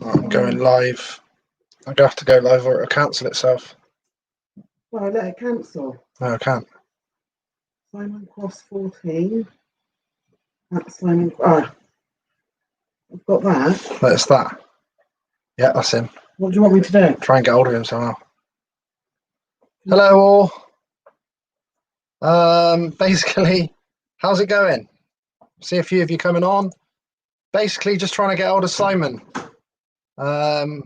I'm going live. I'm going to have to go live or it'll cancel itself. Well, let it cancel. No, I can't. Simon Cross 14. That's Simon. Ah, I've got that. That's that. Yeah, that's him. What do you want me to do? Try and get hold of him somehow. Hello all. Basically, how's it going? See a few of you coming on. Basically, just trying to get hold of Simon. Hello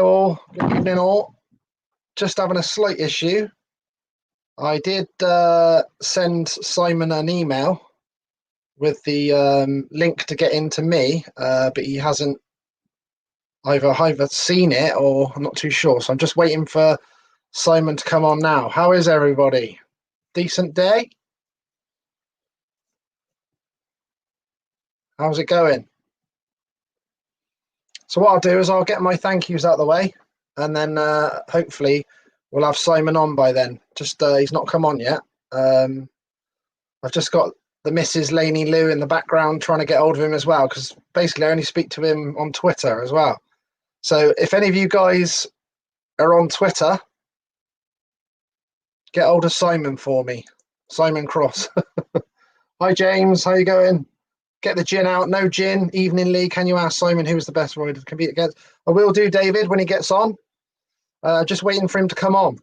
all. Good evening all. Just having a slight issue. I did send Simon an email with the link to get into me, but he hasn't either seen it or I'm not too sure. So I'm just waiting for Simon to come on now. How is everybody? Decent day? How's it going? So what I'll do is I'll get my thank yous out of the way, and then hopefully we'll have Simon on by then. Just he's not come on yet. I've just got the Mrs. Laney Lou in the background trying to get hold of him as well, because basically I only speak to him on Twitter as well. So if any of you guys are on Twitter, get hold of Simon for me. Simon Cross. Hi James, how you going? Get the gin out. No gin. Evening Lee, can you ask Simon who was the best rider to compete against? I will do, David, when he gets on. Just waiting for him to come on.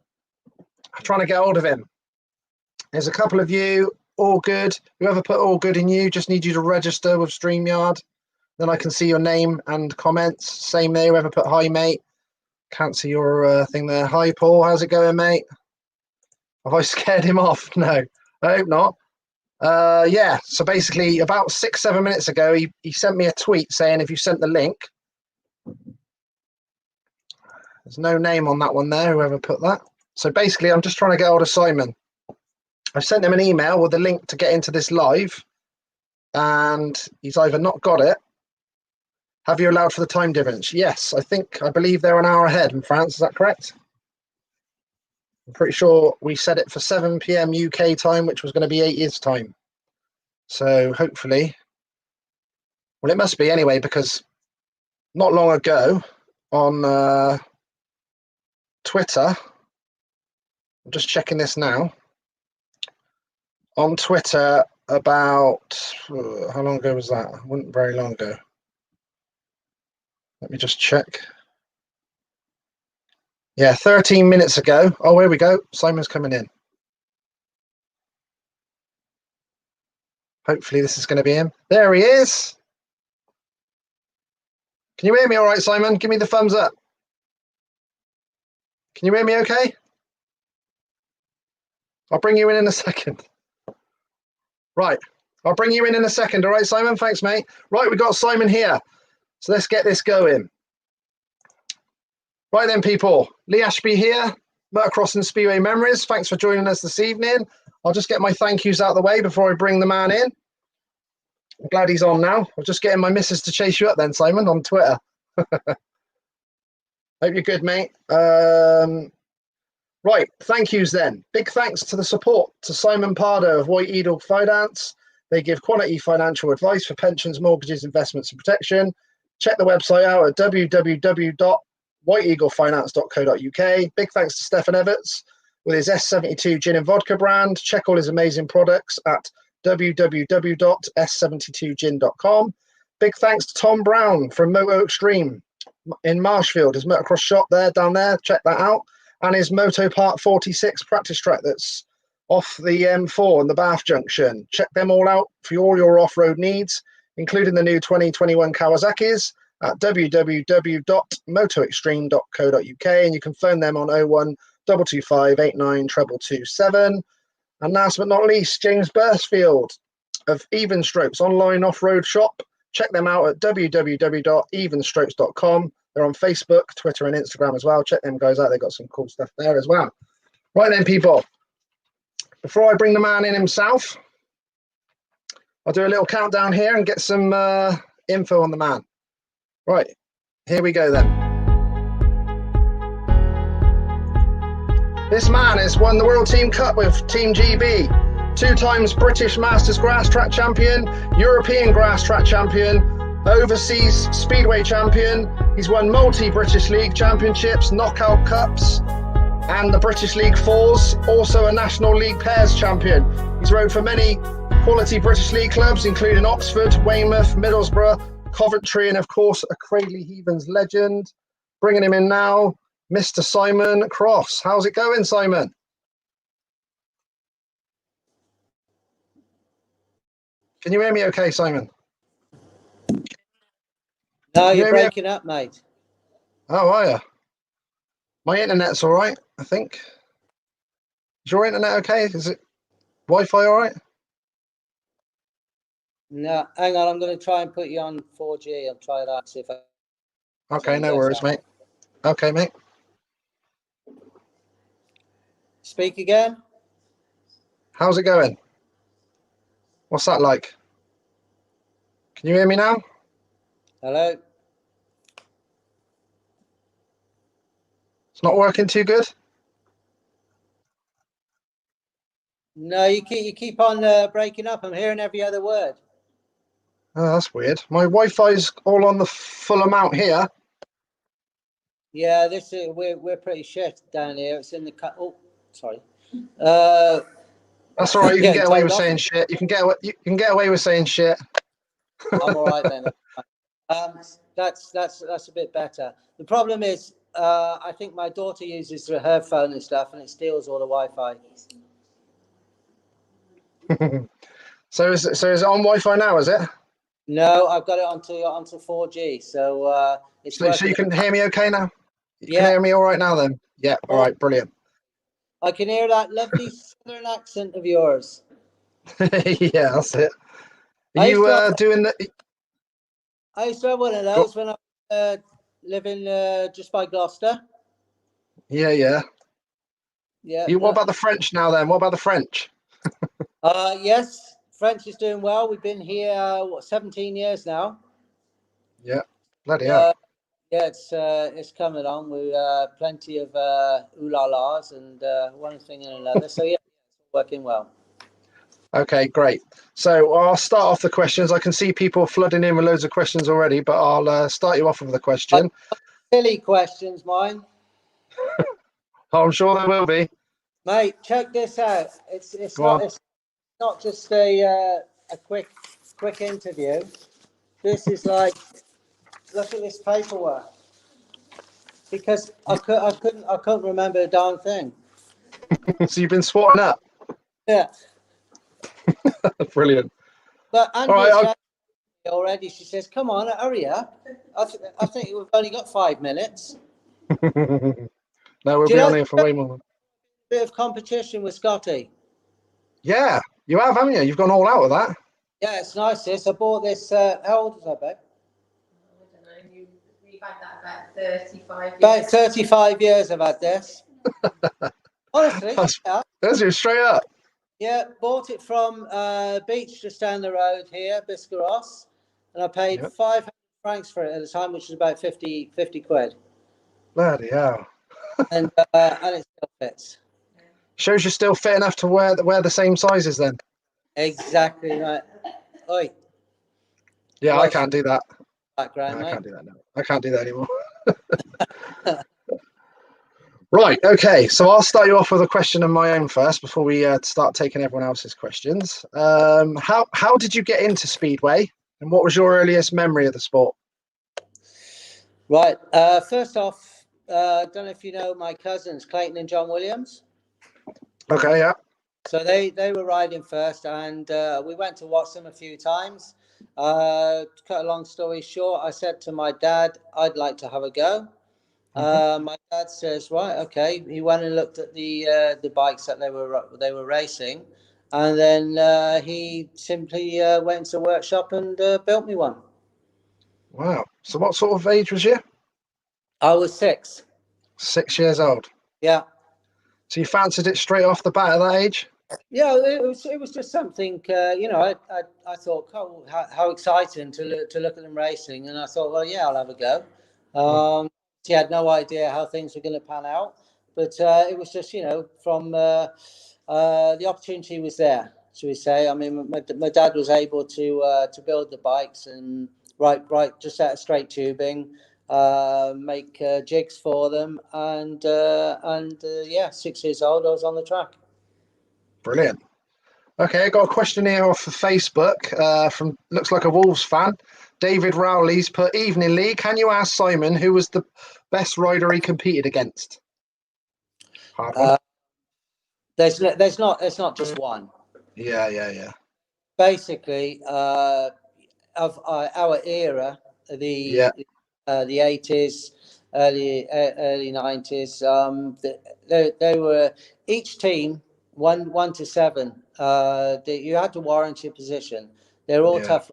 I'm trying to get hold of him. There's a couple of you, all good. Whoever put all good in you, just need you to register with StreamYard. Then I can see your name and comments. Same there, whoever put hi, mate. Can't see your thing there. Hi, Paul. How's it going, mate? Have I scared him off? No, I hope not. Yeah, so basically about 6-7 minutes ago, he sent me a tweet saying if you sent the link. There's no name on that one there, whoever put that. So basically, I'm just trying to get hold of Simon. I sent him an email with the link to get into this live, and he's either not got it. Have you allowed for the time difference? Yes, I believe they're an hour ahead in France. Is that correct? I'm pretty sure we set it for 7 p.m. UK time, which was going to be 8 years' time. So hopefully, well, it must be anyway, because not long ago on Twitter, I'm just checking this now. On Twitter, about, how long ago was that? It wasn't very long ago. Let me just check. Yeah, 13 minutes ago. Oh, here we go. Simon's coming in. Hopefully this is going to be him. There he is. Can you hear me all right, Simon? Give me the thumbs up. Can you hear me okay? I'll bring you in a second. Right. I'll bring you in a second. All right, Simon? Thanks, mate. Right, we've got Simon here. So let's get this going. Right then, people. Lee Ashby here, Motocross and Speedway Memories. Thanks for joining us this evening. I'll just get my thank yous out of the way before I bring the man in. I'm glad he's on now. I'm just getting my missus to chase you up then, Simon, on Twitter. Hope you're good, mate. Right, thank yous then. Big thanks to the support to Simon Pardo of White Eagle Finance. They give quality financial advice for pensions, mortgages, investments and protection. Check the website out at www.whiteeaglefinance.co.uk. Big thanks to Stefan Everts with his S72 gin and vodka brand. Check all his amazing products at www.s72gin.com. Big thanks to Tom Brown from Moto Extreme in Marshfield, his motocross shop there, down there. Check that out. And his Moto Part 46 practice track that's off the M4 in the Bath Junction. Check them all out for all your off-road needs, including the new 2021 Kawasaki's at www.motoextreme.co.uk, and you can phone them on 01 225 89 227. And last but not least, James Burstfield of Even Strokes online off-road shop. Check them out at www.evenstrokes.com. They're on Facebook, Twitter, and Instagram as well. Check them guys out. They've got some cool stuff there as well. Right then, people. Before I bring the man in himself, I'll do a little countdown here and get some info on the man. Right, here we go then. This man has won the World Team Cup with Team GB, 2 times British Masters Grass Track Champion, European Grass Track Champion, overseas speedway champion. He's won multi-British League championships, knockout cups, and the British League Fours. Also a National League Pairs champion. He's rode for many quality British League clubs, including Oxford, Weymouth, Middlesbrough, Coventry, and of course a Cradley Heathens legend. Bringing him in now, Mr. Simon Cross. How's it going, Simon? Can you hear me okay, Simon? No, you're breaking up, mate. Oh, are you? My internet's all right, I think. Is your internet okay? Is it Wi-Fi all right? No, hang on. I'm going to try and put you on 4G. I'll try that. See if I Okay, no worries, mate. Okay, mate. Speak again. How's it going? What's that like? Can you hear me now? Hello. It's not working too good? No, you keep on breaking up. I'm hearing every other word. Oh, that's weird. My Wi-Fi's all on the full amount here. Yeah, this is we're pretty shit down here. It's in the cut. Oh, sorry. That's all right. You can get away with off. saying shit. You can get away with saying shit. I'm all right then. That's a bit better. The problem is, I think my daughter uses her phone and stuff, and it steals all the Wi-Fi. So is it on Wi-Fi now? Is it? No, I've got it onto 4G. So it's so you can hear me okay now? You can hear me all right now then? Yeah. All right. Brilliant. I can hear that lovely southern accent of yours. Yeah, that's it. Are you doing the? I used to have one of those when I was living just by Gloucester. Yeah, yeah. Yeah. What about the French now then? What about the French? Yes, French is doing well. We've been here 17 years now. Yeah, bloody hell. Yeah, it's coming on with plenty of ooh-la-las and one thing and another. So yeah, it's working well. Okay, great. So I'll start off the questions. I can see people flooding in with loads of questions already, but I'll start you off with the question. Silly questions, mine. I'm sure there will be. Mate, check this out. It's not just a quick interview. This is like, look at this paperwork. Because I couldn't remember a darn thing. So you've been swatting up. Yeah. Brilliant. But Andrea already, she says, "Come on, hurry up." I think we've only got 5 minutes. No, we'll be on here for way more. Bit of competition with Scotty. Yeah, you have, haven't you? You've gone all out with that. Yeah, it's nice. This I bought this. How old was I, babe? I don't know. You've had that about 35 years. About 35 years I've had this. Honestly, That's you straight up. Yeah, bought it from Beach just down the road here, Biscarrosse, and I paid 500 francs for it at the time, which was about 50 quid. Bloody hell. And it still fits. Shows you're still fit enough to wear the same sizes then. Exactly right. Oi. Yeah, I can't do that. Background, no, I can't do that now. I can't do that anymore. Right, okay, so I'll start you off with a question of my own first before we start taking everyone else's questions. How did you get into Speedway, and what was your earliest memory of the sport? Right, first off, I don't know if you know my cousins, Clayton and John Williams. Okay, yeah. So they were riding first, and we went to watch them a few times. To cut a long story short, I said to my dad, I'd like to have a go. My dad says, right, okay. He went and looked at the bikes that they were racing, and then he simply went into the workshop and built me one. Wow. So what sort of age was you? I was 6. 6 years old. Yeah. So you fancied it straight off the bat at that age? Yeah, it was just something. I thought, oh, how exciting to look at them racing, and I thought, well, yeah, I'll have a go. She had no idea how things were going to pan out, but it was just, from the opportunity was there, shall we say. I mean, my dad was able to build the bikes, and right, just out of straight tubing, make jigs for them, and yeah, 6 years old, I was on the track. Brilliant. Okay, I got a question here off of Facebook from looks like a Wolves fan. David Rowley's put, "Evening, Lee. Can you ask Simon who was the best rider he competed against?" Hard one. There's not just one. Yeah. Basically, of our era, the 80s, early 90s, they were each team 1 to 7. You had to warrant your position. They're all tough.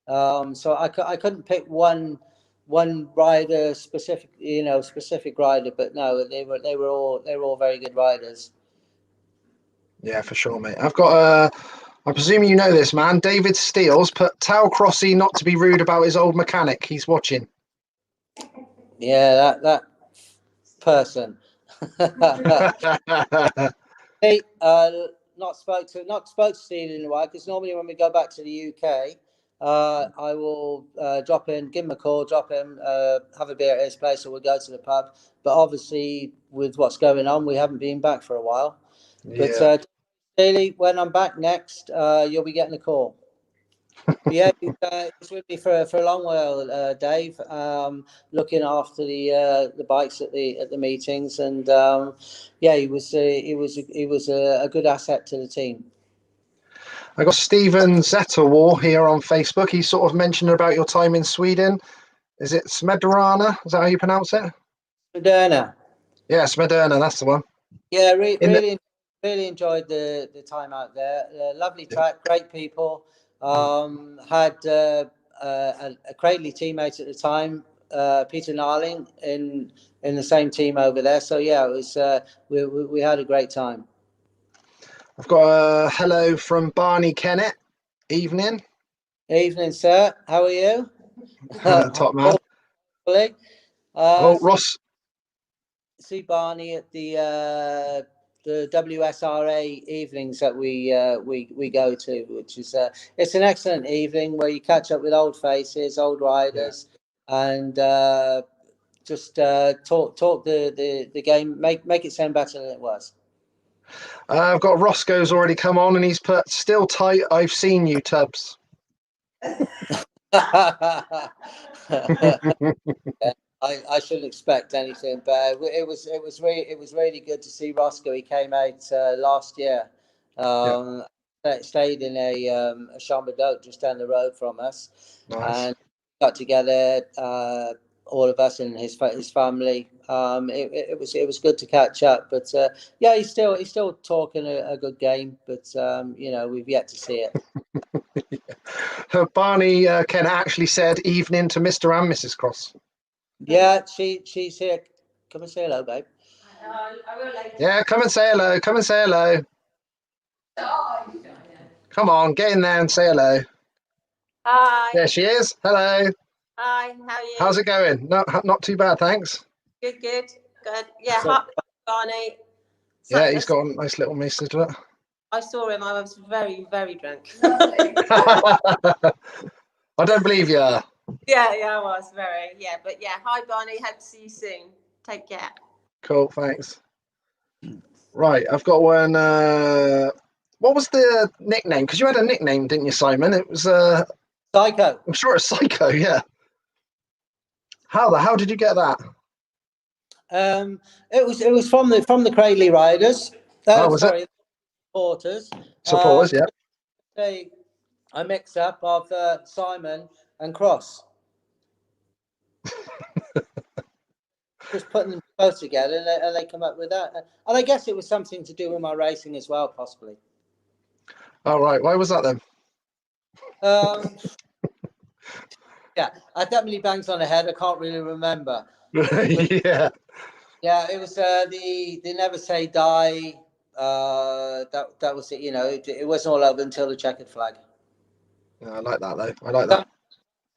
So I couldn't pick one rider specific rider, but no, they were all very good riders. Yeah, for sure, mate. I've got I presume you know this man. David Steele's put, "Tell Crossy not to be rude about his old mechanic. He's watching." Yeah, that person. Hey, not spoke to Steve in a while, because normally when we go back to the UK, I will drop in, give him a call, drop him, have a beer at his place, or we'll go to the pub. But obviously, with what's going on, we haven't been back for a while. Yeah. But Daily, when I'm back next, you'll be getting a call. Yeah, he was with me for a long while, Dave, looking after the bikes at the meetings, and yeah, he was a good asset to the team. I got Stephen Zetterwar here on Facebook. He sort of mentioned about your time in Sweden. Is it Smederna? Is that how you pronounce it? Moderna. Yeah, Smederna, that's the one. Yeah, really enjoyed the time out there. Lovely track, great people. Had a Cradley teammate at the time, Peter Narling, in the same team over there. So yeah, it was we had a great time. I've got a hello from Barney Kennett. Evening. Evening, sir. How are you? Top man. Ross. See Barney at the WSRA evenings that we go to, which is it's an excellent evening where you catch up with old faces, old riders, and just talk the game, make it sound better than it was. I've got Roscoe's already come on, and he's put, "Still tight. I've seen you, Tubbs." I shouldn't expect anything, but it was really good to see Roscoe. He came out last year, stayed in a chambre d'hôte just down the road from us, and got together, all of us and his family. It was good to catch up, but yeah, he's still talking a good game, but we've yet to see it. Barney Ken actually said, "Evening to Mr. and Mrs. Cross." Yeah, she's here. Come and say hello, babe. I will later. Yeah, come and say hello. Come and say hello. Come on, get in there and say hello. Hi. There she is. Hello. Hi, how are you? How's it going? Not too bad, thanks. Good. Yeah, hi, Barney. Yeah, he's got a nice little message. I saw him. I was very, very drunk. I don't believe you. Yeah, I was very. Yeah, but yeah, hi, Barney. Hope to see you soon. Take care. Cool, thanks. Right, I've got one. What was the nickname? Because you had a nickname, didn't you, Simon? It was Psycho. I'm sure it's Psycho. Yeah. How did you get that? It was from the Cradley riders. Was sorry, it? Supporters. Supporters, yeah. A mix up of Simon and Cross. Just putting them both together, and they come up with that. And I guess it was something to do with my racing as well, possibly. Oh, right. Why was that then? Yeah, I definitely bangs on the head. I can't really remember. Yeah. Yeah, it was the Never Say Die. That was it. It wasn't all over until the checkered flag. Yeah, I like that though. I like that.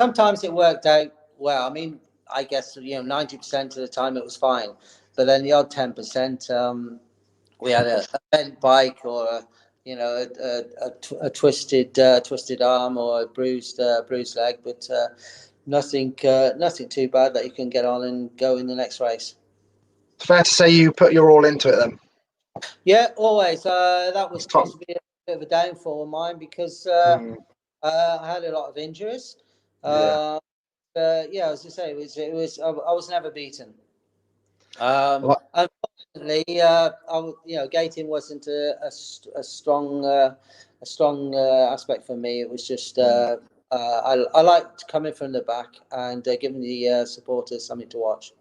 Sometimes it worked out well. I mean, I guess 90% of the time it was fine, but then the odd 10%, we had a bent bike or a twisted arm or a bruised leg, but nothing too bad that you can get on and go in the next race. It's fair to say you put your all into it then. Yeah, always. That was That's top. possibly a bit of a downfall of mine because I had a lot of injuries. Yeah. As I say, it was I was never beaten. Well, Unfortunately, gating wasn't a strong aspect for me. It was just I liked coming from the back and giving the supporters something to watch.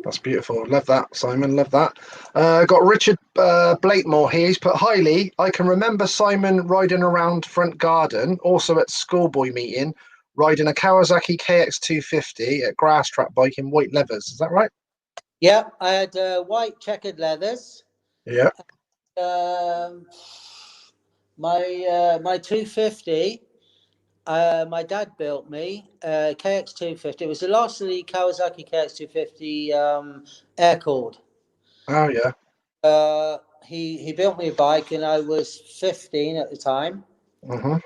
that's beautiful. Love that, Simon. Love that. Got Richard Blakemore here. He's put, "Hi Lee, I can remember Simon riding around front garden, also at schoolboy meeting, riding a Kawasaki KX250 at grass trap bike in white leathers. Is that right?" Yeah, I had white checkered leathers. Yeah. My 250. My dad built me KX250. It was the last of the Kawasaki KX250 air cooled. Oh yeah. He built me a bike, and I was 15 at the time. Mm-hmm.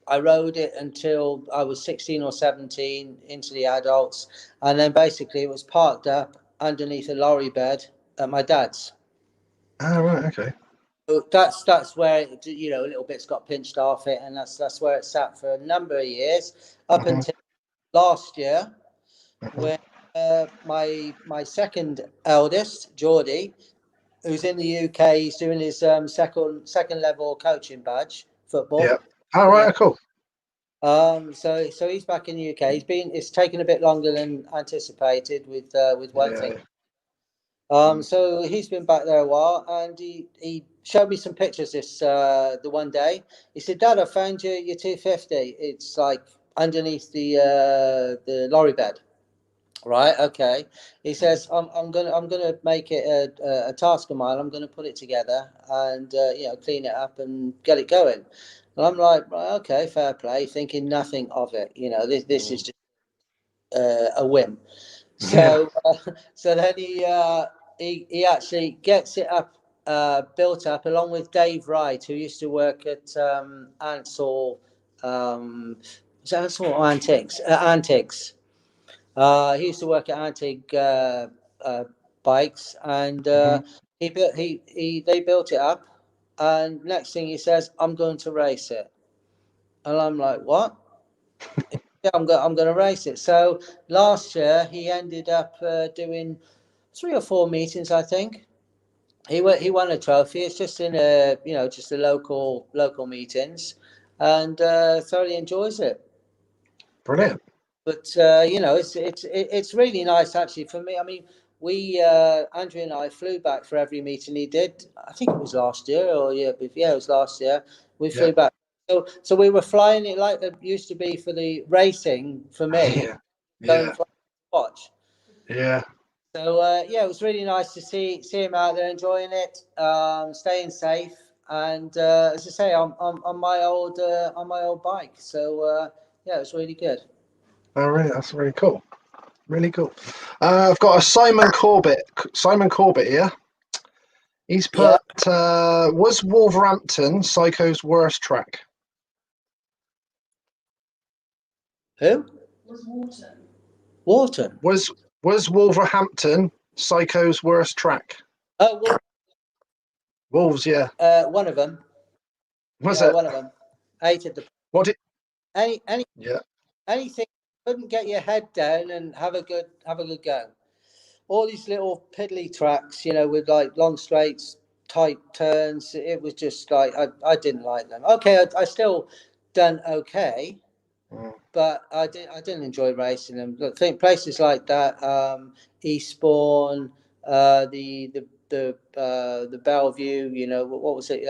I rode it until I was 16 or 17 into the adults, and then basically it was parked up underneath a lorry bed at my dad's. Oh right. Okay. So that's where it, a little bit's got pinched off it, and that's where it sat for a number of years up until last year, when my second eldest, Geordie, who's in the UK, he's doing his second level coaching badge football. Yeah. Oh right. Cool. So he's back in the UK. It's taken a bit longer than anticipated with one thing. So he's been back there a while, and he showed me some pictures the one day. He said, "Dad, I found your 250. It's like underneath the lorry bed." Right. Okay. He says, I'm gonna make it a task of mine. I'm gonna put it together and clean it up and get it going. And I'm like, right, okay, fair play. Thinking nothing of it. This is just a whim. So so then he actually gets it up, built up, along with Dave Wright, who used to work at Ansell. Was it Ansell or Antiques? Antiques. He used to work at Antique Bikes, and they built it up. And next thing he says, "I'm going to race it," and I'm like, "What?" Yeah, I'm going to race it. So last year he ended up doing 3 or 4 meetings, I think. He won a trophy. It's just in just the local meetings, and thoroughly enjoys it. Brilliant. But it's really nice actually for me. I mean, we Andrew and I flew back for every meeting he did. I think it was last year or it was last year. We flew back. So we were flying it like it used to be for the racing for me. Going to watch. Yeah. So it was really nice to see him out there enjoying it, staying safe, and as I say, on my old bike. So it was really good. Oh really? That's really cool. Really cool. I've got a Simon Corbett here. He's put, was Wolverhampton Psycho's worst track? Who? Was Wharton. Wharton. Was Wolverhampton Psycho's worst track? Oh, Wolves, yeah. one of them. Was it? One of them. Hated the. What did? Anything couldn't get your head down and have a good go. All these little piddly tracks, with like long straights, tight turns. It was just like I didn't like them. Okay, I still done okay, but I didn't enjoy racing them. I think places like that, Eastbourne, the Bellevue. What was it?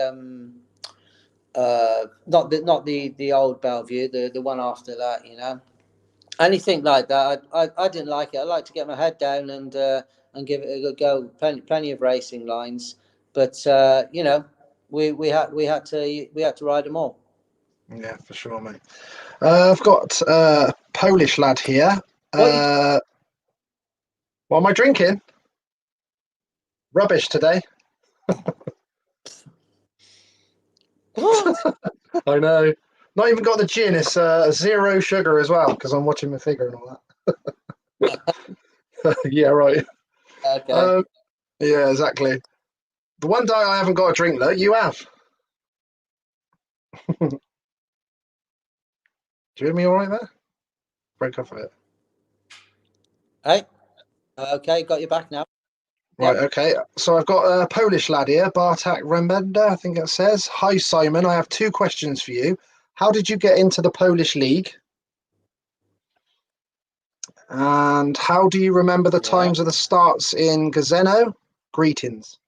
Not the old Bellevue, the one after that. Anything like that, I didn't like it. I like to get my head down and give it a good go. Plenty of racing lines, but we had to ride them all. Yeah, for sure, mate. I've got a Polish lad here. What am I drinking? Rubbish today. What? I know. Not even got the gin. It's 0 sugar as well because I'm watching my figure and all that. Yeah, right. Okay. Yeah, exactly. The one day I haven't got a drink though, you have. Do you hear me all right there? Break off a bit. Hey. Okay, got you back now. Right, Yep. okay. So I've got a Polish lad here, Bartak Rembender, I think it says. Hi, Simon. I have 2 questions for you. How did you get into the Polish league? And how do you remember the times of the starts in Gazeno? Greetings.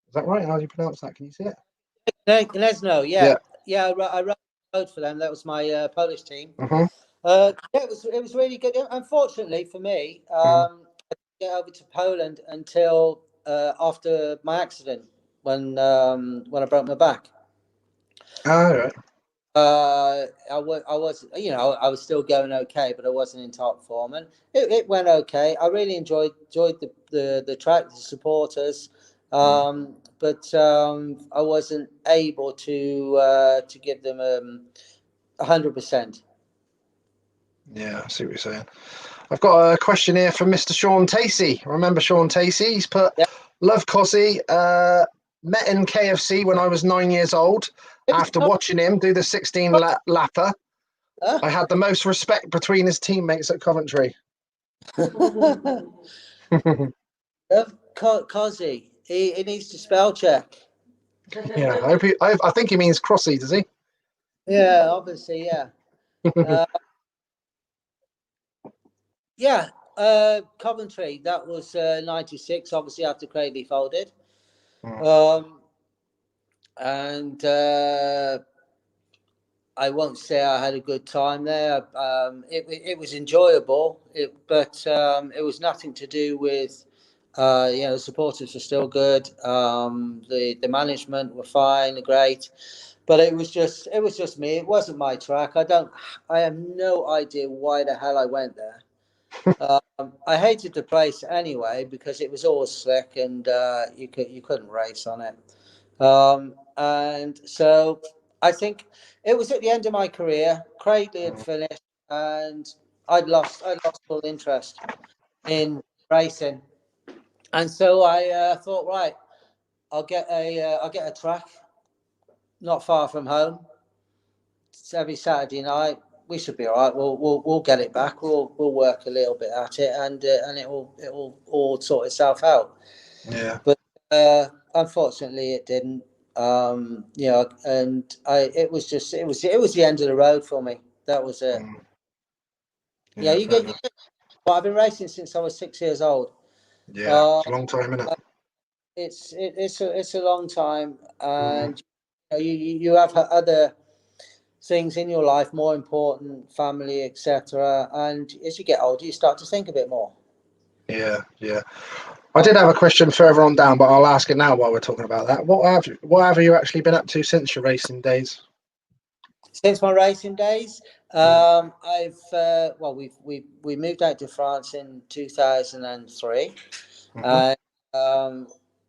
Is that right? How do you pronounce that? Can you see it? Gniezno, yeah. Yeah, I rode for them. That was my Polish team. Mm-hmm. It was really good. Unfortunately for me, I didn't get over to Poland until after my accident when I broke my back. All right. I was, I was still going okay, but I wasn't in top form, and it went okay. I really enjoyed the track, the supporters, but I wasn't able to give them 100%. Yeah, I see what you're saying. I've got a question here from Mr. Sean Tacey. Remember Sean Tacey? He's put, Yeah. love Cossie. Met in KFC when I was 9 years old. After watching him do the 16 lapper, I had the most respect between his teammates at Coventry. Love Cozzy. He needs to spell check. Yeah, I think he means Crossy, does he? Yeah, obviously, yeah. Yeah, Coventry, that was 96, obviously after Cradley folded. And I won't say I had a good time there. It was enjoyable, but it was nothing to do with, the supporters were still good. The management were fine, great. But it was just me. It wasn't my track. I have no idea why the hell I went there. I hated the place anyway because it was all slick and you couldn't race on it. And so I think it was at the end of my career. Cradley had finished, and I'd lost all interest in racing. And so I thought, right, I'll get a track not far from home. It's every Saturday night. We should be all right. We'll get it back. We'll work a little bit at it, and it will all sort itself out. Yeah. But unfortunately, it didn't. And it was the end of the road for me. That was it. Yeah, you get. Well, I've been racing since I was 6 years old. Yeah, it's a long time, isn't it? It's a long time, and you have other things in your life more important, family, etc. And as you get older, you start to think a bit more. Yeah. I did have a question further on down, but I'll ask it now while we're talking about that. What have you actually been up to since your racing days? Since my racing days, we moved out to France in 2003.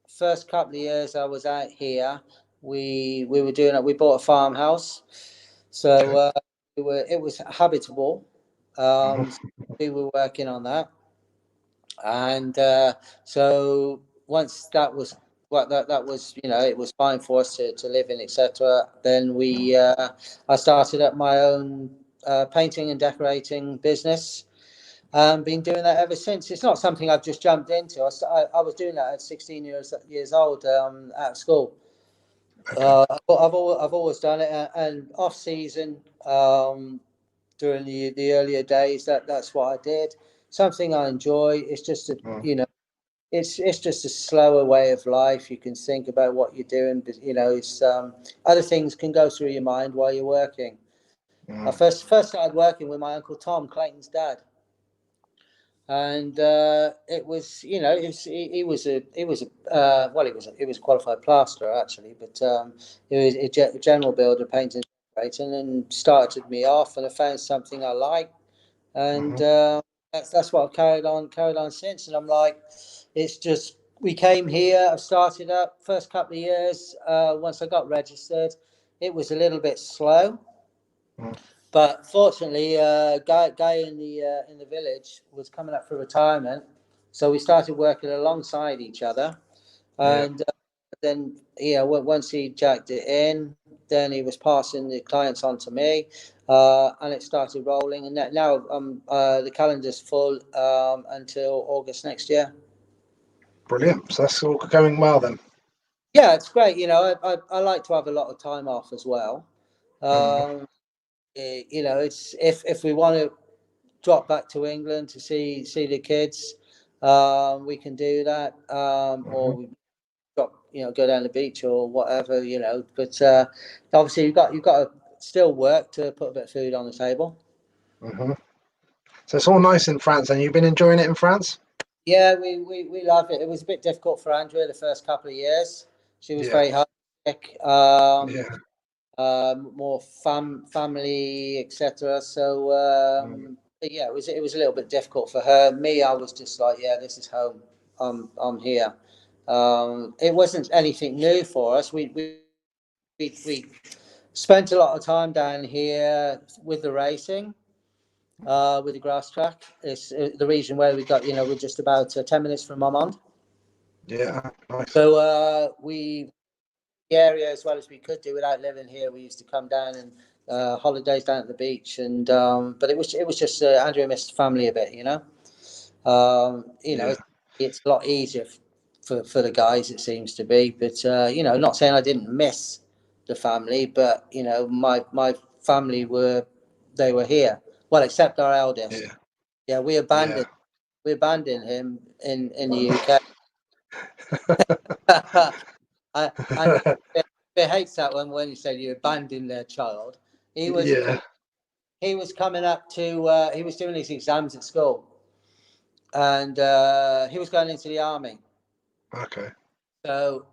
First couple of years I was out here, we bought a farmhouse, so it was habitable. We were working on that, and so once that was it was fine for us to live in, etc. Then I started up my own painting and decorating business. Been doing that ever since. It's not something I've just jumped into. I was doing that at 16 years old out of school. I've always done it, and off season during the earlier days. That's what I did. Something I enjoy. It's just it's just a slower way of life. You can think about what you're doing, but it's other things can go through your mind while you're working. I first started working with my Uncle Tom, Clayton's dad. And it was he was a qualified plasterer actually, but he was a general builder, painting, and started me off, and I found something I liked, and that's what I've carried on since. And I'm like, it's just we came here. I started up first couple of years. Once I got registered, it was a little bit slow, but fortunately, guy in the village was coming up for retirement, so we started working alongside each other, and then once he jacked it in, then he was passing the clients on to me, and it started rolling. And now the calendar's full until August next year. Brilliant. So that's all going well then. Yeah, it's great. I like to have a lot of time off as well. It's if we want to drop back to England to see the kids, we can do that, or we go down the beach or whatever, But obviously, you've got to still work to put a bit of food on the table. So it's all nice in France, and you've been enjoying it in France? Yeah, we love it. It was a bit difficult for Andrea the first couple of years. She was very homesick. More family, etc. So it was a little bit difficult for her. Me, I was just like, yeah, this is home. I'm here. It wasn't anything new for us. We spent a lot of time down here with the racing, with the grass track. It's the region where we got, we're just about 10 minutes from Marmande. Yeah, nice. So the area as well as we could do without living here. We used to come down and holidays down at the beach, and but it was just Andrea missed family a bit, It's a lot easier for the guys, it seems to be, but not saying I didn't miss the family, but my family were here, well, except our eldest. We abandoned him in the UK. I hates that when you say you abandon their child. He was coming up to he was doing his exams at school, and he was going into the army. Okay. So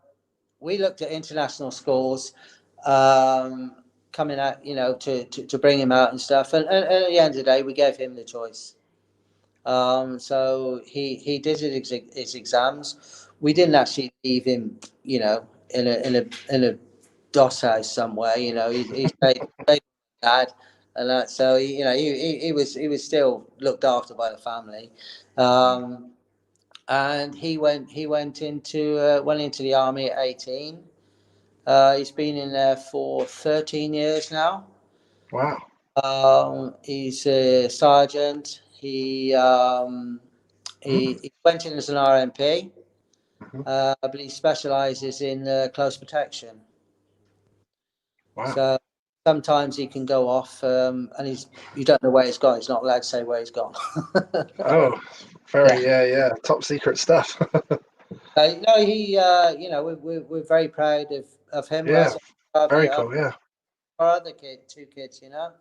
we looked at international schools coming out, to bring him out and stuff. And at the end of the day, we gave him the choice. So he did his exams. We didn't actually leave him, in a DOS house somewhere. He stayed with dad, and that. So he was still looked after by the family. And he went into the army at 18. He's been in there for 13 years now. Wow. He's a sergeant. He went in as an RMP, but he specialises in close protection. Wow. So sometimes he can go off, and you don't know where he's gone. He's not allowed to say where he's gone. Oh, very top secret stuff. No, he we're very proud of him. Yeah, very cool. Yeah. Our other two kids, but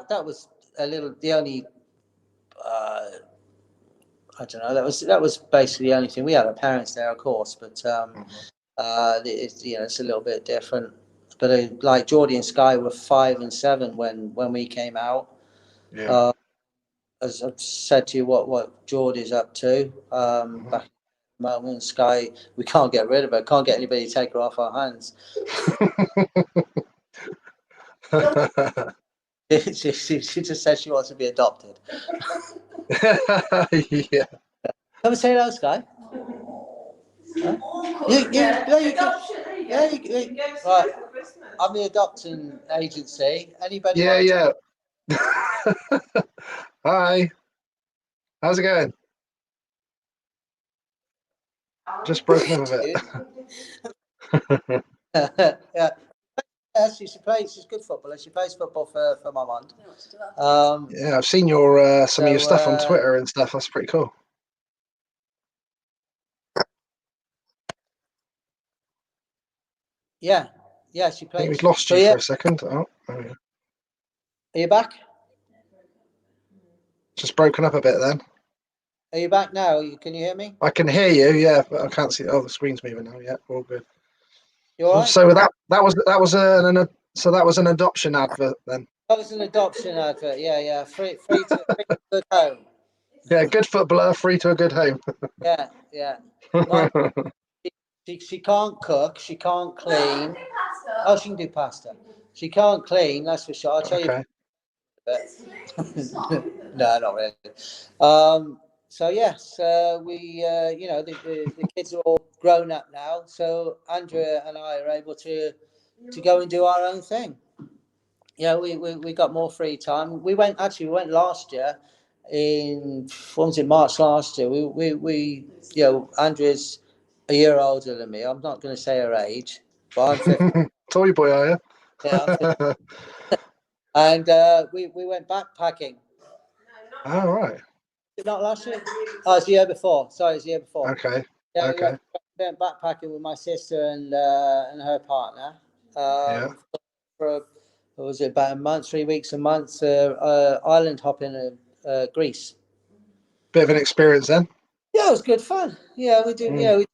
that was the only. I don't know. That was basically the only thing. We had our parents there, of course, but it's a little bit different. But like Geordie and Sky were 5 and 7 when we came out. Yeah. As I've said to you, what Geordie's up to back at the moment. Sky, we can't get rid of her. Can't get anybody to take her off our hands. She just says she wants to be adopted. Yeah. Come and say hello, Sky. Huh? Right. I'm the adoption agency. Anybody? Yeah. Hi. How's it going? Just broken up a bit. Yeah. She's good footballer. She plays football for Marmande. Yeah, I've seen your some of your stuff on Twitter and stuff. That's pretty cool. Yeah, she plays. I think we've lost you for a second. Oh, there we go. Are you back? Just broken up a bit then. Are you back now? Can you hear me? I can hear you, yeah, but I can't see. Oh, the screen's moving now. Yeah, all good. You all right? So that was an adoption advert then. That was an adoption advert. Yeah. Free to good home. Yeah, good footballer, free to a good home. Yeah, yeah. Mine, she can't cook. She can't clean. Oh, she can do pasta. She can't clean. That's for sure. I'll tell you. Okay. No, not really. So yes, we the kids are all grown up now. So Andrea and I are able to go and do our own thing. Yeah, we got more free time. We went last year in when was it, March last year. We Andrea's a year older than me. I'm not going to say her age, but I'm 50. Toy boy, are you? Yeah, I'm 50. And we went backpacking. All right. Not last year. Oh, it's the year before. Sorry, it's the year before. Okay. Yeah, Okay. we went backpacking with my sister and her partner. Yeah. For what was it, about a month, 3 weeks, a month, island hopping in Greece. Bit of an experience then. Yeah, it was good fun. Yeah, we did. Mm. Yeah, we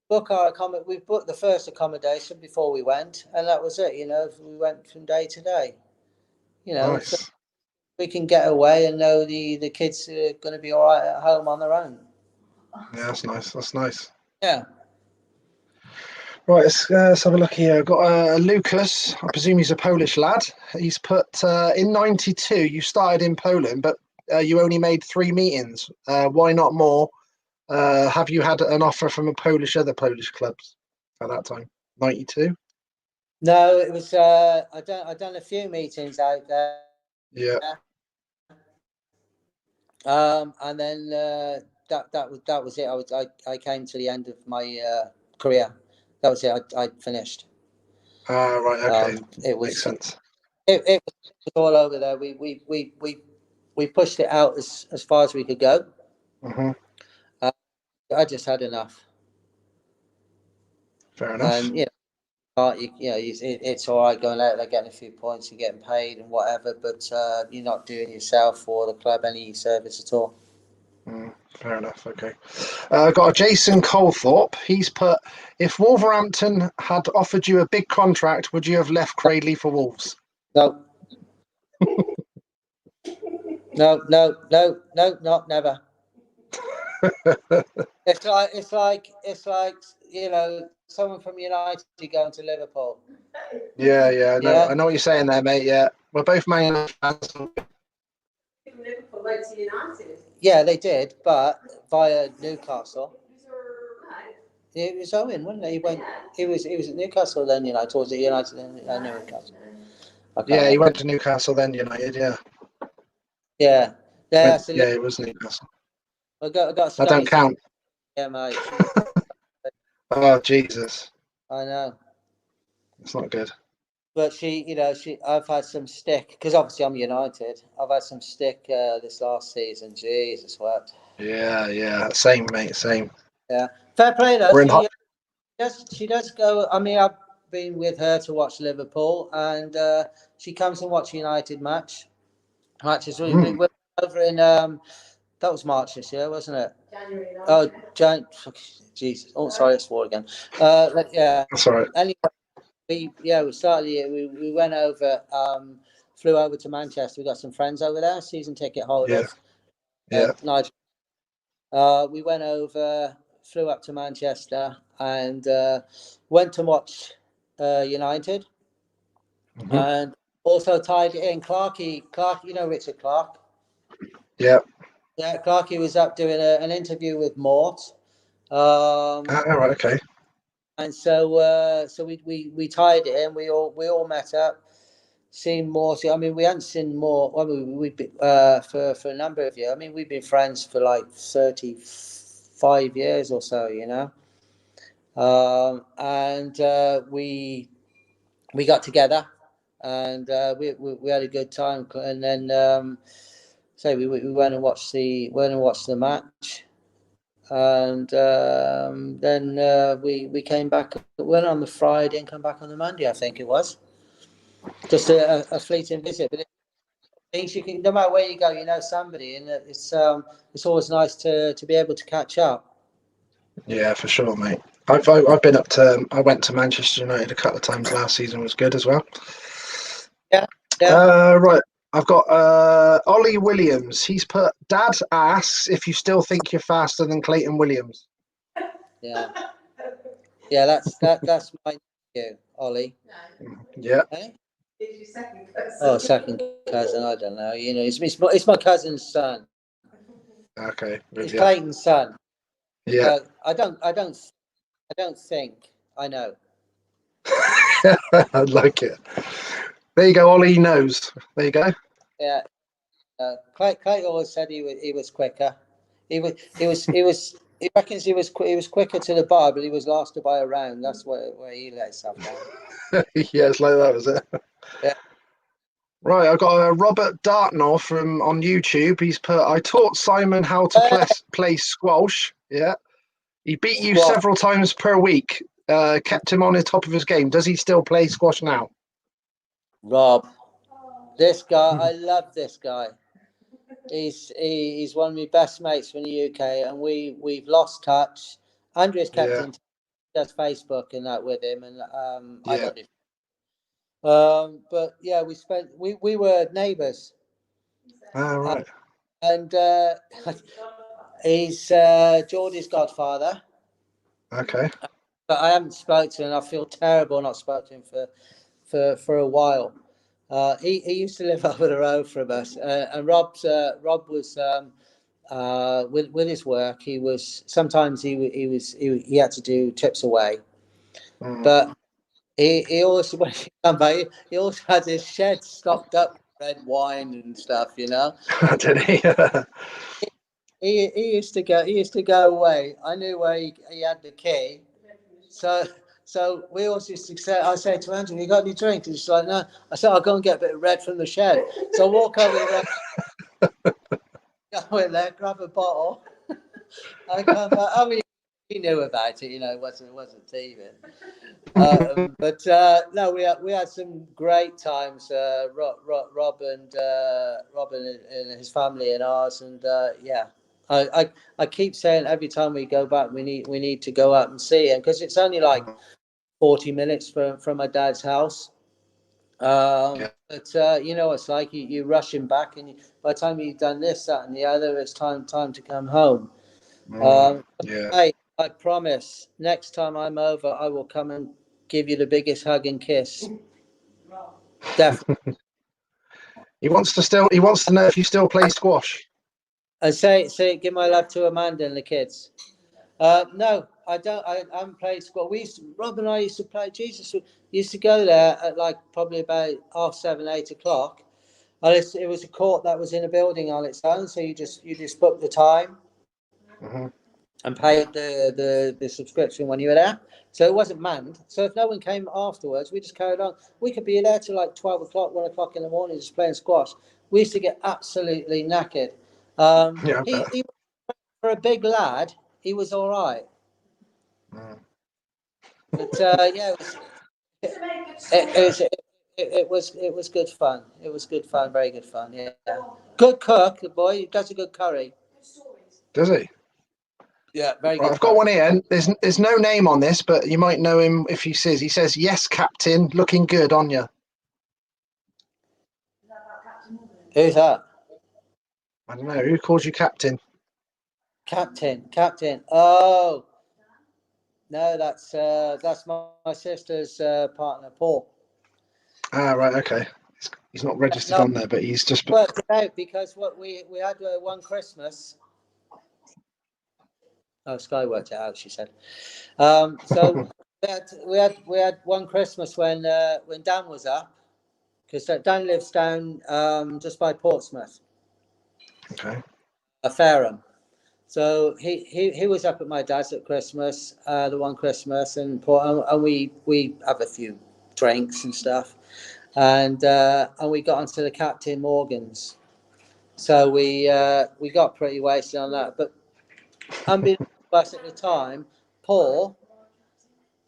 book our we booked the first accommodation before we went, and that was it. We went from day to day. So Nice. we can get away and know the kids are going to be all right at home on their own. Yeah, that's nice. That's nice. Yeah. Right, let's have a look here. I've got Lucas. I presume he's a Polish lad. He's put in '92. You started in Poland, but you only made 3 meetings. Why not more? Have you had an offer from other Polish clubs at that time? '92. No, it was. I done a few meetings out there. Yeah. And then that was it. I came to the end of my career. That was it. I finished. Right. Okay. It was. Makes sense. It was all over there. We pushed it out as far as we could go. Mm-hmm. I just had enough. Fair enough. And it's all right going out there, getting a few points and getting paid and whatever, but you're not doing yourself or the club any service at all. Fair enough. Okay. Got a Jason Colthorpe. He's put, if Wolverhampton had offered you a big contract, would you have left Cradley for Wolves? No. No, not never. It's like someone from United going to Liverpool. Yeah. I know what you're saying there, mate. Yeah, we're both Man United fans. Liverpool went to United. Yeah, they did, but via Newcastle. It was Owen, wasn't it? He went. He was at Newcastle then United. Or was it United then Newcastle? Yeah, he went to Newcastle then United. Yeah. Yeah. So it was Newcastle. I got I don't count. Yeah, mate. Oh Jesus. I know. It's not good. But I've had some stick because obviously I'm United. I've had some stick this last season. Jesus wept. Yeah. Same, mate. Same. Yeah. Fair play though. We're in She does go. I mean, I've been with her to watch Liverpool, and she comes and watch United matches. We went over in that was March this year, wasn't it? January. Oh, Jesus. Oh, sorry, I swore again. Yeah. That's all right. Anyway, we started the year. We went over, flew over to Manchester. We got some friends over there, season ticket holders. Yeah. Nigel. We went over, flew up to Manchester, and went to watch United, and also tied it in. Clark, Richard Clark. Yeah. Yeah, Clarky was up doing an interview with Mort. All right. Okay. And so we tied it in. We all met up, seen Mort. I mean, we hadn't seen Mort. Well, we've been for a number of years. I mean, we've been friends for like 35 years or so, and we got together, and we had a good time, and then. So we went and watched the match, and then we came back. Went on the Friday and come back on the Monday. I think it was just a fleeting visit. But things you can, no matter where you go, you know somebody, and it's always nice to be able to catch up. Yeah, for sure, mate. I've been up to. I went to Manchester United a couple of times last season. Was good as well. Yeah. Right. I've got Ollie Williams. He's put, Dad asks if you still think you're faster than Clayton Williams. Yeah. Yeah, that's my nephew, Ollie. Yeah. Eh? Is your second cousin? Oh, second cousin. I don't know. You know, it's my cousin's son. Okay. It's Yeah. Clayton's son. Yeah. I don't think I know. I like it. There you go. Ollie knows. There you go. Yeah. Clayton always said he was quicker. He reckons he was quicker to the bar, but he was last to by a round. That's where he let himself down. Yeah, it's like that, was it? Yeah. Right, I've got Robert Dartnell from on YouTube. He's put, I taught Simon how to play squash. Yeah. He beat you Squash. several times per week. Kept him on the top of his game. Does he still play squash now? Rob, this guy, I love this guy. He's one of my best mates from the UK, and we've lost touch. Andrea's kept in touch, does Facebook and that with him, and I don't know. But yeah, we were neighbours. Oh, right. And he's Geordie's godfather. Okay. But I haven't spoken to him. I feel terrible not spoken to him for a while. He used to live over the road from us, and Rob was with his work. He was sometimes he had to do trips away, but he also when he come back, he also had his shed stocked up with red wine and stuff. You know. Did he? He used to go away. I knew where he had the key, so we always used to say. I say to Andrew, "You got any drinks?" He's like, "No." I said, "I'll go and get a bit of red from the shed." So I walk over there, go in there, grab a bottle. I come back. I mean, he knew about it. You know, it wasn't thieving. But no, we had some great times. Rob and his family and ours, and yeah. I keep saying every time we go back, we need to go out and see him, because it's only like 40 minutes from my dad's house. But you know, it's like you rushing back, and by the time you've done this, that, and the other, it's time to come home. Hey, I promise, next time I'm over, I will come and give you the biggest hug and kiss. Definitely. He wants to know if you still play squash. And say, give my love to Amanda and the kids. No, I don't. I haven't played squash. Rob and I used to play. Jesus, we used to go there at like probably about 7:30, 8 o'clock. And it was a court that was in a building on its own. So you just booked the time and paid the subscription when you were there. So it wasn't manned. So if no one came afterwards, we just carried on. We could be there till like 12 o'clock, 1 o'clock in the morning, just playing squash. We used to get absolutely knackered. He for a big lad, he was all right. But yeah, it was good fun. It was good fun, very good fun. Yeah, good cook, the boy. He does a good curry. Does he? Yeah, very Right, good. I've got one here. There's no name on this, but you might know him if he says, "Yes, Captain, looking good on you." Who's that? I don't know. Who calls you Captain? Captain. Oh no, that's my sister's partner, Paul. Ah, right. Okay. He's not registered on there, but he's just worked it out, because what we had one Christmas. Oh, Sky worked it out, she said. So we had one Christmas when Dan was up, because Dan lives down just by Portsmouth. Okay. A Fareham. So he was up at my dad's at Christmas, the one Christmas, and we have a few drinks and stuff, and we got onto the Captain Morgan's. So we got pretty wasted on that, but unbeknownst to us at the time, Paul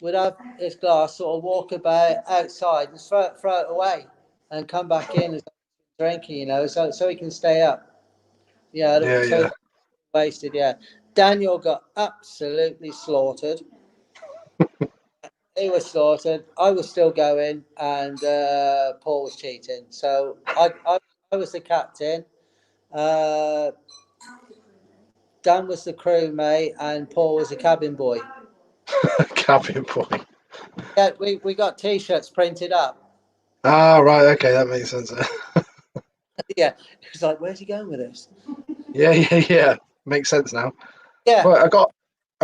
would have his glass, sort of walk about outside and throw it away and come back in as drinking, you know, so he can stay up. Yeah. Wasted. Yeah. Daniel got absolutely slaughtered. He was slaughtered. I was still going, and Paul was cheating. So I was the captain. Dan was the crewmate, and Paul was the cabin boy. Cabin boy. Yeah, we got T-shirts printed up. Ah, right. Okay, that makes sense. Yeah, it's like, where's he going with this? Yeah. Makes sense now. Yeah. Right, I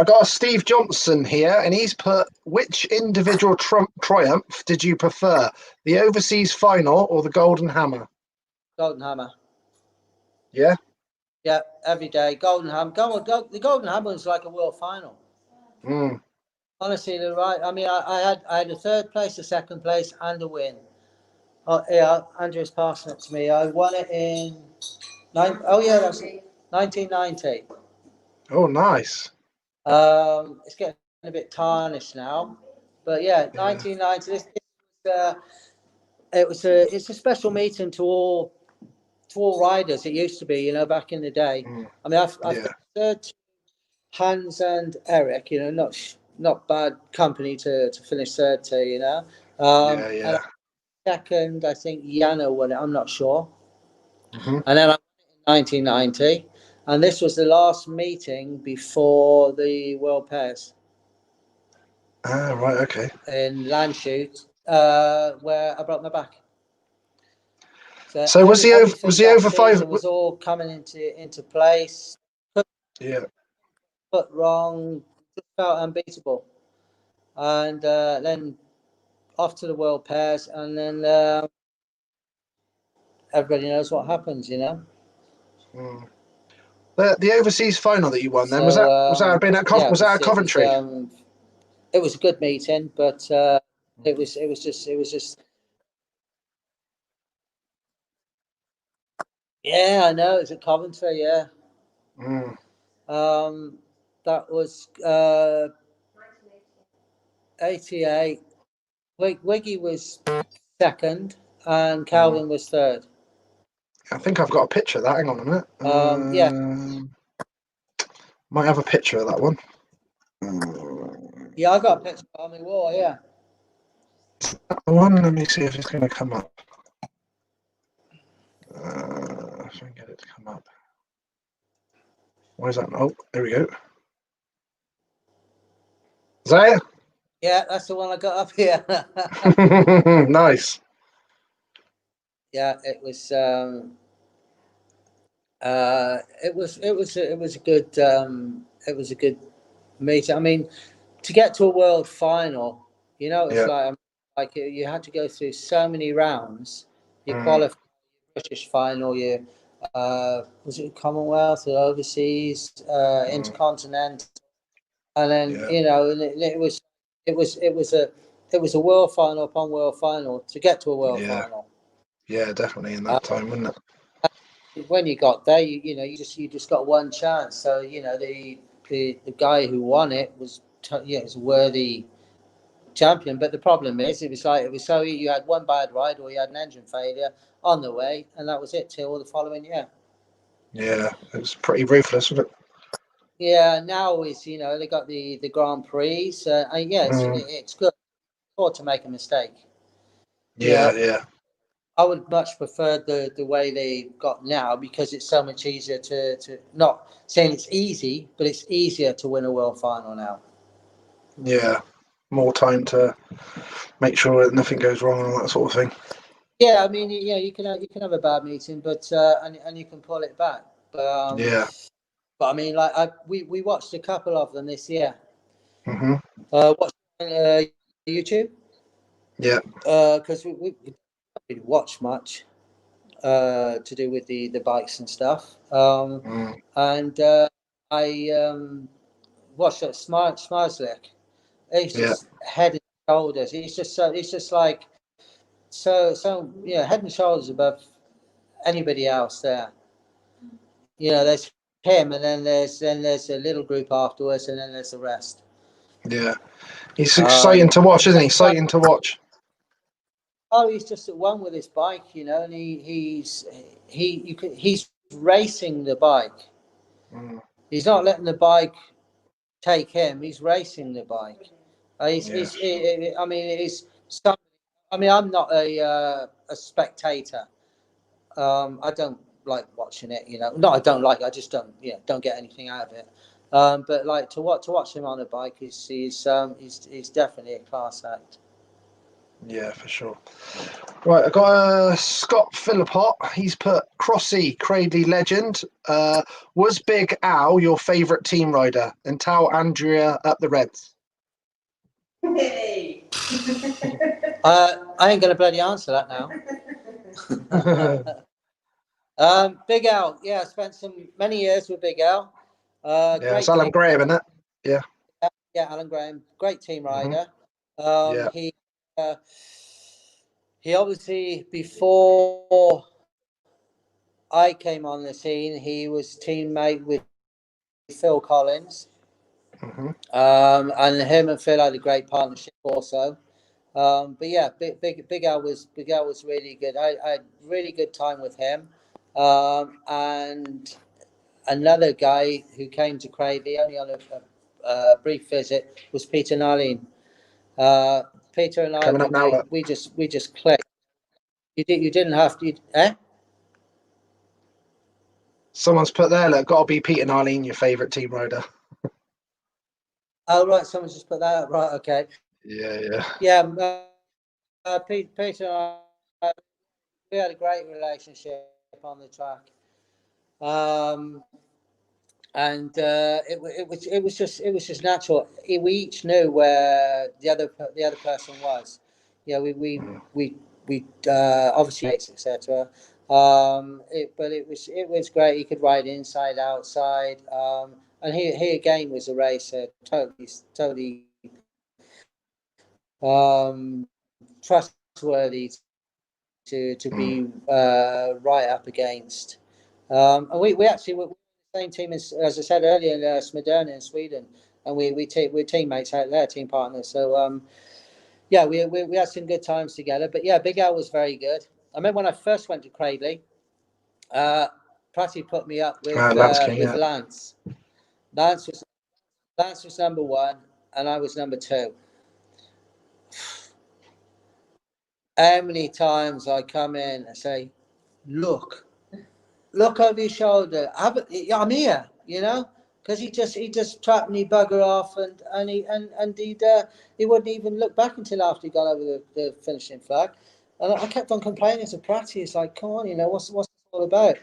got a Steve Johnson here, and he's put, which individual triumph did you prefer, the overseas final or the Golden Hammer? Golden Hammer. Yeah. Yeah, every day. Golden Hammer. The Golden Hammer was like a world final. Mm. Honestly, they're right. I mean, I had a third place, a second place, and a win. Oh yeah, Andrew's passing it to me. I won it in that's 1990. Oh, nice. It's getting a bit tarnished now, but yeah, 1990. It's a special meeting to all riders. It used to be, you know, back in the day. Mm. I mean, I've third to Hans and Eric, you know, not bad company to finish third to, you know. And second, I think Yano won it. I'm not sure. Mm-hmm. And then I won it in 1990, and this was the last meeting before the World Pairs. Ah, right. Okay. In Landshut, where I broke my back. So was he over 5? It was all coming into place. Yeah. Put wrong, just felt unbeatable, and then off to the World Pairs, and then everybody knows what happens, you know. Mm. The overseas final that you won, then, was that at Coventry? It was a good meeting, but it was just. Yeah, I know. It's at Coventry. Yeah. Mm. That was 88. Wiggy was second, and Calvin was third. I think I've got a picture of that. Hang on a minute. Yeah. Might have a picture of that one. Yeah, I got a picture on my wall. Yeah. That one. Let me see if it's going to come up. If I can get it to come up. Where's that? Oh, there we go. Is that it? Yeah, that's the one I got up here. Nice. Yeah, it was. It was a good meeting. I mean, to get to a world final, you know, it's like you had to go through so many rounds. You qualified British final. You was it Commonwealth or overseas, intercontinental, and then you know, and it was a world final upon world final to get to a world final. Yeah, definitely in that time, wasn't it? When you got there, you know, you just got one chance. So you know, the guy who won it was was a worthy champion. But the problem is, it was so you had one bad ride or you had an engine failure on the way, and that was it till the following year. Yeah, it was pretty ruthless, wasn't it? Yeah, now is, you know, they got the Grand Prix. It's good to make a mistake. Yeah. I would much prefer the way they got now, because it's so much easier to not saying it's easy, but it's easier to win a world final now. Yeah, more time to make sure that nothing goes wrong and all that sort of thing. Yeah, I mean, yeah, you can have a bad meeting, but and you can pull it back. But but I mean, like we watched a couple of them this year. Mm-hmm. Watched on YouTube. Yeah. Because we didn't watch much to do with the bikes and stuff. And I watched that Smarslick. He's just head and shoulders. He's just like so head and shoulders above anybody else there. You know, there's him, and then there's a little group afterwards, and then there's the rest. Yeah, he's exciting to watch, isn't he? Exciting to watch. Oh, he's just at one with his bike, you know, and he's racing the bike. He's not letting the bike take him. He's racing the bike. I'm not a spectator. I don't like watching it, you know. No, I don't like. I just don't get anything out of it. But like to watch him on a bike he's definitely a class act. Yeah, for sure. Right, I got Scott Philippot. He's put Crossy, Cradley legend. Was Big Al your favourite team rider? And tell Andrea up the Reds. Hey. I ain't gonna bloody answer that now. Big Al, yeah, I spent many years with Big Al. Yeah, Great it's Alan team. Graham, isn't it? Yeah. Yeah, Alan Graham, great team rider. Yeah. He obviously, before I came on the scene, he was teammate with Phil Collins. And him and Phil had a great partnership also. But yeah, Big Al was really good. I had really good time with him. And another guy who came to Cradley only on a brief visit was Peter Narleen. Peter and I, Coming up now, look. we just clicked. You didn't have to, eh? Someone's put there, look, got to be Peter Narleen, your favourite team rider. Oh, right, someone's just put that up. Right, okay. Yeah. Peter and I, we had a great relationship on the track. And it was just natural. We each knew where the other person was. You know, we obviously etc. But it was great. He could ride inside, outside. And he again was a racer, totally trustworthy to be right up against. And we actually were the same team as I said earlier in Smederna in Sweden, and we're teammates out there, team partners. So yeah, we had some good times together. But yeah, Big Al was very good. I remember when I first went to Cradley, Pratty put me up with Lance King, yeah. Lance. Lance was number one, and I was number two. How many times I come in and say, look over your shoulder. I'm here, you know, because he just trapped me bugger off, and he wouldn't even look back until after he got over the finishing flag, and I kept on complaining to Pratty. It's like, come on, you know, what's this all about?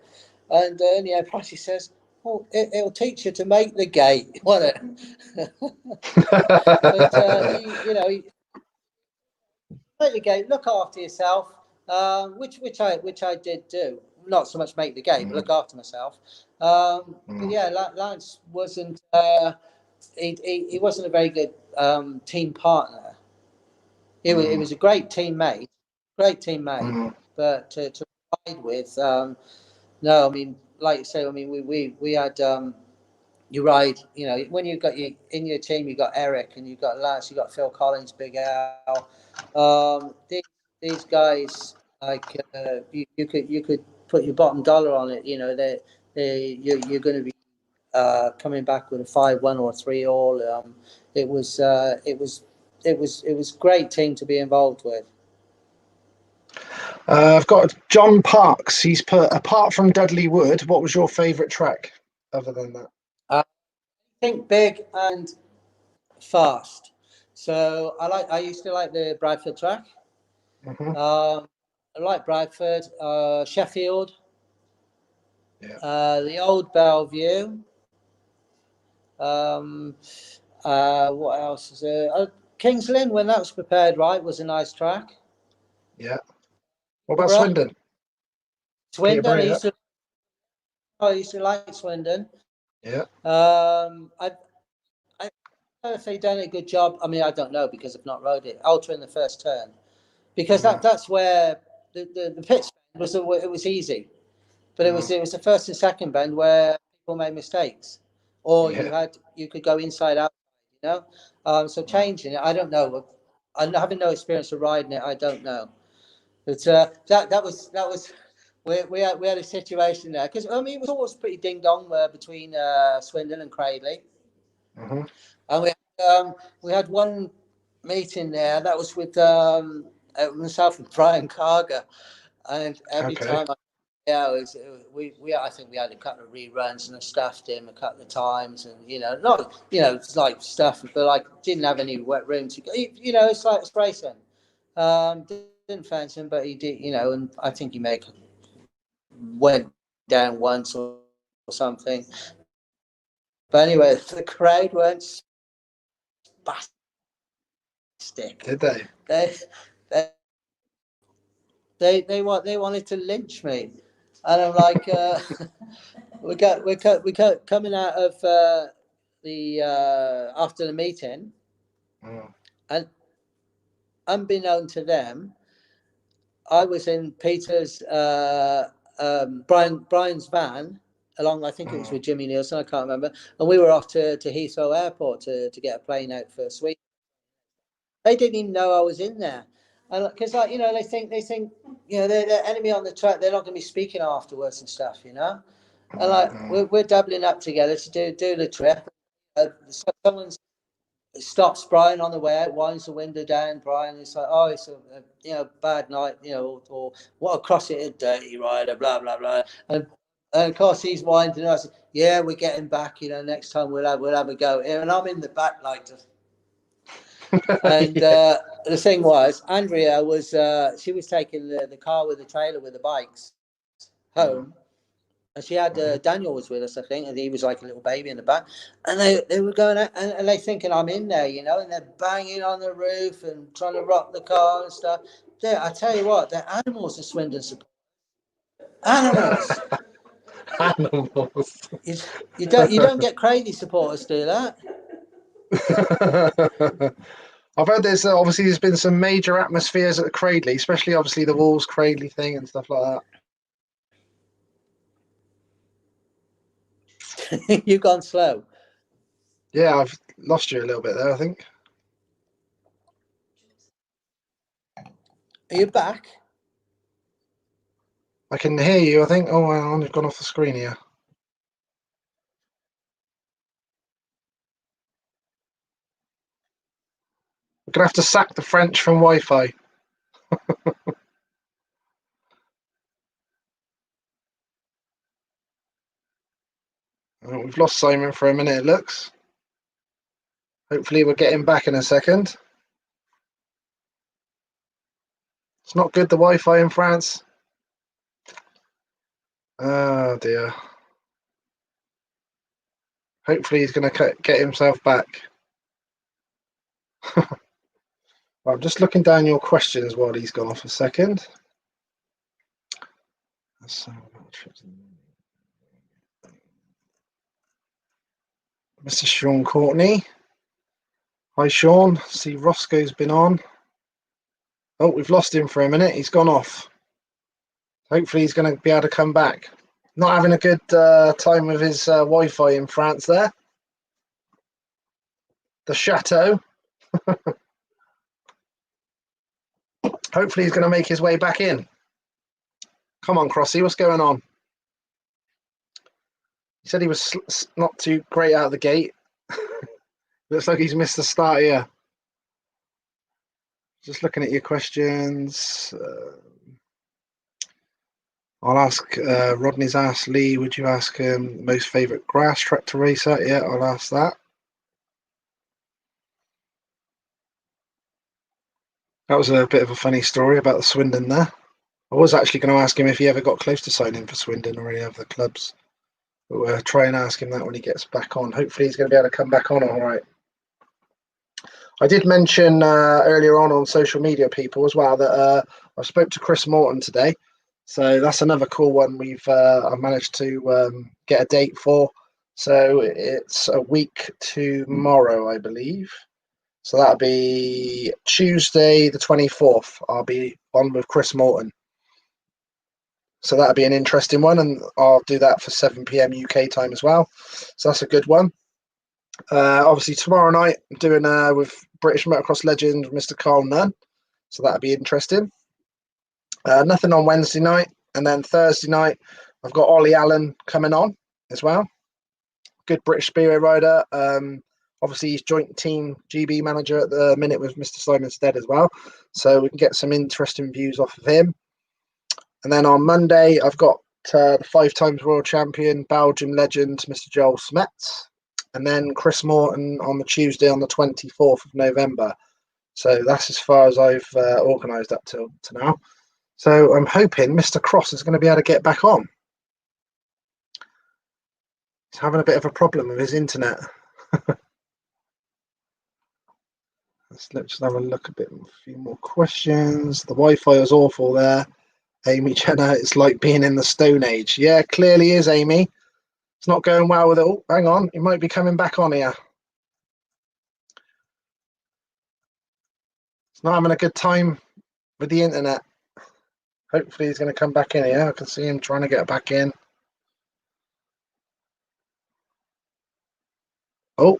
And yeah, Pratty says, "Oh, it'll teach you to make the gate, won't it?" But he make the gate, look after yourself, which I did do. Not so much make the game, but look after myself. But yeah, Lance wasn't. He wasn't a very good team partner. He was a great teammate, but to ride with, no. I mean, like you say, I mean, we had. You ride, you know, when you've got in your team, you've got Eric and you've got Lance, you've got Phil Collins, Big Al. These guys, like you could put your bottom dollar on it. You know, you're going to be coming back with a 5-1 or 3-all. It was great team to be involved with. I've got John Parks. He's put, apart from Dudley Wood, what was your favourite track other than that? I think big and fast. So I used to like the Bradford track. I like Bradford, Sheffield, the old Bellevue. What else is there? Kings Lynn, when that was prepared right, was a nice track. Yeah. What about Swindon? Swindon, I used to like Swindon. Yeah. I don't know if they've done a good job. I mean, I don't know because I've not rode it. Ultra in the first turn, because that's where the pit was. It was easy, but it was the first and second bend where people made mistakes, or you could go inside out. You know, so changing it, I don't know. I'm having no experience of riding it. I don't know, but that was. We had a situation there because I mean it was always pretty ding dong between Swindon and Cradley. And we had one meeting there that was with myself and Brian Carger, and every time Yeah, we I think we had a couple of reruns and I staffed him a couple of times, and not it's like stuff, but like didn't have any wet room to go. It's like it's racing. Didn't fancy him, but he did, and I think he went down once or something. But anyway, the crowd went spastic. Did they? They wanted to lynch me, and I'm like, we coming out of the after the meeting, and unbeknown to them, I was in Peter's Brian's van along. I think it was with Jimmy Nielsen. I can't remember, and we were off to Heathrow Airport to get a plane out for Sweden. They didn't even know I was in there, and because they think they're enemy on the track. They're not going to be speaking afterwards and stuff, and like we're doubling up together to do the trip. Someone stops Brian on the way out, winds the window down. Brian is like, "Oh, it's a bad night, or what a cross-it dirty rider, blah blah blah," and of course he's winding us. Yeah, we're getting back. Next time we'll have a go. And I'm in the back like just. And the thing was, Andrea she was taking the car with the trailer with the bikes home, and she had Daniel was with us, I think, and he was like a little baby in the back, and they were going out, and they thinking I'm in there, and they're banging on the roof and trying to rock the car and stuff. I tell you what, they're animals, the Swindon support. Animals. Animals. You don't get crazy supporters do that. I've heard there's been some major atmospheres at the Cradley, especially obviously the Wolves Cradley thing and stuff like that. You've gone slow. Yeah, I've lost you a little bit there, I think. Are you back? I can hear you, I think. Oh, hang on, you've gone off the screen here. We're going to have to sack the French from Wi-Fi. We've lost Simon for a minute, it looks. Hopefully we'll get him back in a second. It's not good, the Wi-Fi in France. Oh, dear. Hopefully he's going to get himself back. I'm just looking down your questions while he's gone off a second. Mr. Sean Courtney. Hi, Sean. See, Roscoe's been on. Oh, we've lost him for a minute. He's gone off. Hopefully he's going to be able to come back. Not having a good time with his Wi-Fi in France there. The Chateau. Hopefully he's going to make his way back in. Come on, Crossy, what's going on? He said he was not too great out of the gate. Looks like he's missed the start here. Just looking at your questions. I'll ask, Rodney's asked Lee, would you ask him most favourite grass track to race at? Yeah, I'll ask that. That was a bit of a funny story about the Swindon there. I was actually going to ask him if he ever got close to signing for Swindon or any of the clubs. But we'll try and ask him that when he gets back on. Hopefully he's going to be able to come back on all right. I did mention earlier on social media, people, as well, that I spoke to Chris Morton today. So that's another cool one I've managed to get a date for. So it's a week tomorrow, I believe. So that'll be Tuesday the 24th. I'll be on with Chris Morton. So that'll be an interesting one, and I'll do that for 7 p.m. UK time as well. So that's a good one. Obviously, tomorrow night, I'm doing with British motocross legend Mr. Carl Nunn. So that'll be interesting. Nothing on Wednesday night. And then Thursday night, I've got Ollie Allen coming on as well. Good British Speedway rider. Obviously, he's joint team GB manager at the minute with Mr. Simon Stead as well. So we can get some interesting views off of him. And then on Monday, I've got the 5 times world champion, Belgium legend, Mr. Joel Smets. And then Chris Morton on the Tuesday on the 24th of November. So that's as far as I've organised up to now. So I'm hoping Mr. Cross is going to be able to get back on. He's having a bit of a problem with his internet. Let's just have a look a few more questions. The Wi-Fi is awful there. Amy Jenner, it's like being in the Stone Age. Yeah, clearly is, Amy. It's not going well with it. Oh, hang on. He might be coming back on here. It's not having a good time with the internet. Hopefully he's going to come back in here. I can see him trying to get back in. Oh,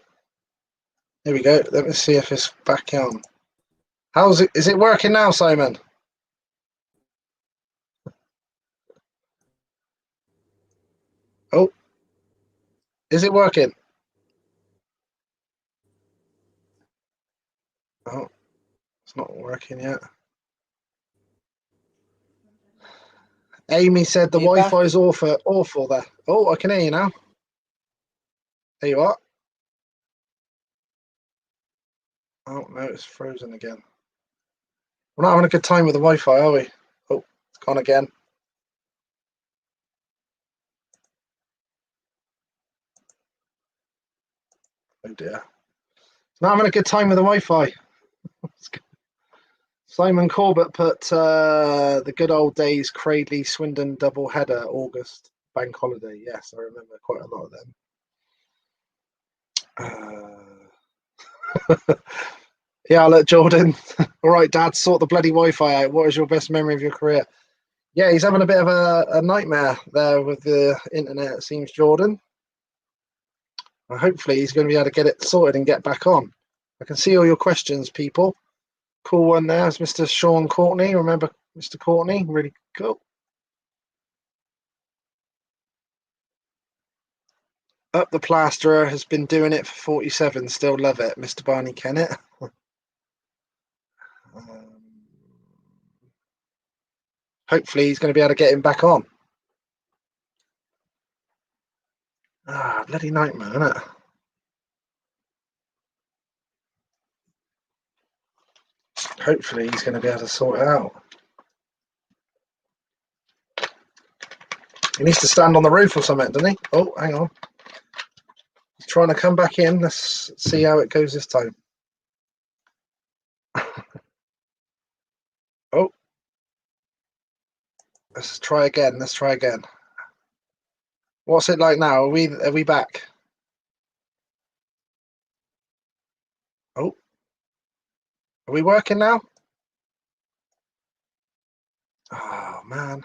here we go. Let me see if it's back on. How's it? Is it working now, Simon? Oh, is it working? Oh, it's not working yet. Amy said the Wi-Fi is awful there. Oh, I can hear you now. There you are. Oh, no, it's frozen again. We're not having a good time with the Wi-Fi, are we? Oh, it's gone again. Oh, dear. It's not having a good time with the Wi-Fi. Simon Corbett put the good old days Cradley Swindon double header August bank holiday. Yes, I remember quite a lot of them. Yeah, look, Jordan. All right, Dad, sort the bloody Wi-Fi out. What is your best memory of your career? Yeah, he's having a bit of a nightmare there with the internet, it seems, Jordan. Well, hopefully he's going to be able to get it sorted and get back on. I can see all your questions, people. Cool one there is Mr. Sean Courtney. Remember Mr. Courtney? Really cool. Up the Plasterer has been doing it for 47. Still love it, Mr. Barney Kennett. Hopefully he's going to be able to get him back on. Ah, bloody nightmare, isn't it? Hopefully he's going to be able to sort it out. He needs to stand on the roof or something, doesn't he? Oh, hang on. He's trying to come back in. Let's see how it goes this time. Oh. Let's try again. Let's try again. What's it like now? Are we back? Oh. Are we working now? Oh, man.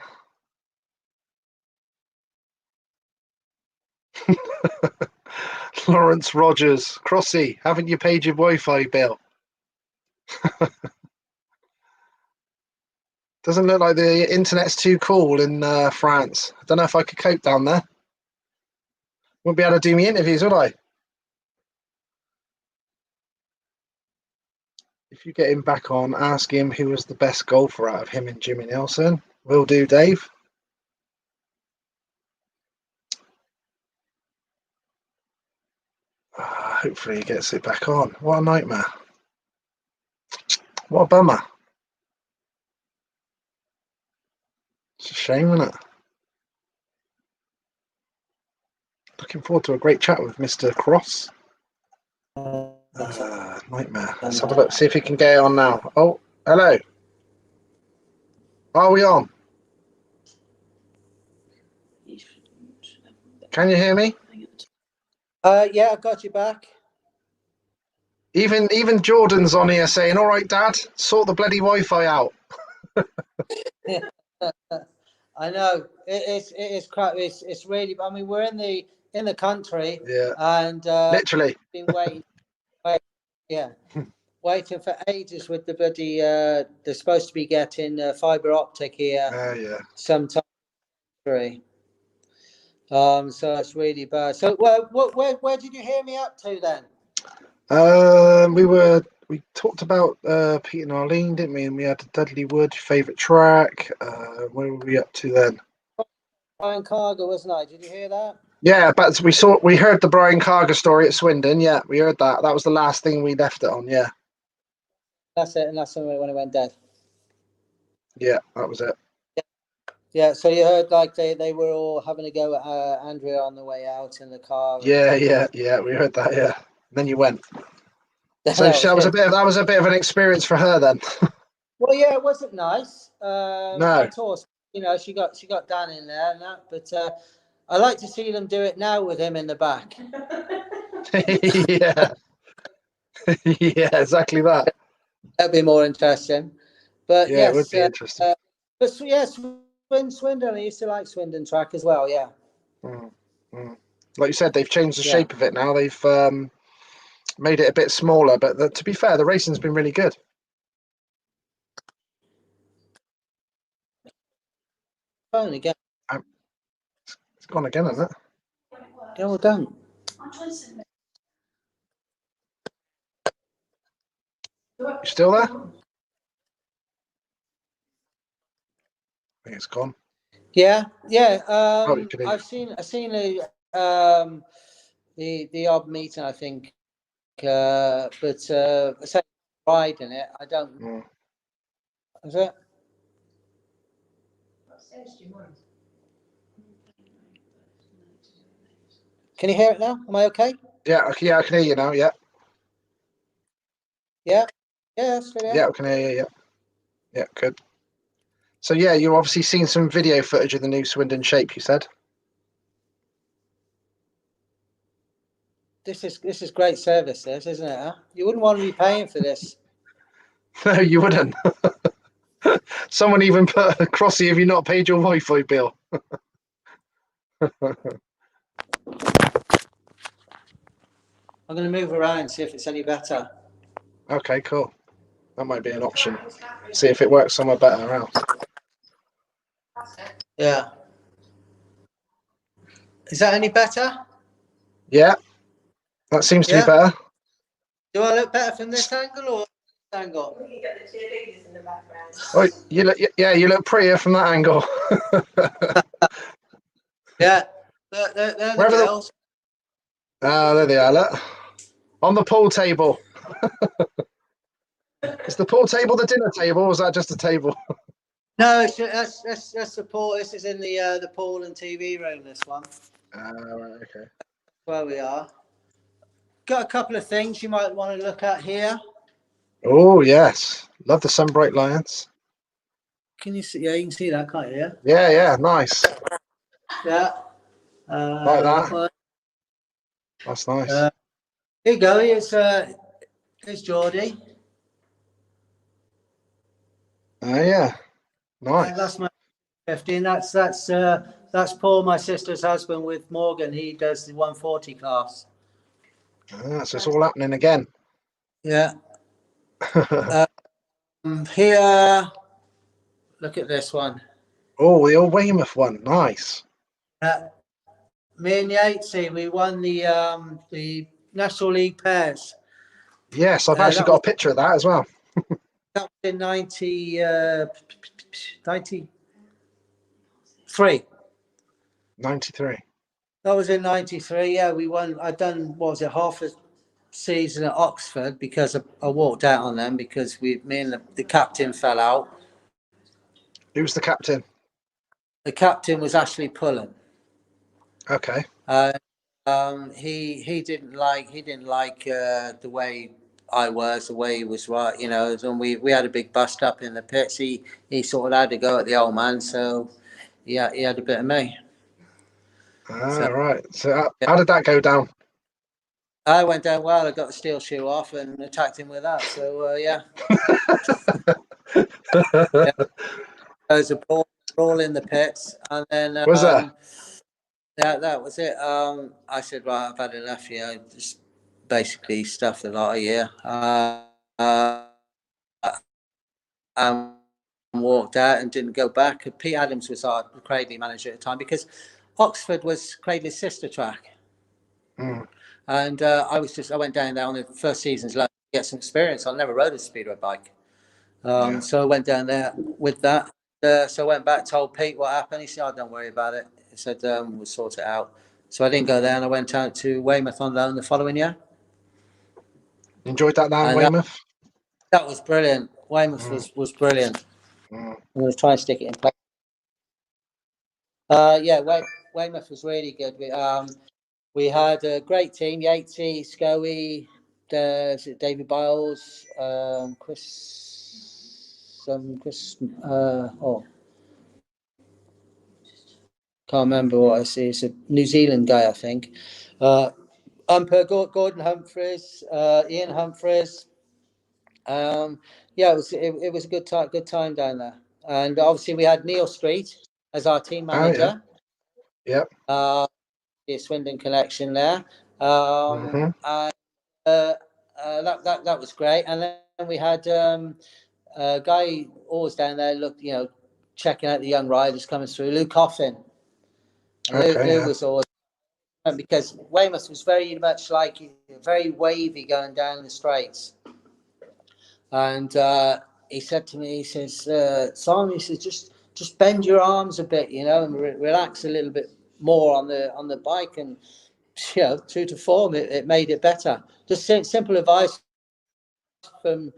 Lawrence Rogers. Crossy, haven't you paid your Wi-Fi bill? Doesn't look like the internet's too cool in France. I don't know if I could cope down there. Wouldn't be able to do me interviews, would I? If you get him back on, ask him who was the best golfer out of him and Jimmy Nelson. Will do, Dave. Hopefully he gets it back on. What a nightmare. What a bummer. It's a shame, isn't it? Looking forward to a great chat with Mr. Cross. Nightmare. Let's have a look, see if he can get it on now. Oh, hello. Are we on? Can you hear me? Yeah, I got you back. Even Jordan's on here saying, "All right, Dad, sort the bloody Wi-Fi out." I know it's crap. It's really. I mean, we're in the country. Yeah. And literally been waiting. Yeah. Waiting for ages with the bloody. They're supposed to be getting fibre optic here. Yeah. Sometime. So it's really bad. So where did you hear me up to then? We talked about Pete and Arlene, didn't we? And we had Dudley Wood favourite track. Where were we up to then? Brian Carger, wasn't I? Did you hear that? Yeah, but we heard the Brian Carger story at Swindon. Yeah, we heard that. That was the last thing we left it on. Yeah. That's it, and that's when it went dead. Yeah, that was it. Yeah, so you heard like they were all having a go at Andrea on the way out in the car. Yeah, we heard that. Yeah, and then you went. So that was that was a bit of an experience for her then. Well, yeah, it wasn't nice. No. At all. You know, she got Dan in there and that, but I like to see them do it now with him in the back. Yeah. Yeah, exactly that. That'd be more interesting. But yeah, yes, it would be interesting. But yes, Swindon. I used to like Swindon track as well. Yeah. Like you said, they've changed the shape of it now. They've made it a bit smaller, but to be fair, the racing's been really good. Phone again. It's gone again, hasn't it? Yeah, well done. You still there? I think it's gone. Yeah. I've seen the odd meeting, I think, but ride in it. I don't. Is it? Can you hear it now? Am I okay? Yeah, I can hear you now. Yeah. Yeah. Yeah, still there. Yeah, I can hear you. Yeah. Yeah, good. So yeah, you've obviously seen some video footage of the new Swindon shape. You said. This is great service, this, isn't it? Huh? You wouldn't want to be paying for this. No, you wouldn't. Someone even put a crossy, "Have you not paid your Wi-Fi bill?" I'm going to move around and see if it's any better. Okay, cool. That might be an option. See if it works somewhere better else. Yeah. Is that any better? Yeah, that seems to be better. Do I look better from this angle or this angle? You got the cheerleaders in the background. Oh, you look prettier from that angle. Yeah. They're the girls. There they are. Look. On the pool table. Is the pool table the dinner table, or is that just a table? No, that's the pool. This is in the pool and TV room. This one. Right, okay. Where we are. Got a couple of things you might want to look at here. Oh yes, love the Sunbright Lions. Can you see? Yeah, you can see that, can't you? Yeah, nice. Yeah. Like that. That's nice. Here you go. Here's Geordie. Oh yeah, nice. That's my 15. That's Paul, my sister's husband, with Morgan. He does the 140 class. So it's all happening again. Yeah. Here, look at this one. Oh, the old Weymouth one. Nice. Me and Yatesy, we won the National League pairs. Yes, I've actually got a picture of that as well. That was in 93. 93. That was in 93. Yeah, we won. I'd done, what was it, half a season at Oxford because I walked out on them because me and the captain fell out. Who's the captain? The captain was Ashley Pullen. Okay. He didn't like the way I was, the way he was, right, you know. And we had a big bust up in the pits. He sort of had to go at the old man, so yeah, he had a bit of me. Right. So how did that go down? I went down well. I got the steel shoe off and attacked him with that. So yeah. Yeah. There was a brawl in the pits, and then Was there? that was it. I said, right, I've had enough. You know, just basically stuffed a lot of year. And walked out and didn't go back. Pete Adams was our Cradley manager at the time because Oxford was Cradley's sister track. And I went down there on the first season's to get some experience. I never rode a speedway bike. So I went down there with that. So I went back, told Pete what happened. He said, "Oh, don't worry about it. said we'll sort it out. So I didn't go there, and I went out to Weymouth on loan the following year. Enjoyed that down And Weymouth? That was brilliant. Weymouth was brilliant. I'm going to try and stick it in place. Yeah, Weymouth was really good. We had a great team: Yatesy, Scoey, David Biles, Chris. Can't remember what I see. It's a New Zealand guy, I think. Gordon Humphreys, Ian Humphreys. Yeah, it was a good time down there, and obviously we had Neil Street as our team manager. Yep. The Swindon connection there, and that was great. And then we had a guy always down there, checking out the young riders coming through, Lou Coffin. Lou was always, because Weymouth was very much like very wavy going down the straights. And he said to me, he says, Simon, he says, just bend your arms a bit, and relax a little bit more on the bike, and true to form, it made it better. Just simple advice from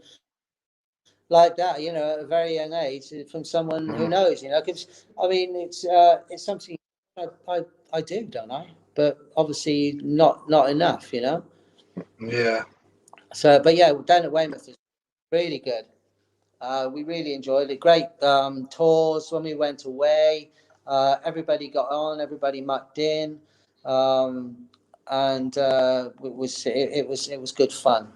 like that, at a very young age, from someone who knows, because I mean it's something I do, don't I? But obviously not enough, Yeah. So, but yeah, down at Weymouth is really good. We really enjoyed it. Great tours when we went away. Everybody got on. Everybody mucked in, and it was good fun.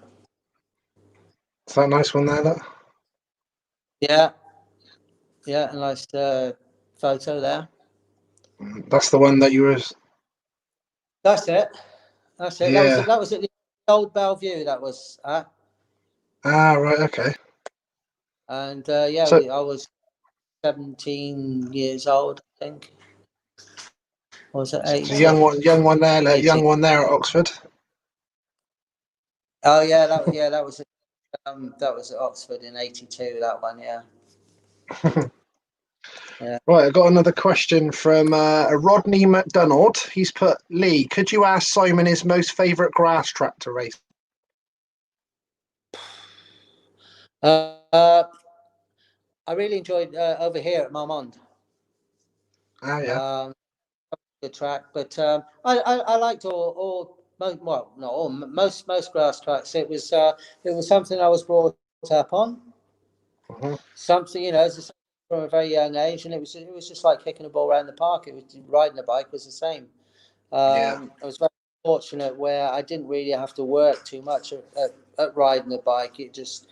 Is that a nice one there? Look? Yeah, a nice photo there. That's the one that you were. That's it. Yeah. That was at the old Bellevue. That was at. Right. Okay. And I was 17 years old, I think. Or was it 18? So young one there at Oxford. Oh yeah, that was at Oxford in '82. That one, yeah. Yeah. Right, I got another question from Rodney McDonald. He's put, Lee, could you ask Simon his most favourite grass track to race? I really enjoyed over here at Marmont. Yeah. Good track, but I liked most grass tracks. It was something I was brought up on. Something, as from a very young age, and it was just like kicking a ball around the park. It was riding a bike was the same. I was very fortunate where I didn't really have to work too much at riding a bike. It just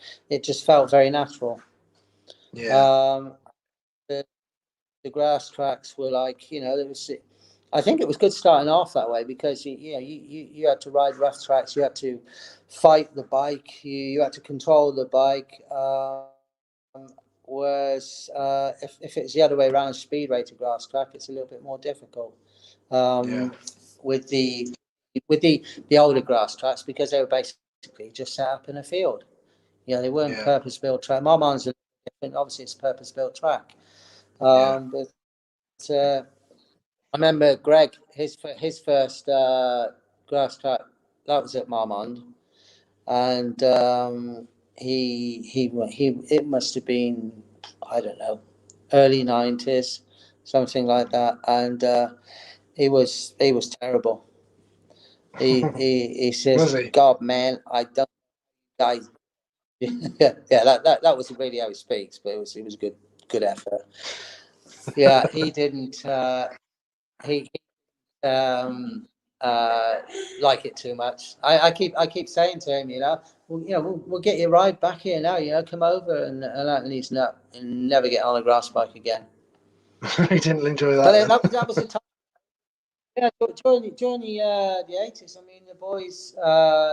felt very natural. Yeah. The grass tracks were like, I think it was good starting off that way, because you had to ride rough tracks, you had to fight the bike, you had to control the bike. Whereas if it's the other way around, speedway to grass track, it's a little bit more difficult. With the older grass tracks, because they were basically just set up in a field. They weren't purpose-built track. My mine's a little different. Obviously, it's a purpose-built track. But I remember Greg, his first grass track, that was at Marmont, and he it must have been, I don't know, early 90s, something like that, and he was terrible. He says, God, man, I don't, guys. Yeah, that was really how he speaks, but it was good effort. Yeah, he didn't like it too much. I keep saying to him, we'll get your ride back here now, come over, and he's never get on a grass bike again. He didn't enjoy that. But that was a time. Yeah, during the 80s, I mean, the boys,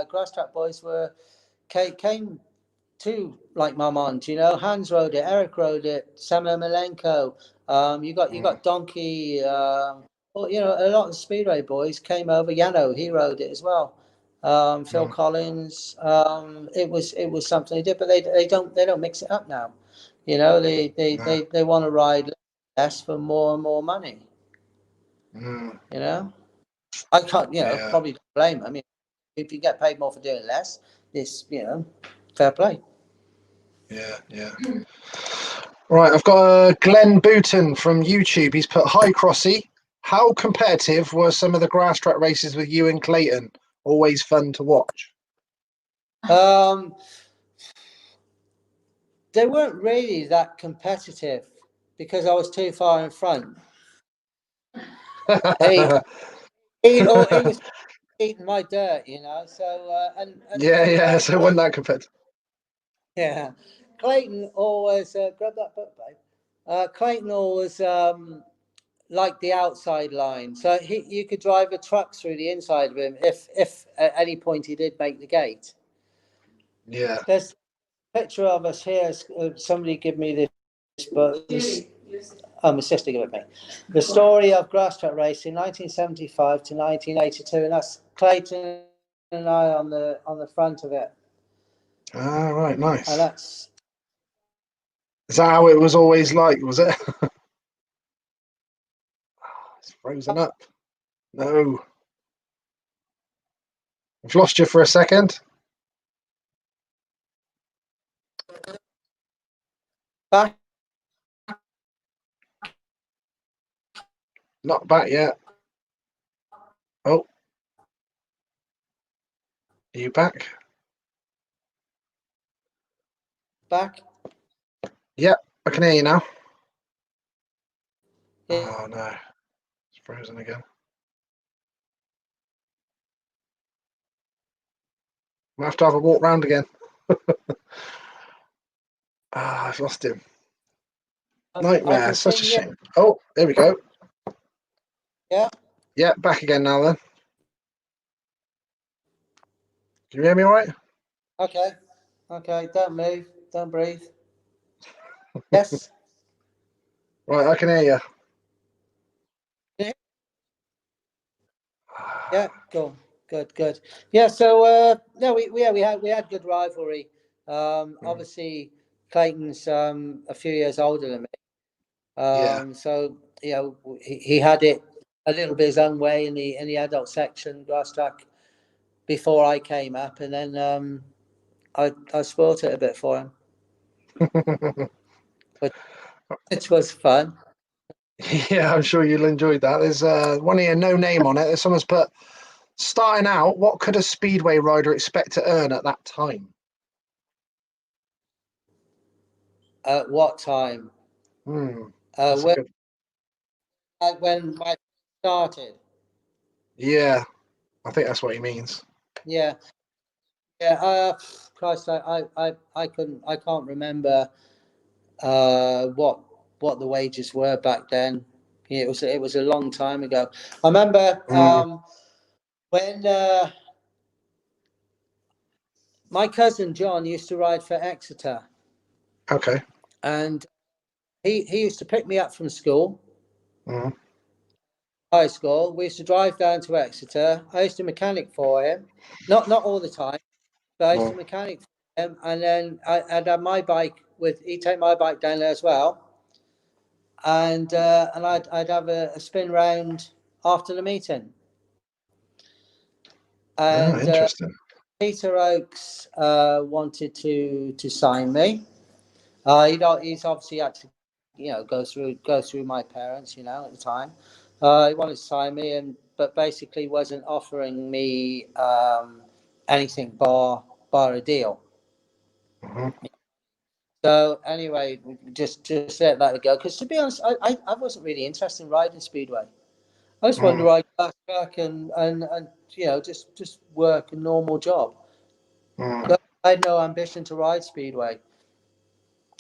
grass track boys came to like Marmont, Hans rode it, Eric rode it, Samuel Malenko. You got Donkey. A lot of the speedway boys came over. Yano, he rode it as well. Phil Collins. It was something they did, but they don't mix it up now. They want to ride less for more and more money. Mm, You know, I can't, yeah. probably don't blame them. I mean, if you get paid more for doing less, this, fair play. Yeah. Right, I've got Glenn Booton from YouTube. He's put, "Hi Crossy, how competitive were some of the grass track races with you and Clayton? Always fun to watch." They weren't really that competitive because I was too far in front. He was eating my dirt, So yeah. So it wasn't that competitive. yeah, Clayton always grab that book, babe. Clayton always liked the outside line, so you could drive a truck through the inside of him if at any point he did make the gate. Yeah. There's a picture of us here. Somebody give me this book. My sister gave it me. The story of grass track racing, 1975 to 1982, and that's Clayton and I on the front of it. Ah, right, nice. And that's. Is that how it was always like? Was it? It's frozen up. No. I've lost you for a second. Back. Not back yet. Oh. Are you back? Back. Yep, I can hear you now. Yeah. Oh no. It's frozen again. I have to have a walk round again. I've lost him. Nightmare, such a shame. Oh, there we go. Yeah. Yeah, back again now then. Can you hear me all right? Okay. Don't move. Don't breathe. Yes. Right, I can hear you. Yeah. Cool. Good. Yeah. So no, we had good rivalry. Obviously Clayton's a few years older than me. Yeah. So he had it a little bit his own way in the adult section grass track before I came up, and then I spoilt it a bit for him, which was fun. Yeah, I'm sure you'll enjoy that. There's one here, no name on it. There's someone's put, "Starting out, what could a speedway rider expect to earn at that time?" At what time? That's a good... When I started. Yeah, I think that's what he means. Yeah. Christ, I can't remember what the wages were back then. Yeah, it was a long time ago. I remember when my cousin John used to ride for Exeter. Okay. And he used to pick me up from school, Mm. high school. We used to drive down to Exeter. I used to mechanic for him, not all the time, but I used to mechanic for him. And then I'd have my bike he'd take my bike down there as well, and I'd have a spin round after the meeting. And Interesting. Peter Oakes wanted to sign me. He's obviously had to, go through my parents, at the time. He wanted to sign me, but basically wasn't offering me anything bar a deal. So anyway, just let that go. Because to be honest, I wasn't really interested in riding speedway. I just wanted to ride back and just work a normal job. But I had no ambition to ride speedway.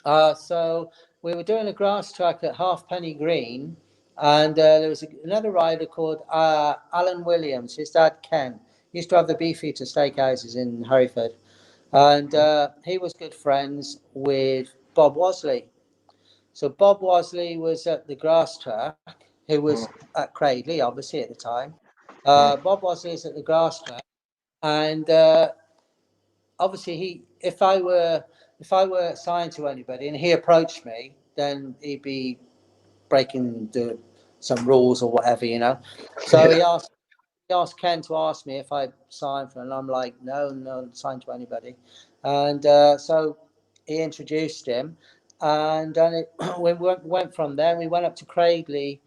So we were doing a grass track at Halfpenny Green, and there was another rider called Alan Williams. His dad Ken used to have the Beefeater Steakhouses in Hereford, and he was good friends with Bob Wasley. So Bob Wasley was at the grass track, who was at Cradley, obviously at the time. Bob Wasley is at the grass track, and obviously if I were signed to anybody and he approached me, then he'd be breaking the some rules or whatever, you know. So he asked Ken to ask me if I signed for it, and I'm like, no, not signed to anybody. And so he introduced him, and then we went from there. We went up to Cradley.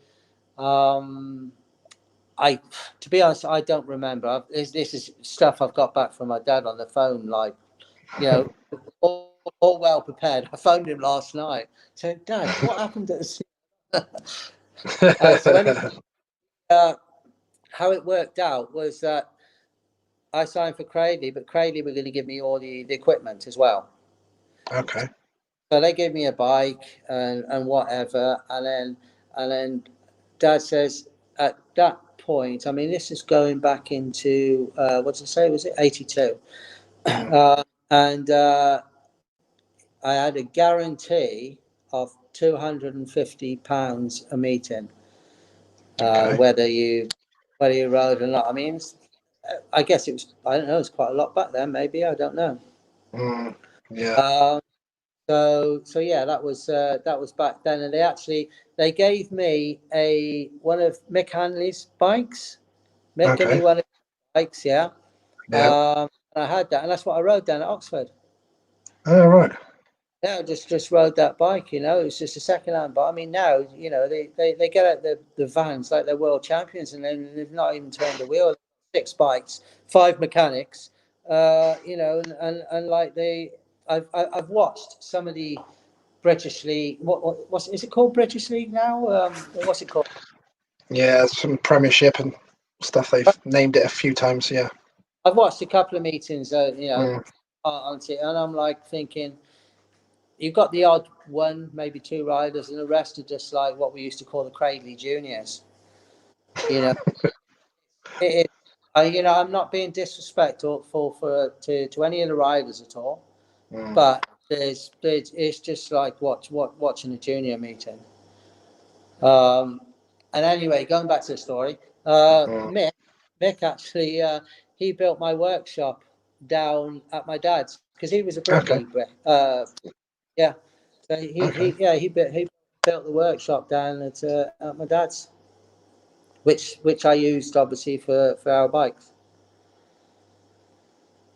To be honest, I don't remember. This is stuff I've got back from my dad on the phone, like, you know, all well prepared. I phoned him last night. So, Dad, what happened at the so anyway, how it worked out was that I signed for Cradley, but Cradley were going to give me all the equipment as well. Okay. So they gave me a bike and whatever, and then Dad says at that point, I mean, this is going back into what did I say? Was it 82? And I had a guarantee of £250 a meeting, Okay. whether you rode or not. I mean, I guess it was. I don't know. It's quite a lot back then. Maybe I don't know. Yeah. So yeah, that was back then, and they gave me one of Mick Hanley's bikes. Mick gave me one of his bikes, yeah. Yeah. And I had that, and that's what I rode down at Oxford. Oh, right. Yeah, I just rode that bike, you know. It was just a second-hand bike. I mean, now, you know, they get out the vans like they're world champions, and then they've not even turned a wheel. 6 bikes, 5 mechanics, you know, and like I've watched some of the British League. What's is it called? British League now? What's it called? Yeah, some Premiership and stuff. They've named it a few times. Yeah. I've watched a couple of meetings, you know, on it, and I'm like thinking, you've got the odd one, maybe 2 riders, and the rest are just like what we used to call the Cradley Juniors. You know, you know, I'm not being disrespectful to any of the riders at all, but it's just like watching a junior meeting. And anyway, going back to the story, Mick actually he built my workshop down at my dad's because he was a brickie. Yeah, so he built the workshop down at my dad's, which I used obviously for our bikes.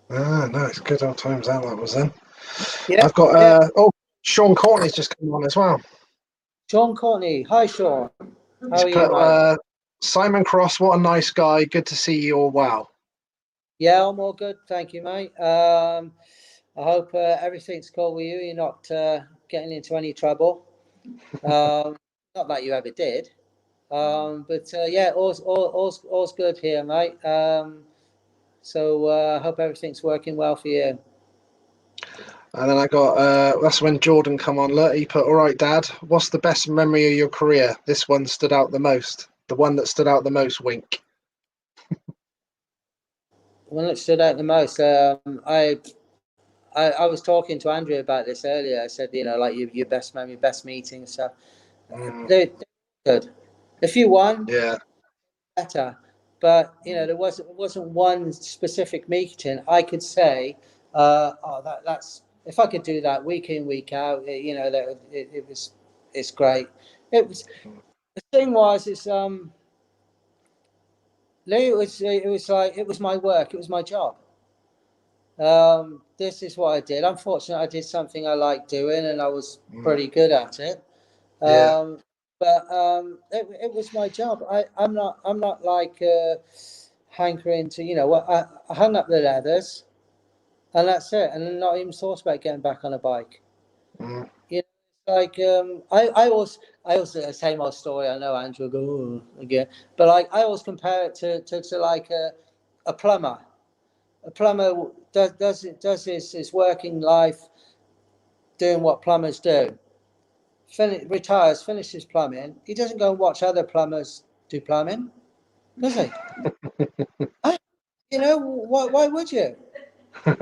Nice. Good old times that was then. Yeah. I've got Sean Courtney's just come on as well. Sean Courtney. Hi, Sean. How are you, mate? Simon Cross, what a nice guy. Good to see you all well. Yeah, I'm all good. Thank you, mate. I hope everything's cool with you. You're not getting into any trouble. Not that you ever did. But yeah, all's good here, mate. So I hope everything's working well for you. And then I got, that's when Jordan come on. He put, all right, Dad, what's the best memory of your career? This one stood out the most. The one that stood out the most, wink. One that stood out the most, I was talking to Andrew about this earlier. I said, you know, like your best memory, best meeting and stuff. They're good. If you won, yeah, better. But you know, there wasn't one specific meeting I could say, that's if I could do that week in, week out, you know, that it's great. It was the thing was Lee, it was like it was my work, it was my job. This is what I did. Unfortunately, I did something I liked doing, and I was pretty good at it. But it was my job. I'm not like hankering to, you know, I hung up the leathers, and that's it. And not even thought about getting back on a bike. You know, like I always the same old story. I know Andrew will go again, but like I always compare it to like a plumber. A plumber does his working life doing what plumbers do. Retires, finishes plumbing. He doesn't go and watch other plumbers do plumbing, does he? You know, why would you? I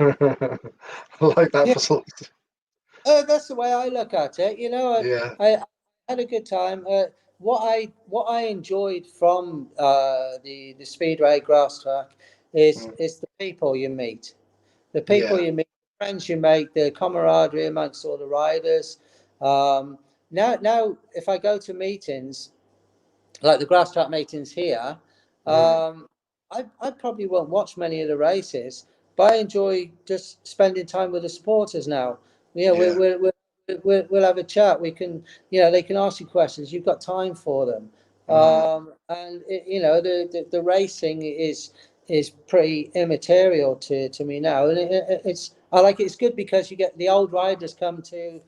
like that. Yeah. That's the way I look at it. You know, I had a good time. What I enjoyed from the Speedway grass track is the people you meet, the friends you make, the camaraderie amongst all the riders. Now, if I go to meetings, like the grass track meetings here, I probably won't watch many of the races, but I enjoy just spending time with the supporters now. Yeah, we'll have a chat. We can, they can ask you questions. You've got time for them. And the racing is pretty immaterial to me now, and I like it. It's good because you get the old riders come to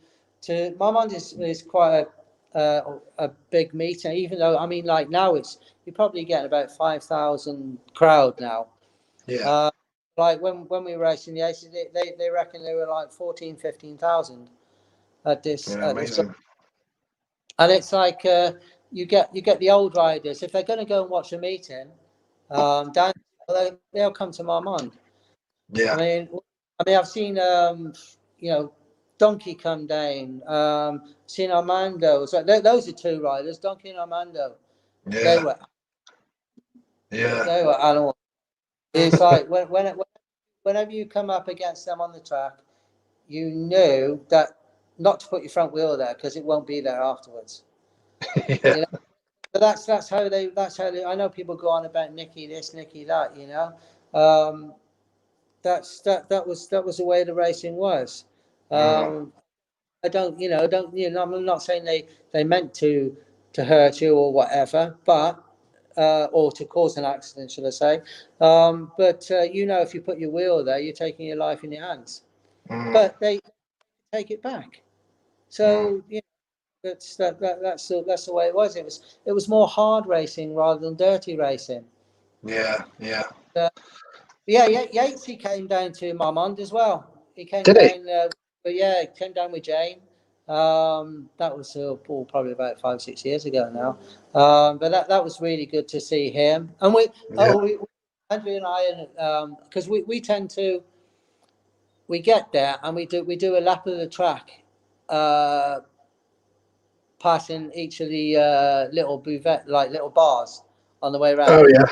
my mind is quite a big meeting, even though, I mean, like now you're probably getting about 5,000 crowd now. Yeah. Like when we were racing the Aces, they reckon there were like 15,000 at this. Yeah, amazing. And it's like you get the old riders, if they're going to go and watch a meeting, down, they'll come to Marmont. Yeah. I mean, I've seen Donkey come down. Seen Armando. So those are two riders, Donkey and Armando. Yeah. They were animals. It's like whenever you come up against them on the track, you knew that not to put your front wheel there because it won't be there afterwards. Yeah. But that's how they. I know people go on about Nicky this, Nicky that. That was the way the racing was. I don't. I'm not saying they meant to hurt you or whatever, but or to cause an accident, should I say? But if you put your wheel there, you're taking your life in your hands. But they take it back. So that's the way it was. It was more hard racing rather than dirty racing. Yeah. Yatesy came down to Marmont as well. He came Did down. he? He came down with Jane. That was probably about 5-6 years ago now. But that was really good to see him. And Andrew and I, because we tend to, we get there and we do a lap of the track, passing each of the little little bars on the way around. Oh yeah.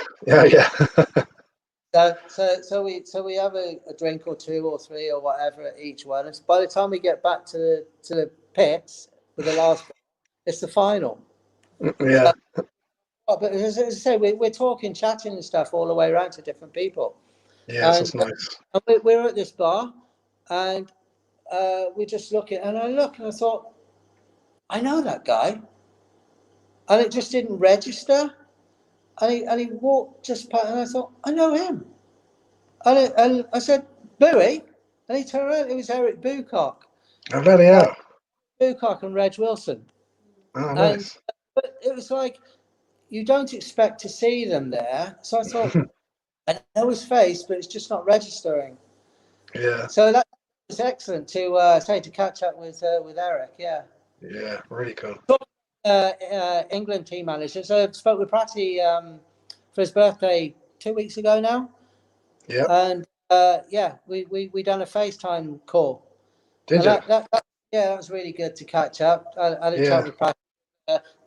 So we have a drink or two or three or whatever at each one. And by the time we get back to the pits with the last, it's the final. Yeah. But as I say, we're talking, chatting and stuff all the way around to different people. Yeah, that's nice. And we're at this bar, and we're just looking, and I thought, I know that guy, and it just didn't register. And he walked just past, and I thought, I know him. And I said, Bowie, and he turned around. It was Eric Bucock. Oh, bloody hell. Bucock and Reg Wilson. Oh, nice. But it was like, you don't expect to see them there. So I thought, I know his face, but it's just not registering. Yeah. So that was excellent to catch up with Eric. Yeah. Yeah, really cool. England team manager. So I spoke with Pratty for his birthday 2 weeks ago now. Yeah. And we done a FaceTime call. Did you? That was really good to catch up. I had a chat with Pratty.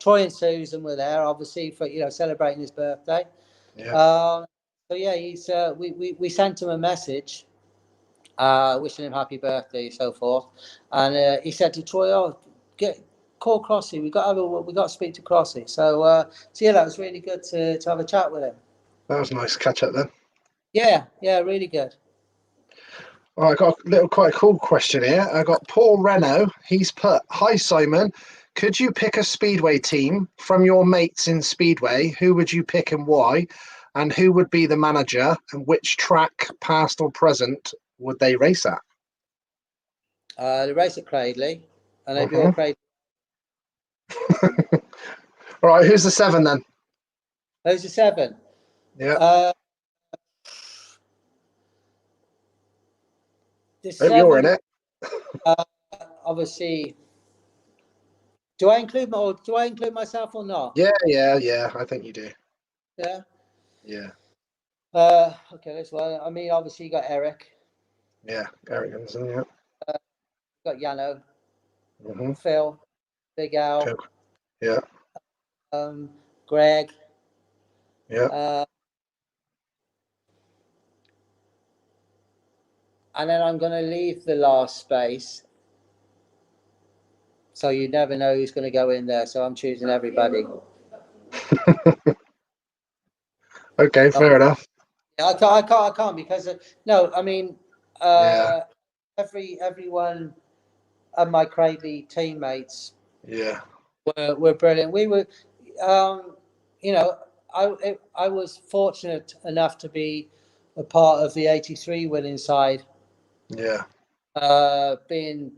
Troy and Susan were there, obviously, for celebrating his birthday. Yeah. He's we sent him a message, wishing him happy birthday, so forth, and he said to Troy, call Crossy. We got to speak to Crossy. So that was really good to have a chat with him. That was nice catch up then. Yeah, really good. All right, I got a quite cool question here. I got Paul Reno. He's put, "Hi Simon, could you pick a Speedway team from your mates in Speedway? Who would you pick and why? And who would be the manager? And which track, past or present, would they race at?" They race at Cradley, and they'd be all Cradley. All right, who's the 7 then? Who's the 7? Yeah. Hope you're in it. Obviously. Do I include myself or not? Yeah. I think you do. Yeah. Yeah. Okay, that's well. I mean, obviously you got Eric. Yeah, Eric Edmondson. Yeah. Got Yano. Phil, Big Al. Phil. Yeah. Greg. Yeah. And then I'm going to leave the last space. So you never know who's going to go in there. So I'm choosing everybody. Okay, fair enough. Yeah, I can't because no, I mean, Yeah. everyone of my Cradley teammates Yeah. were brilliant. We were, um, you know, I was fortunate enough to be a part of the '83 winning side, Yeah. being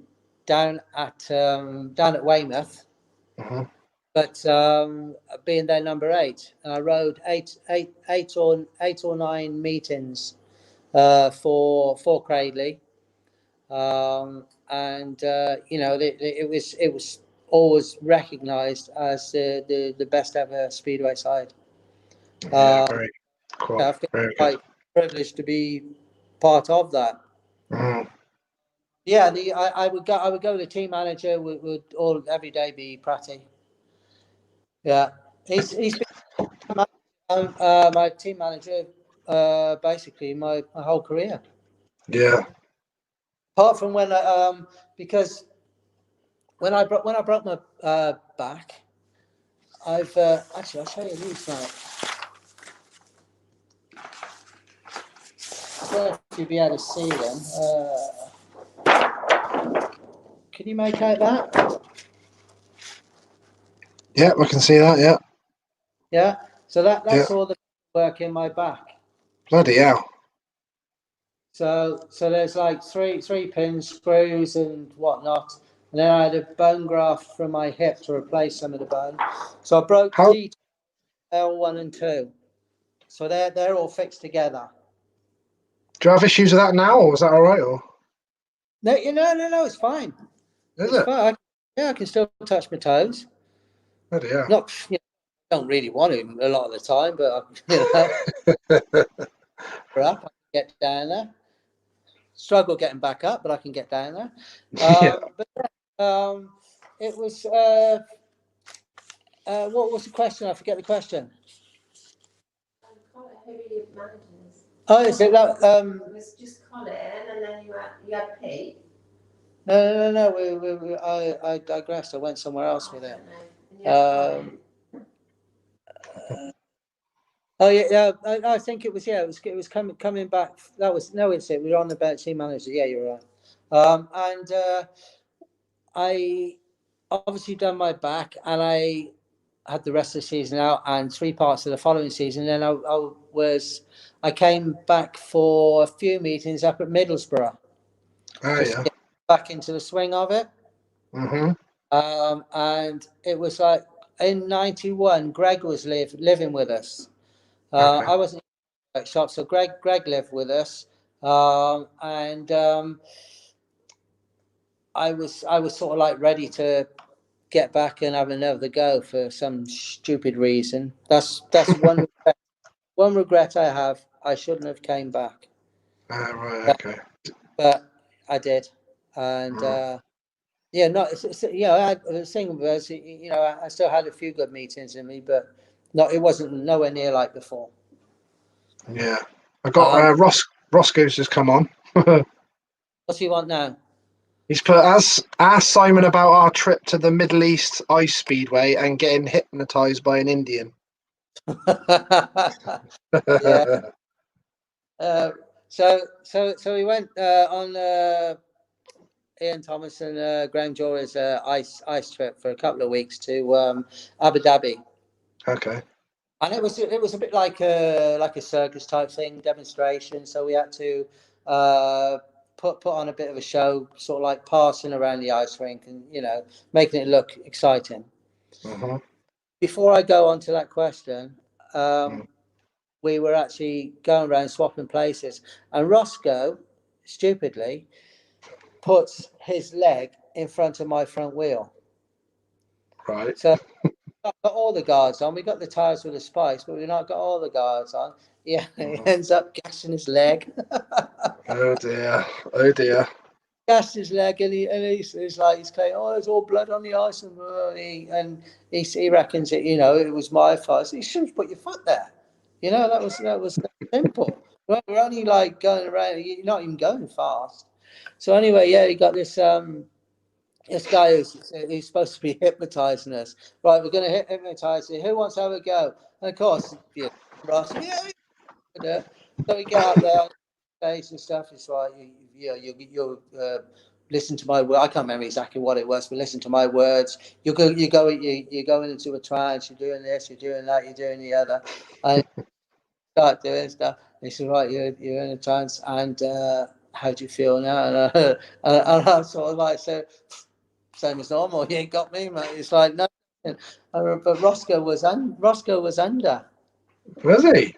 down at Weymouth, Hmm. but being their number 8, and I rode eight or nine meetings for Cradley, and it was always recognised as the best ever speedway side. Yeah. Very cool. I feel Very good. quite privileged to be part of that. Mm. Yeah, I would go. The team manager would all every day be Pratty. Yeah, he's been my team manager basically my whole career. Yeah. Apart from because when I broke my back, I've actually I'll show you these now. I don't know if you'll be able to see them. Can you make out that? Yeah, we can see that. Yeah. Yeah. So Yeah. that's all the work in my back. Bloody hell. So there's like three pins, screws, and whatnot. And then I had a bone graft from my hip to replace some of the bone. So I broke How? T L1 and 2. So they're all fixed together. Do you have issues with that now, or was that all right? Or No, no, it's fine. is It's it? fine. I can still touch my toes. Bloody hell. Not, don't really want to a lot of the time, but up, I can get down there. Struggle getting back up, but I can get down there. Yeah. It was. What was the question? I forget the question. Oh, is it that? It was just Colin, and then you had Pete. No. I digressed. I went somewhere else with it. Oh yeah. I think it was. Yeah, it was coming back. That was no. It's it. We were on the team manager. Yeah, you're right. And I obviously done my back, and I had the rest of the season out and 3 parts of the following season. Then I came back for a few meetings up at Middlesbrough, Oh just to yeah. get back into the swing of it. Mhm. And it was like in '91, Greg was living with us. Okay. I wasn't in the workshop, so Greg lived with us, and I was sort of like ready to get back and have another go for some stupid reason. That's one regret I have. I shouldn't have came back, Right. Okay. but I did, and yeah, no, I had the thing was, I still had a few good meetings in me, but no, it wasn't nowhere near like before. Yeah. I got Roscoe's just come on. What do you want now? He's put ask Simon about our trip to the Middle East Ice Speedway and getting hypnotized by an Indian. Yeah. So we went on Ian Thomas and Graham Jora's ice trip for a couple of weeks to Abu Dhabi. Okay. And it was a bit like a circus type thing, demonstration. So we had to put on a bit of a show, sort of like passing around the ice rink and making it look exciting. Mm-hmm. Before I go on to that question, Mm. we were actually going around swapping places, and Roscoe stupidly puts his leg in front of my front wheel. Right. So not got all the guards on. We got the tires with the spikes, but we've not got all the guards on. Yeah, he ends up gassing his leg. Oh dear. Oh dear. Gassed his leg, and he's like he's saying, "Oh, there's all blood on the ice," and he reckons it. It was my fault. You shouldn't put your foot there. That was simple. We're only like going around. You're not even going fast. So anyway, yeah, he got this. this guy who's supposed to be hypnotising us. Right, we're going to hypnotise you. Who wants to have a go? And of course, Ross, so we get up there on stage and stuff. It's like, you listen to my word. I can't remember exactly what it was, but listen to my words. You're going into a trance. You're doing this. You're doing that. You're doing the other. And start doing stuff. He said, right, you're in a trance, and how do you feel now? And I'm sort of like, so same as normal. You ain't got me, mate. It's like no. But Roscoe was under. Was he?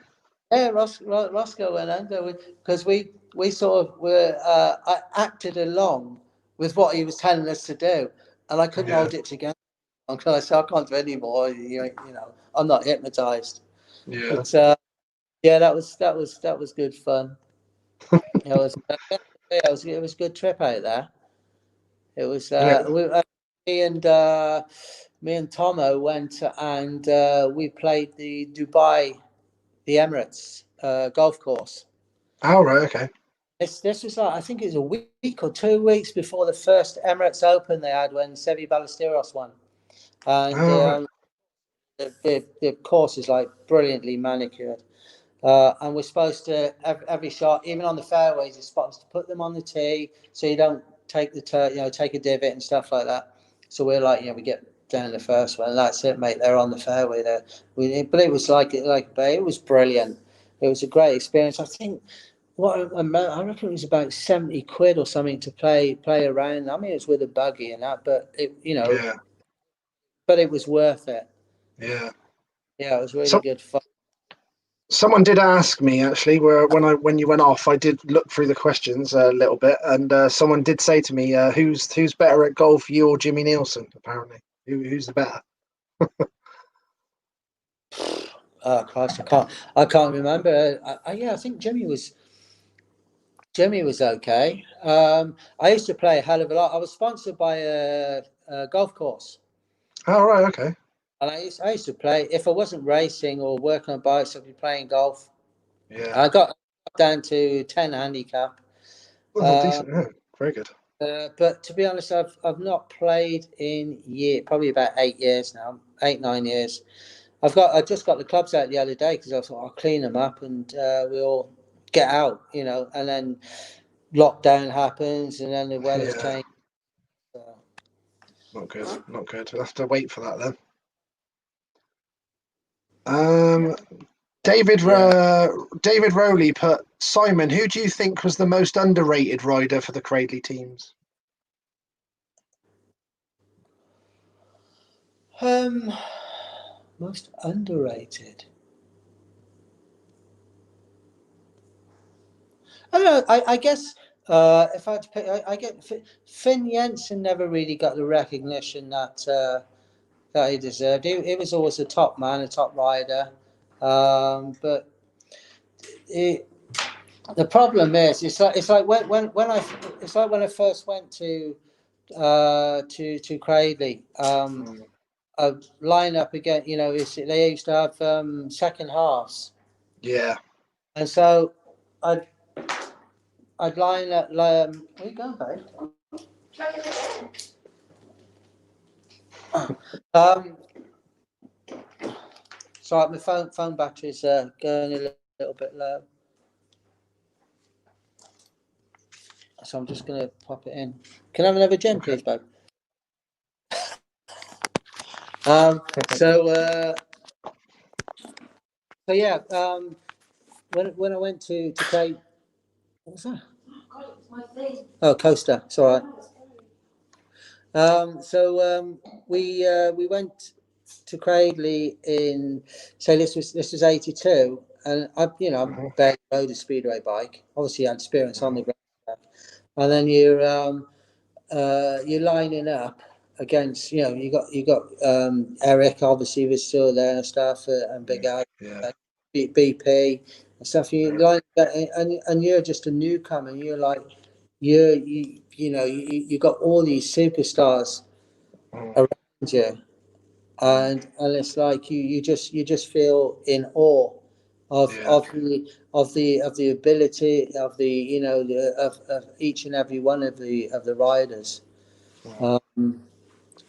Yeah, Roscoe went under because we sort of were I acted along with what he was telling us to do, and I couldn't hold it together. I said, I can't do any more. You know, I'm not hypnotized. Yeah. But yeah, that was good fun. It was it was a good trip out there. It was me and Tomo went and we played the Emirates golf course. Oh, right, okay. This was like, I think it was a week or 2 weeks before the first Emirates Open they had when Seve Ballesteros won. And the course is like brilliantly manicured. And we're supposed to, every shot, even on the fairways, you're supposed to put them on the tee so you don't take take a divot and stuff like that. So we're like, we get down the first one, and that's it, mate. They're on the fairway there. But it was it was brilliant. It was a great experience. I think I reckon it was about 70 quid or something to play around. I mean, it was with a buggy and that, but but it was worth it. Yeah. Yeah, it was really good fun. Someone did ask me actually, when you went off, I did look through the questions a little bit, and someone did say to me, "Who's better at golf, you or Jimmy Nielsen?" Apparently, who's the better? Oh Christ, I can't remember. I think Jimmy was okay. I used to play a hell of a lot. I was sponsored by a golf course. Oh, right, okay. And I used to play. If I wasn't racing or working on bikes, I'd be playing golf. Yeah. I got down to 10 handicap. Well, decent. Yeah, very good. But to be honest, I've not played in probably about 8 years now, 9 years. I just got the clubs out the other day because I thought I'll clean them up and we all get out, and then lockdown happens and then the weather's changed. So. Not good. We'll have to wait for that then. David Rowley put, Simon, who do you think was the most underrated rider for the Cradley teams? Most underrated. I don't know. I guess if I had to pick, I get Finn Jensen never really got the recognition that he deserved. He was always a top man, a top rider, but the problem is it's like when I first went to Cradley. A line up again, they used to have second halves. Yeah. And so I'd line up. Where you going, babe? Sorry, my phone battery's going a little bit low, so I'm just going to pop it in. Can I have another gin, please, babe? So yeah. When I went to Cradley, what was that? Oh, coaster. It's all right. So we went to Cradley in, say this was 82, and I barely rode a speedway bike. Obviously, I had experience on the ground, and then you're lining up against you got Eric, obviously was still there and stuff, and Big Al, BP and stuff. You line and you're just a newcomer. And you're like you got all these superstars around you, and it's like you just feel in awe of the ability of of each and every one of the riders.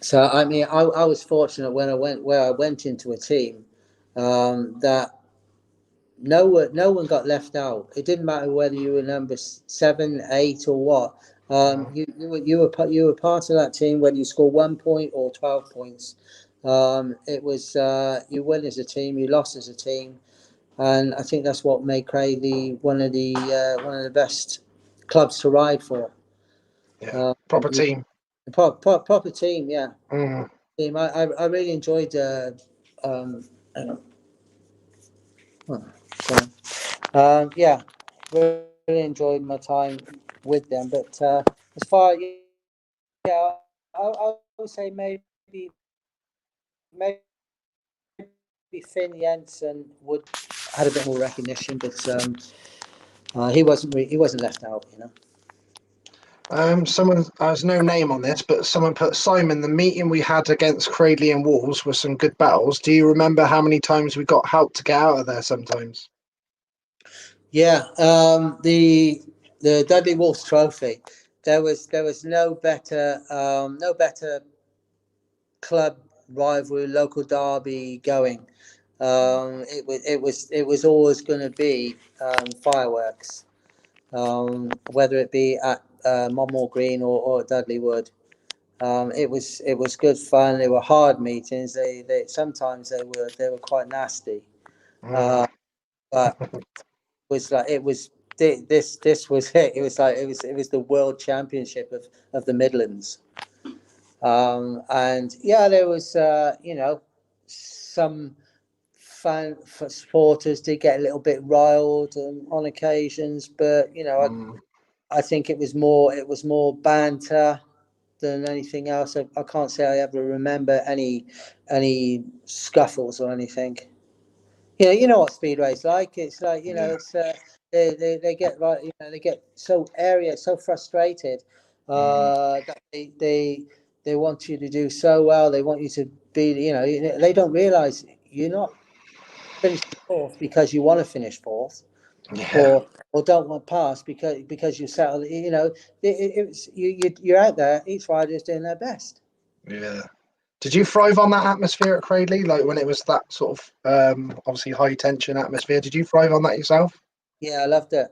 So I mean, I was fortunate when I went into a team that no one got left out. It didn't matter whether you were number 7, 8, or what. You were part of that team, whether you score 1 point or 12 points. It was you win as a team, you lost as a team, and I think that's what made Cradley one of the best clubs to ride for. Yeah, proper team. Proper team, yeah. Mm. I really enjoyed. Yeah, really enjoyed my time with them. But as far, yeah, I would say maybe Finn Jensen would had a bit more recognition, but he wasn't left out, you know. Someone, there's no name on this, but someone put, Simon, the meeting we had against Cradley and Wolves was some good battles. Do you remember how many times we got help to get out of there sometimes? Yeah, the Dudley Wolves Trophy. There was no better club rivalry, local derby going. It was always going to be fireworks, whether it be at Monmore Green or at Dudley Wood. It was good fun. They were hard meetings. They sometimes they were quite nasty, but was like it was this was it. It was like it was the world championship of the Midlands. And yeah, there was some supporters did get a little bit riled on occasions, but I think it was more banter than anything else. I can't say I ever remember any scuffles or anything. You know what speedway's like. It's like it's they get like they get so frustrated that they want you to do so well. They want you to be they don't realise you're not finishing fourth because you want to finish fourth, or don't want pass because you settle. You're out there. Each rider is doing their best. Yeah. Did you thrive on that atmosphere at Cradley, like when it was that sort of obviously high tension atmosphere? Did you thrive on that yourself? Yeah, I loved it.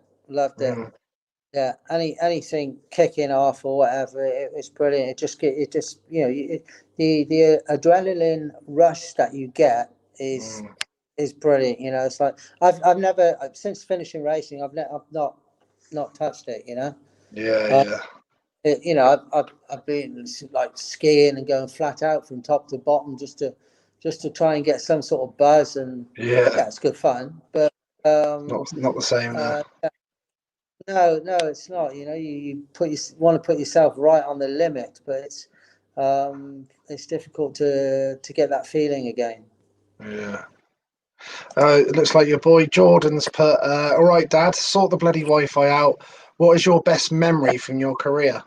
Yeah, anything kicking off or whatever, it was brilliant. The adrenaline rush that you get is brilliant. It's like I've never since finishing racing, I've not touched it. Yeah. I've been like skiing and going flat out from top to bottom just to try and get some sort of buzz, and yeah, it's good fun. But not the same. No, it's not. You want to put yourself right on the limit, but it's difficult to get that feeling again. Yeah. It looks like your boy Jordan's put, all right, Dad, sort the bloody Wi-Fi out. What is your best memory from your career?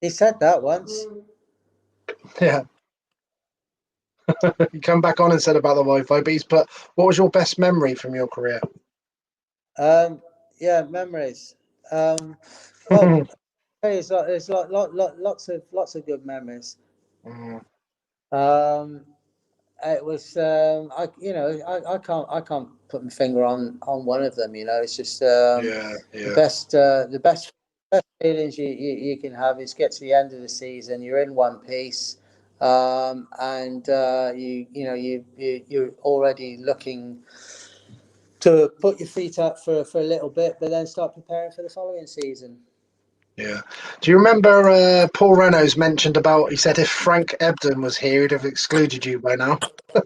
He said that once. Yeah. He come back on and said about the Wi-Fi, but he's put, what was your best memory from your career? Yeah, memories. Well, there's lots of good memories. It was I can't put my finger on one of them. It's just the best feelings you can have is get to the end of the season, you're in one piece, and you're already looking to put your feet up for a little bit, but then start preparing for the following season. Yeah. Do you remember Paul Reynolds mentioned about, he said if Frank Ebden was here, he'd have excluded you by now. Do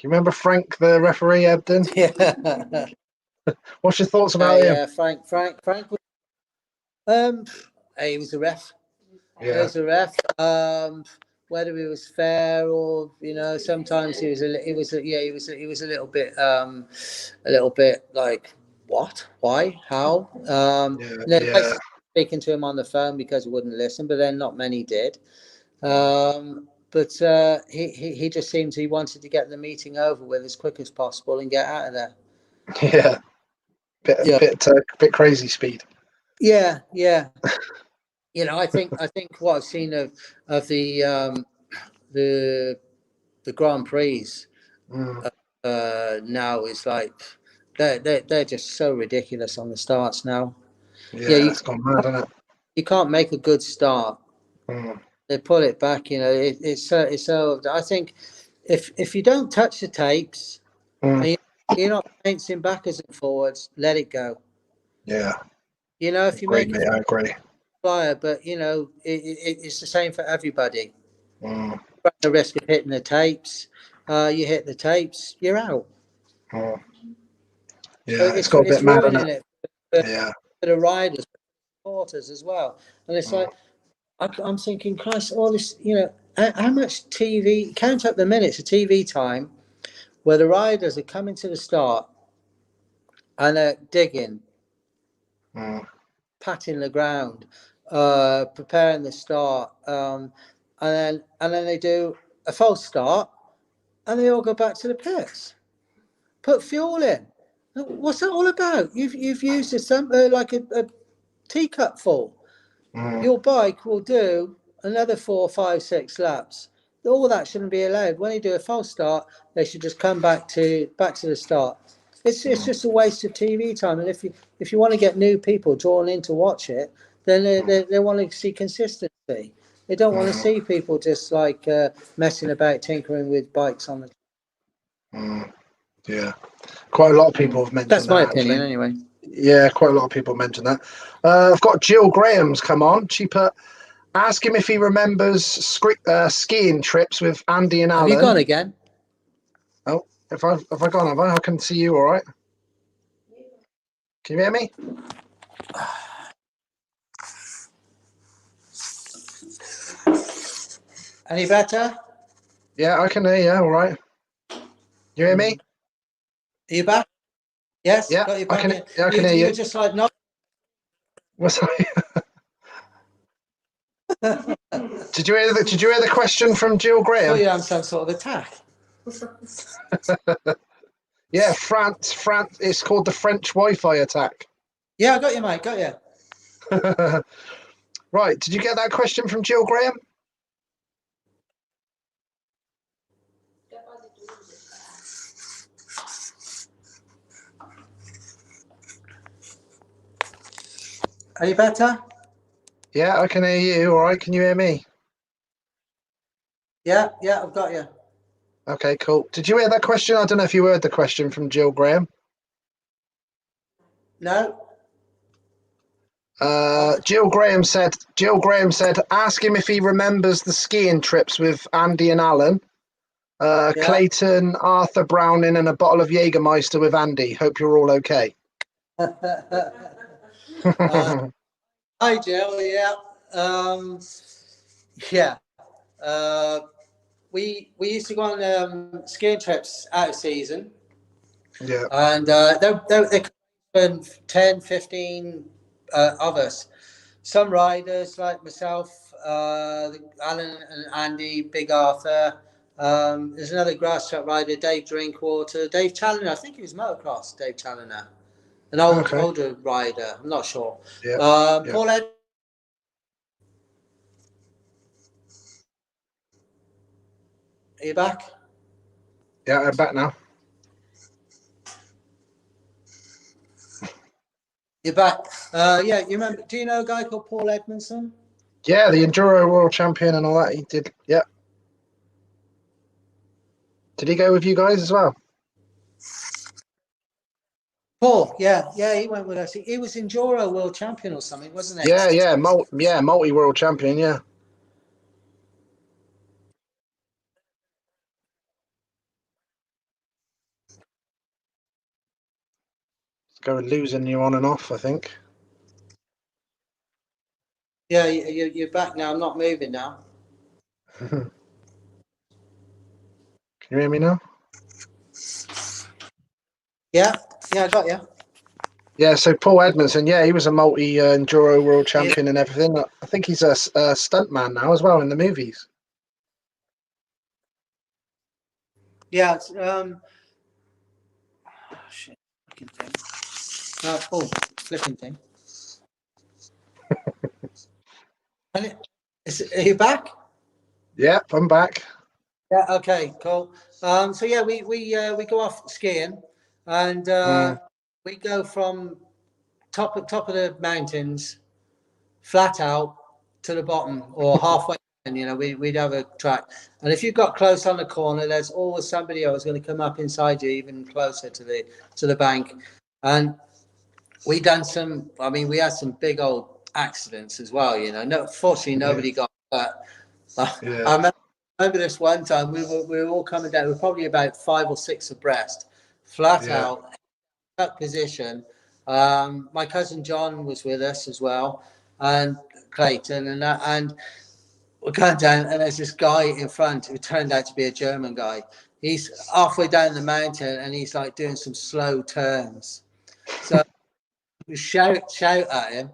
you remember Frank, the referee, Ebden? Yeah. What's your thoughts about him? Yeah, Frank was, he was a ref. Yeah. He was a ref. Whether he was fair or sometimes he was a little bit like, what, why, how? I speaking to him on the phone because he wouldn't listen, but then not many did. But he just seemed he wanted to get the meeting over with as quick as possible and get out of there. Yeah. Bit crazy speed. Yeah. you know, I think what I've seen of the Grand Prix Mm. now is like they're just so ridiculous on the starts now. Yeah, it's gone mad, isn't it? You can't make a good start. Mm. They pull it back. You know, it's so. I think if you don't touch the tapes Mm. and you're not bouncing backwards and forwards, let it go. Yeah, You know, if you great, make mate. I agree. flyer, but you know, it's the same for everybody. Mm. Run the risk of hitting the tapes. You hit the tapes, you're out. Mm. So Yeah, it's got a bit it's mad, isn't ruining it? it Yeah. for the riders, supporters as well. And it's Mm. like I'm thinking, Christ, all this, you know, how much TV? Count up the minutes of TV time where the riders are coming to the start and they're digging, Mm. patting the ground, preparing the start, and then they do a false start, and they all go back to the pits, put fuel in. What's that all about? You've used like a teacup full. Mm. Your bike will do another 4, 5, 6 laps. All that shouldn't be allowed. When you do a false start, they should just come back to the start. It's just a waste of TV time. And if you want to get new people drawn in to watch it, then they want to see consistency. They don't want to see people just like messing about, tinkering with bikes on the. Mm. Yeah, quite a lot of people have mentioned That's my that. opinion, Actually. anyway. Yeah, quite a lot of people mentioned that. I've got Jill Graham's come on. She put, ask him if he remembers skiing trips with Andy and Have Alan. you gone again? Oh, have I gone? Have I? I can see you all right. Can you hear me? Any better? Yeah, I can hear you. All right. You hear me? Are you back? Yes, Yeah, got you I back can. in. Yeah, I can hear You you. were just like, no. Was I? Did you hear the question from Jill I Graham? thought you were on some sort of attack. Yeah, France. It's called the French Wi-Fi attack. Yeah, I got you, mate. Got you. Right. Did you get that question from Jill Graham? Are you better? Yeah, I can hear you. All right. Can you hear me? Yeah, I've got you. Okay, cool. Did you hear that question? I don't know if you heard the question from Jill Graham. No. Jill Graham said, ask him if he remembers the skiing trips with Andy and Alan. Yeah. Clayton, Arthur Browning, and a bottle of Jägermeister with Andy. Hope you're all okay. Hi, Jill. Yeah. Yeah. We used to go on skiing trips out of season, Yeah. and they come 10, 15 of us. Some riders like myself, Alan and Andy, Big Arthur. There's another grass track rider, Dave Drinkwater, Dave Challoner. I think he was motocross, Dave Challoner, an older rider. I'm not sure. Yeah. Paul Ed. Are you back? Yeah, I'm back now. You're back. Yeah, you remember? Do you know a guy called Paul Edmondson? Yeah, the Enduro World Champion and all that. He did. Yeah. Did he go with you guys as well? Paul, yeah, he went with us. He was Enduro World Champion or something, wasn't he? Yeah, multi-world champion. Yeah. Going losing you on and off, I think. Yeah, you're back now. I'm not moving now. Can you hear me now? Yeah, I got you. Yeah, so Paul Edmondson, yeah, he was a multi-enduro world champion and everything. I think he's a stuntman now as well in the movies. Yeah, it's shit, flipping thing. Oh, flipping thing. And are you back? Yep, I'm back. Yeah. Okay. Cool. So yeah, we go off skiing, and we go from top of the mountains, flat out to the bottom or halfway. And we'd have a track, and if you got close on the corner, there's always somebody else going to come up inside you, even closer to the bank. And we done some. I mean, we had some big old accidents as well. No, fortunately, nobody got hurt. Yeah. I remember this one time. We were all coming down. We were probably about 5 or 6 abreast, flat out, up position. My cousin John was with us as well, and Clayton, and we're going down, and there's this guy in front who turned out to be a German guy. He's halfway down the mountain, and he's like doing some slow turns. So we shout at him.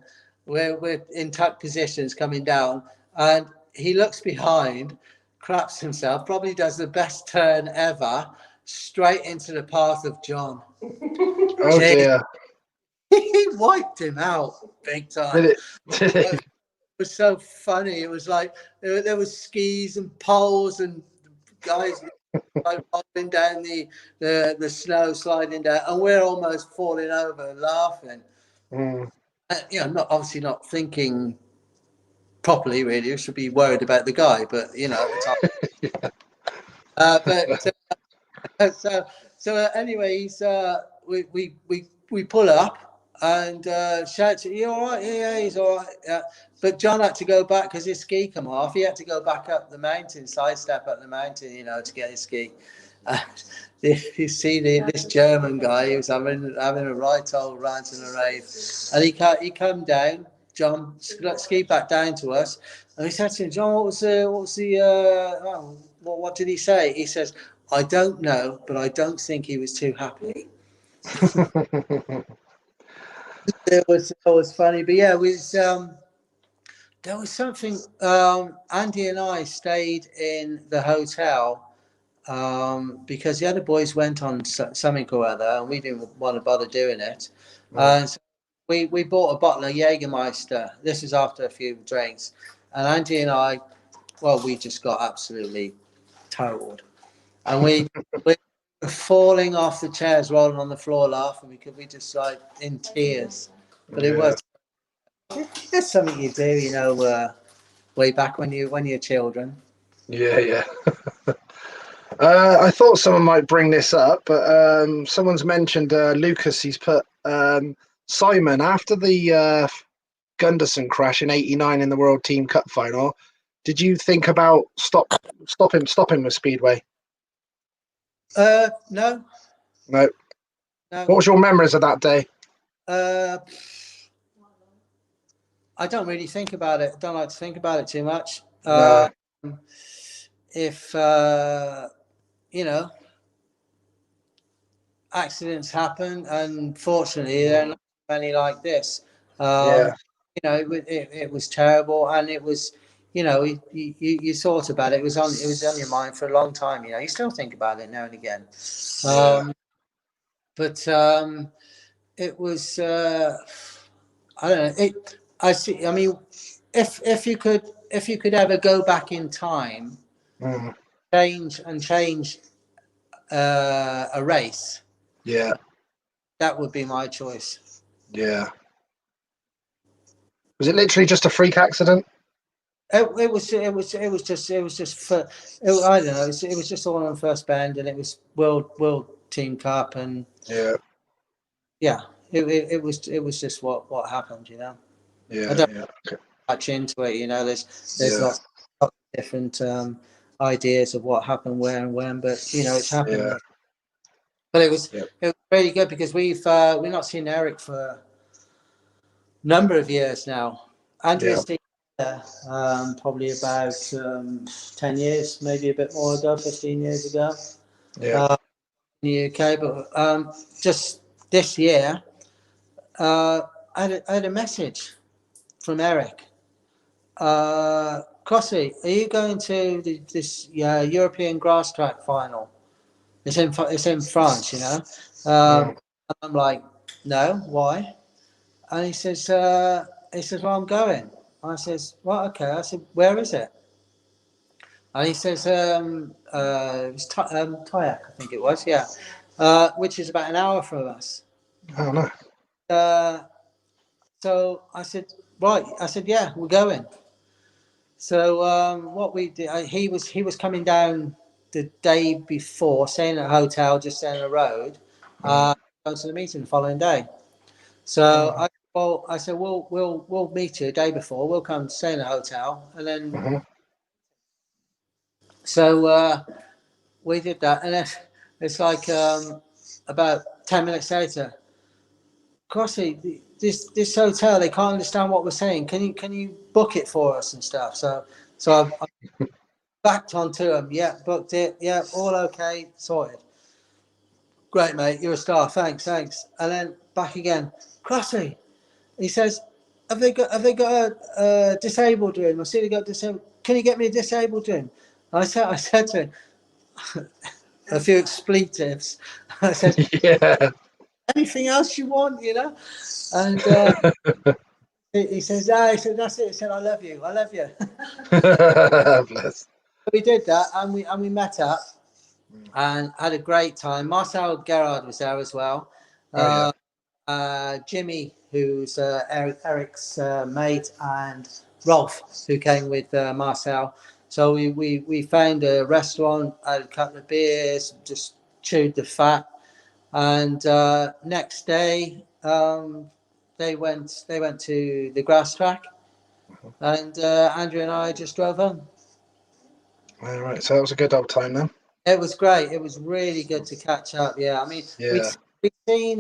We're in tuck positions coming down, and he looks behind, craps himself, probably does the best turn ever, straight into the path of John. Oh dear. He wiped him out big time. Did it? It was so funny. It was like there was skis and poles and guys like rolling down the snow, sliding down, and we're almost falling over laughing. Obviously not thinking properly. Really, we should be worried about the guy, but anyways, we pull up and shout, "Are you all right?" Yeah, he's all right. But John had to go back because his ski come off. He had to go back up the mountain, sidestep up the mountain, to get his ski. You see this German guy, he was having a right old rant and a rave, and he come down. John ski back down to us, and he said to him, "John, what did he say?" He says, "I don't know, but I don't think he was too happy." It was funny, but yeah, there was something. Andy and I stayed in the hotel because the other boys went on something or other, and we didn't want to bother doing it. So we bought a bottle of Jägermeister. This is after a few drinks, and Andy and I, we just got absolutely totaled, and we were falling off the chairs, rolling on the floor, laughing because we just like in tears. But it's something you do, way back when you're children. Yeah. I thought someone might bring this up, but someone's mentioned Lucas. He's put Simon after the Gunderson crash in '89 in the World Team Cup final. Did you think about stop him with Speedway? No. What was your memories of that day? I don't really think about it. I don't like to think about it too much. No. If accidents happen, and fortunately they're not many like this. It was terrible, and it was, you thought about it. It was on your mind for a long time. You still think about it now and again. But it was. I don't know. I see. I mean, if you could ever go back in time, change a race, that would be my choice. Yeah. Was it literally just a freak accident? It was just for. I don't know. It was just all on first bend, and it was World Team Cup, and it was just what happened, I don't much into it, there's lots of different ideas of what happened where and when, but it's happened. But it was really good because we've not seen Eric for a number of years now. Andrea's probably about 10 years, maybe a bit more ago, 15 years ago. In the UK, but just this year, I had a message from Eric. Crossy, are you going to this European grass track final? It's in France, And I'm like, no, why? And he says, well, I'm going. I says, well, okay. I said, where is it? And he says, it was Tyack, I think it was, yeah, which is about an hour from us. Oh no. So I said, right. I said, yeah, we're going. So what we did, he was coming down the day before, staying at a hotel just down the road, going to the meeting the following day. So I said, we'll meet you the day before. We'll come stay in a hotel, and then so we did that, and then it's like about 10 minutes later, Crossy, this hotel, they can't understand what we're saying. Can you book it for us and stuff? So I backed onto them. Yeah, booked it. Yeah, all okay, sorted. Great, mate. You're a star. Thanks. And then back again. Crossy, he says, have they got a disabled room? I see they got disabled. Can you get me a disabled room? I said to him a few expletives. I said, Yeah. anything else you want, you know? And he says, he said, that's it. He said, I love you. Bless. We did that, and we met up and had a great time. Marcel Gerard was there as well. Jimmy, who's Eric's mate, and Rolf, who came with Marcel. So we found a restaurant, had a couple of beers, just chewed the fat, and next day they went to the grass track, and Andrew and I just drove home. All right, so that was a good old time then. It was great. It was really good to catch up. Yeah, I mean, Yeah. we'd seen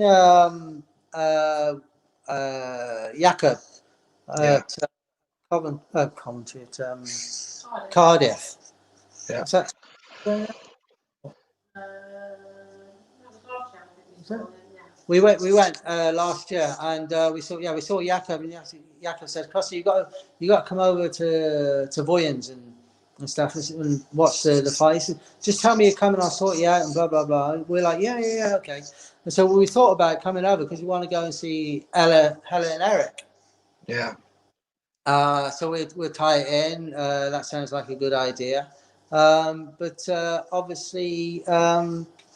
Jakob at Coventry at Cardiff. Yeah. Is that, we went last year, and we saw Jakob, and Jakob said, "Costa, you got to come over to Voyens and stuff and watch the fight. He said, just tell me you're coming, I'll sort you out," and blah blah blah. And we're like, yeah, okay. And so we thought about coming over because we want to go and see Helen and Eric. Yeah. So we'll tie it in. That sounds like a good idea. But obviously,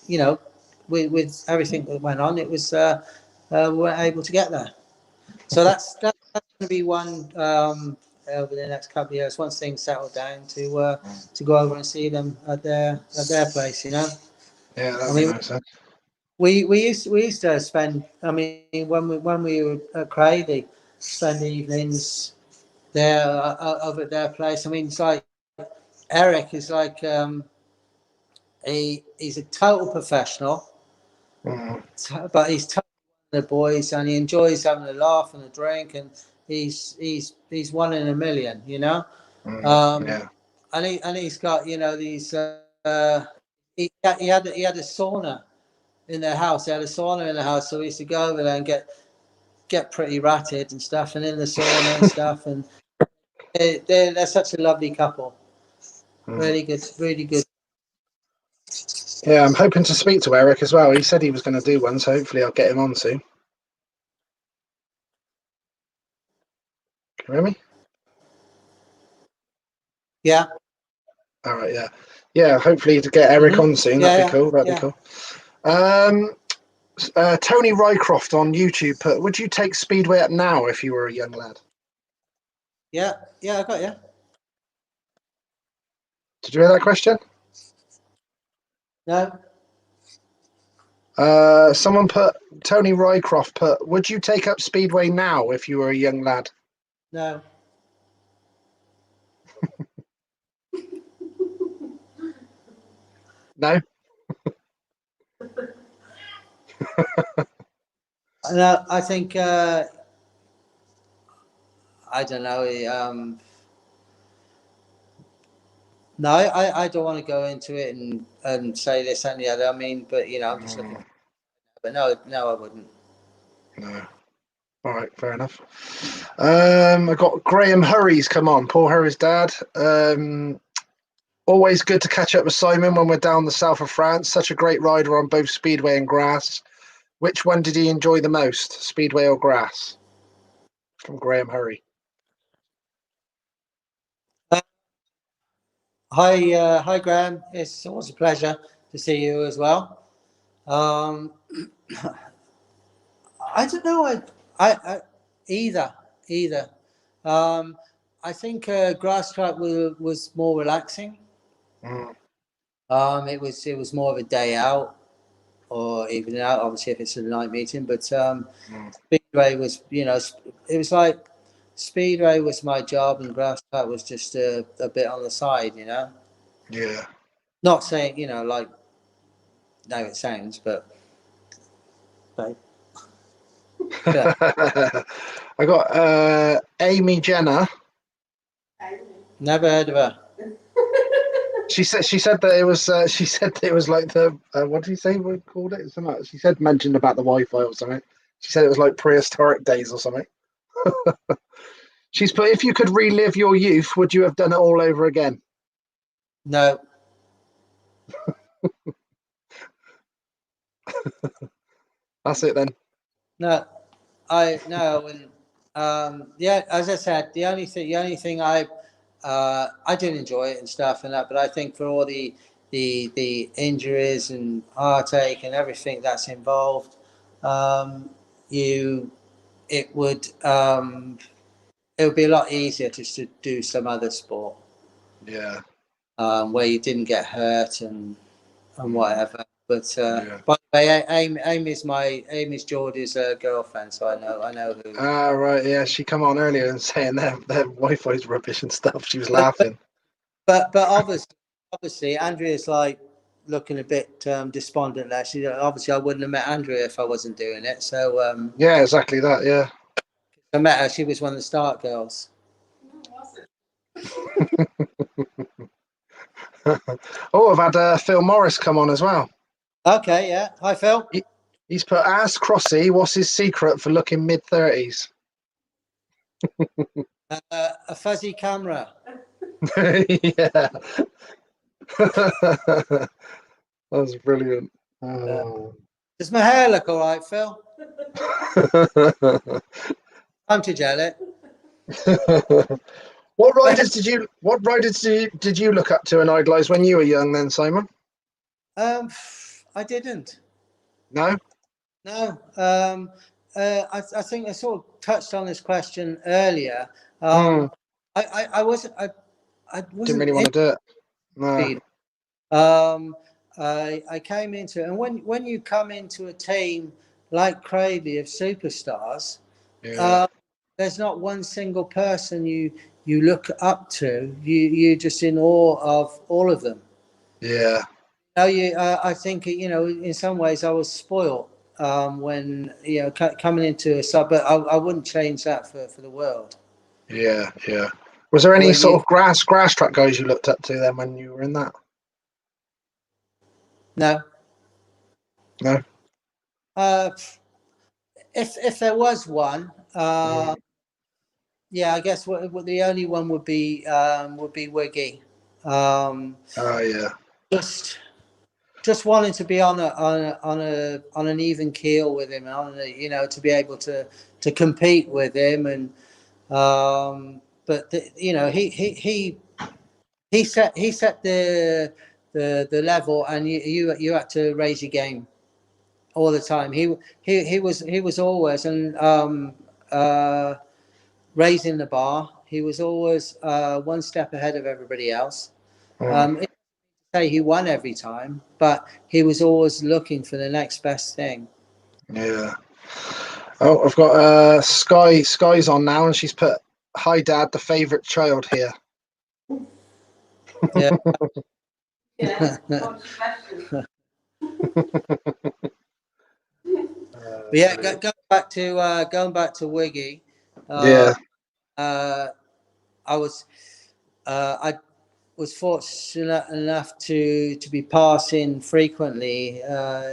you know, with everything that went on, it was we weren't able to get there. So that's going to be one over the next couple of years, once things settle down, to go over and see them at their place. You know. Yeah, that'd be nice. We used to spend. I mean, when we were at Cradley, spend evenings there over at their place. I mean, it's like Eric is like he's a total professional, but he's totally one of the boys, and he enjoys having a laugh and a drink, and he's one in a million, you know. Yeah. And he's got, you know, these. He had a sauna in their house. They had a sauna in the house, so we used to go over there and get pretty ratted and stuff, and in the sauna and stuff. And they're such a lovely couple. Really good, really good. Yeah, I'm hoping to speak to Eric as well. He said he was going to do one, so hopefully I'll get him on soon. Can you hear me? Yeah. All right, yeah. Yeah, hopefully to get Eric on soon. That'd be cool. That'd be cool. Tony Rycroft on YouTube put, would you take Speedway up now if you were a young lad? Yeah, I got you. Did you hear that question? No. Someone put, Tony Rycroft put, would you take up Speedway now if you were a young lad? No. No? No, I think I don't know. No, I don't want to go into it and say this and the other. I mean, but you know, I'm just looking. But no, I wouldn't. No. All right, fair enough. I got Graham Hurries come on. Paul Hurry's dad. Always good to catch up with Simon when we're down the south of France. Such a great rider on both Speedway and grass. Which one did he enjoy the most, Speedway or grass? From Graham Hurry. Hi, Graham. It's always a pleasure to see you as well. I don't know. I either. I think grass track was more relaxing. Mm. It was more of a day out or evening out. Obviously, if it's a night meeting, but Speedway was, it was like Speedway was my job, and grass track was just a bit on the side. Yeah. Not saying like no, it sounds, but yeah. I got Amy Jenner. Never heard of her. She said that it was like the what did you say we called it? Something like, she said mentioned about the Wi-Fi or something. She said it was like prehistoric days or something. She's put, if you could relive your youth, would you have done it all over again? No. That's it then. No, and yeah, as I said, the only thing I did enjoy it and stuff and that, but I think for all the injuries and heartache and everything that's involved, it would be a lot easier just to do some other sport. Yeah. Where you didn't get hurt and whatever. But Yeah. by the way, Amy's Geordie's girlfriend, so I know who. Ah, right. Yeah, she come on earlier and saying their Wi-Fi's rubbish and stuff. She was laughing. But obviously, Andrea's like looking a bit despondent there. She obviously I wouldn't have met Andrea if I wasn't doing it. So Yeah, exactly that. Yeah. I met her. She was one of the start girls. Oh, I've had Phil Morris come on as well. Okay, yeah. Hi, Phil. He's put, ask Crossy, what's his secret for looking mid-30s? A fuzzy camera. Yeah. That was brilliant. Oh. Does my hair look all right, Phil? I'm to gel it. What riders did you look up to and idolise when you were young then, Simon? I didn't. No? No. I think I sort of touched on this question earlier. I wasn't Didn't really want to do it. No. I came into it, and when you come into a team like Cradley of superstars, there's not one single person you look up to. You're just in awe of all of them. Yeah. I think in some ways I was spoiled when coming into a sub, but I wouldn't change that for the world. Yeah, yeah. Was there any sort of grass track guys you looked up to then when you were in that? No. No. If there was one, yeah, I guess what the only one would be Wiggy. Oh yeah. Just wanting to be on an even keel with him, and to be able to compete with him, and but he set the level, and you had to raise your game all the time. He was always raising the bar. He was always one step ahead of everybody else. Say he won every time, but he was always looking for the next best thing. Yeah. Oh, I've got Sky's on now, and she's put, "Hi, Dad, the favourite child here." Yeah. But yeah, going back to Wiggy. Yeah. I was fortunate enough to be passing frequently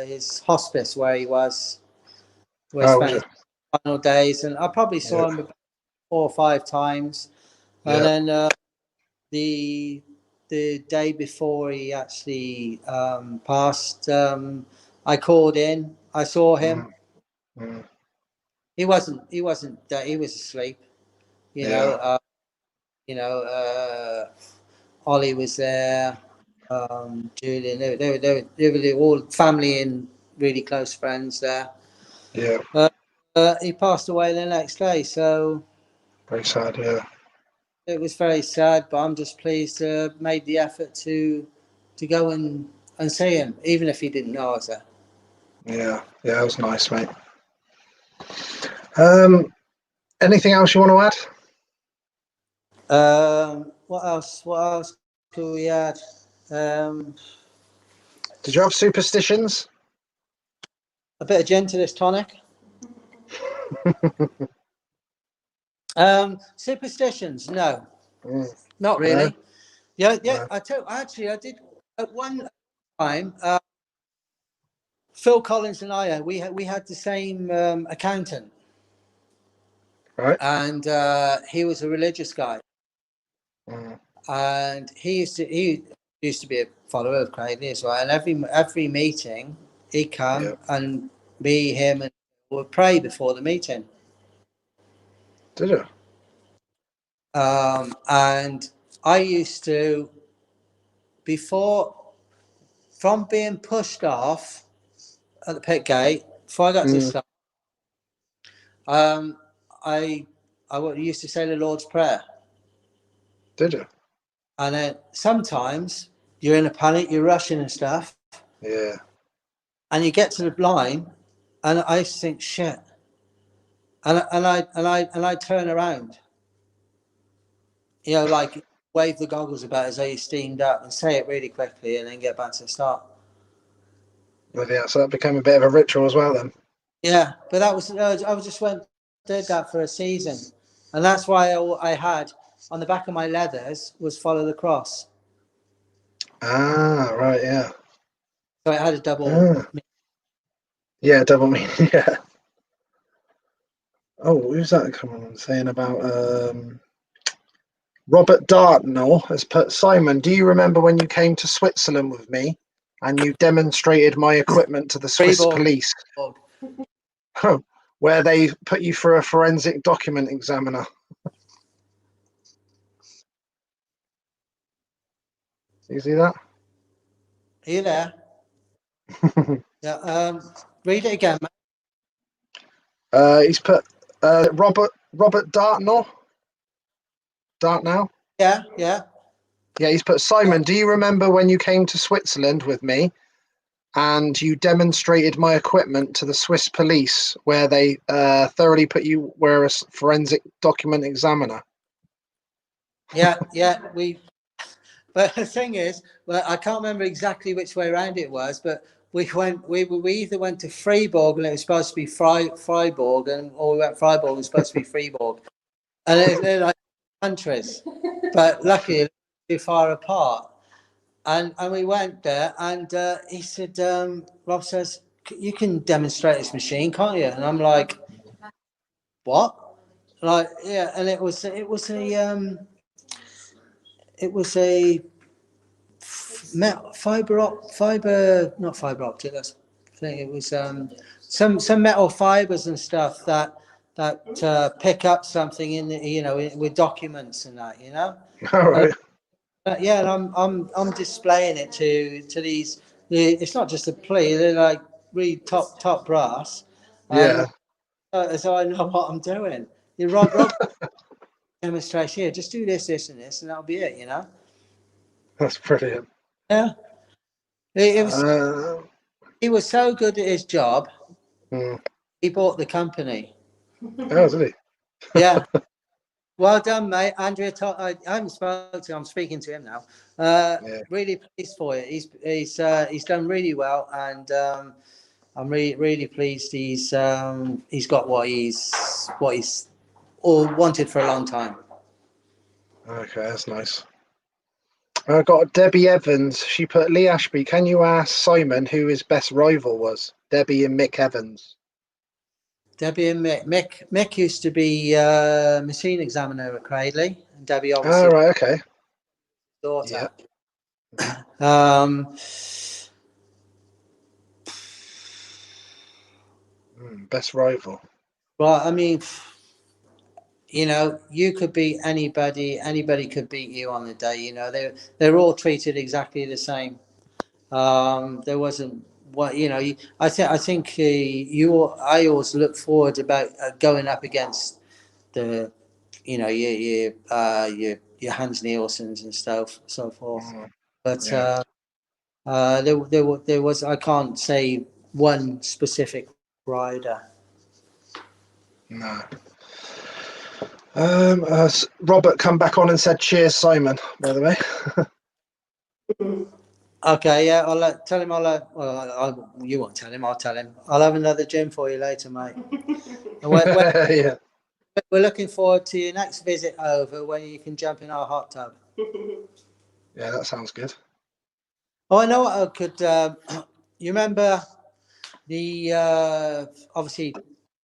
his hospice where he spent his final days, and I probably saw him about 4 or 5 times. And then the day before he actually passed, I called in. I saw him. He wasn't. He was asleep. Ollie was there, Julian. They were all family and really close friends there. Yeah. He passed away the next day, so Very sad. Yeah. it was very sad. But I'm just pleased to made the effort to go and see him, even if he didn't know I was there. Yeah. Yeah. It was nice, mate. Anything else you want to add? What else? What else could we add? Did you have superstitions? A bit of gin to this tonic. Superstitions? No, not really. No? Yeah. No. I did at one time. Phil Collins and I, we had the same accountant, Right. and he was a religious guy, and he used to be a follower of Cradley as well. And every meeting, he'd come and him, and would pray before the meeting. Did you? And I used to, from being pushed off at the pit gate, before I got to the start, I used to say the Lord's Prayer. Did you? And then sometimes you're in a panic, you're rushing and stuff, Yeah. and you get to the line, and I used to think, shit, and I turn around, like wave the goggles about as though you steamed up and say it really quickly, and then get back to the start. But yeah, so that became a bit of a ritual as well then. Yeah, but that was I did that for a season, and that's why I had on the back of my leathers was follow the cross. Ah, right, yeah. So it had a double. Yeah, double meaning. Yeah. Oh, who's that coming on saying about Robert Dartnell has put, Simon, do you remember when you came to Switzerland with me and you demonstrated my equipment to the Swiss police? Where they put you through a forensic document examiner. You see that? Are you there? Yeah. Read it again, mate. He's put Robert Dartnell. Dartnell? Yeah. Yeah, he's put, Simon, do you remember when you came to Switzerland with me and you demonstrated my equipment to the Swiss police where they thoroughly put you where a forensic document examiner? Yeah. But the thing is, well, I can't remember exactly which way around it was, but we either went to Freiburg and it was supposed to be Freiburg, or we went Freiburg and it was supposed to be Freiburg, and they're like countries, but luckily too far apart. And we went there, and he said, Rob says, you can demonstrate this machine, can't you? And I'm like, what? Like, yeah, and it was a not fiber optic. That's I think it was some metal fibers and stuff that pick up something in the, with documents and that, All right. Yeah, and I'm displaying it to these. It's not just a plea; they're like really top brass. Yeah. So I know what I'm doing. You Rob demonstration here. Just do this, and this, and that'll be it. That's brilliant. Yeah. It was. He was so good at his job. He bought the company. Oh, did he? Yeah. Well done, mate. Andrea, I haven't spoken to him. I'm speaking to him now. Really pleased for you. He's done really well, and I'm really pleased. He's got what he's all wanted for a long time. Okay, that's nice. I got Debbie Evans. She put, Lee Ashby, can you ask Simon who his best rival was? Debbie and Mick Evans. Debbie and Mick. Mick used to be machine examiner at Cradley, and Debbie obviously. Oh, right, okay. Daughter. Yeah. Best rival. Well, I mean, you know, you could beat anybody. Anybody could beat you on the day. You know, they're all treated exactly the same. There wasn't what you know. I always look forward about going up against the, you know, your Hans Nielsen's and stuff, so forth. But Yeah. there was, I can't say one specific rider. No. Robert come back on and said, "Cheers, Simon." By the way. Okay, yeah, tell him you won't tell him, I'll tell him. I'll have another gym for you later, mate. Yeah. We're looking forward to your next visit over when you can jump in our hot tub. Yeah, that sounds good. Oh, I know what I could. You remember the obviously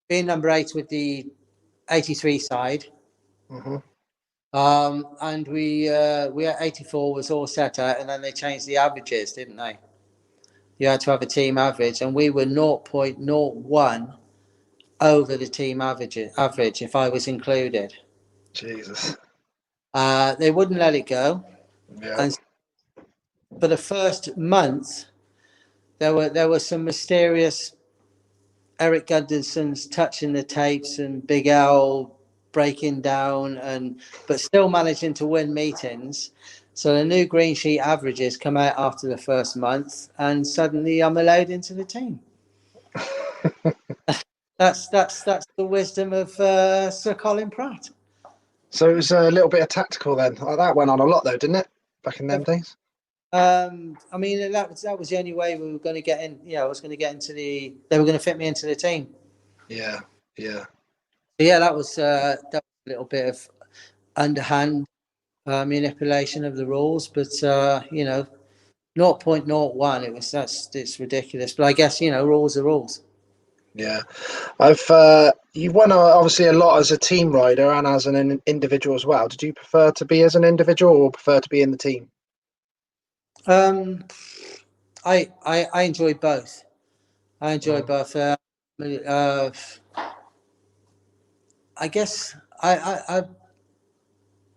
being number 8 with the 83 side, Mm-hmm. and we at 84 was all set out, and then they changed the averages, didn't they? You had to have a team average, and we were 0.01 over the team average if I was included. Jesus. They wouldn't let it go, Yeah. and for the first month, there were some mysterious Eric Gunderson's touching the tapes and Big Al breaking down, but still managing to win meetings. So the new green sheet averages come out after the first month, and suddenly I'm allowed into the team. That's the wisdom of Sir Colin Pratt. So it was a little bit of tactical then. That went on a lot though, didn't it? Back in them days. I mean, that was the only way we were going to get in. You know, I was going to get into they were going to fit me into the team. Yeah, yeah. But yeah, that was a little bit of underhand manipulation of the rules. But you know, 0.01. It's ridiculous. But I guess, you know, rules are rules. Yeah, you've won obviously a lot as a team rider and as an individual as well. Did you prefer to be as an individual or prefer to be in the team? I enjoy both. I enjoy both. I guess I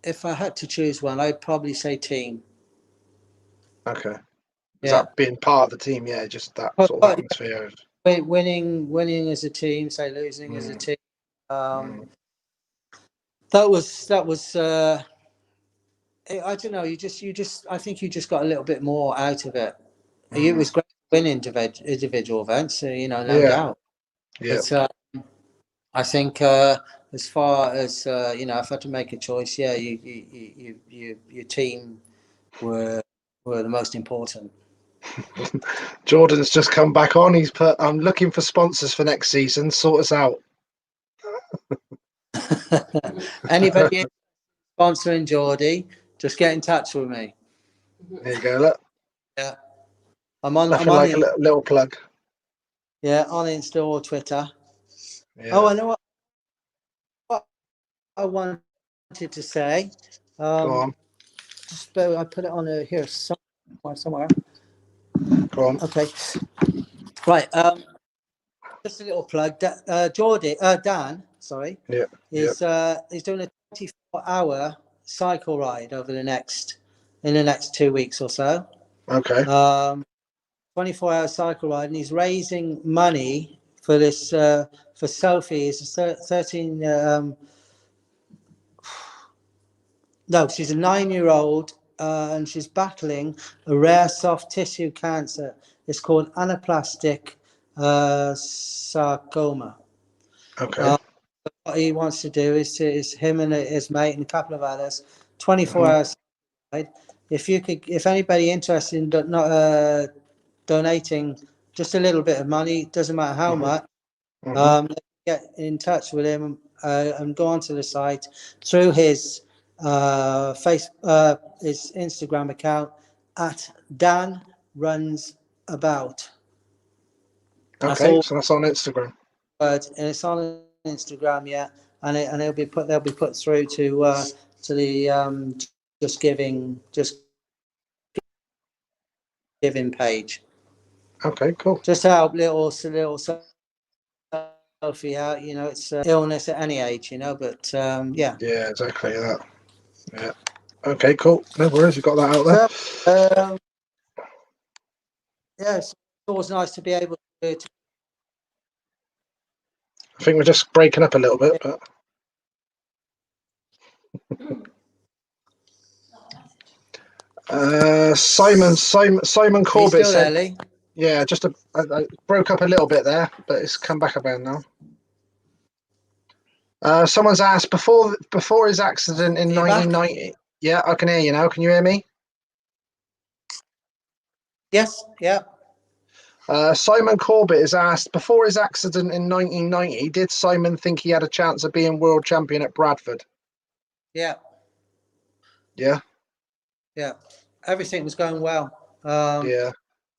if I had to choose one, I'd probably say team. Okay. Is Yeah. that being part of the team? Yeah, just that sort of atmosphere. Winning as a team, say losing as a team. That was I don't know. I think you just got a little bit more out of it. It was great to win individual events, you know, no doubt. Yeah. But I think as far as you know, if I had to make a choice, yeah, your team were the most important. Jordan's just come back on. He's put, "I'm looking for sponsors for next season. Sort us out." Anybody sponsoring Geordie, just get in touch with me. There you go. Look. Yeah, I'm on Like a little plug. Yeah, on Insta or Twitter. Yeah. Oh, I know what I wanted to say. Go on. I put it on here somewhere. Go on. Okay. Right. Just a little plug. Dan, sorry. Yeah. He's doing a 24-hour cycle ride in the next 2 weeks or so. Okay. 24-hour cycle ride, and he's raising money for this for Sophie. Is 13. No, she's a 9-year-old, and she's battling a rare soft tissue cancer. It's called anaplastic sarcoma. Okay. What he wants to do is him and his mate and a couple of others, 24 hours. If anybody interested in donating just a little bit of money, doesn't matter how much, get in touch with him and go onto the site through his his Instagram account at Dan Runs About. Okay, so that's on Instagram. And it's on Instagram, yeah, and they'll be put through to the Just Giving page. Okay, cool. Just to help little healthy out. You know, it's illness at any age. You know, but yeah. Yeah, exactly that. Yeah. Okay, cool. No worries. You got that out there. So, yeah, it's always nice to be able to I think we're just breaking up a little bit, but Simon Are you Corbett still there, said, Lee? yeah, I broke up a little bit there, but it's come back about now. Someone's asked before his accident in Are you back? 1990. Yeah, I can hear you now. Can you hear me? Yes. Yeah. Simon Corbett is asked, before his accident in 1990, did Simon think he had a chance of being world champion at Bradford? Yeah. Yeah. Yeah. Everything was going well. Yeah.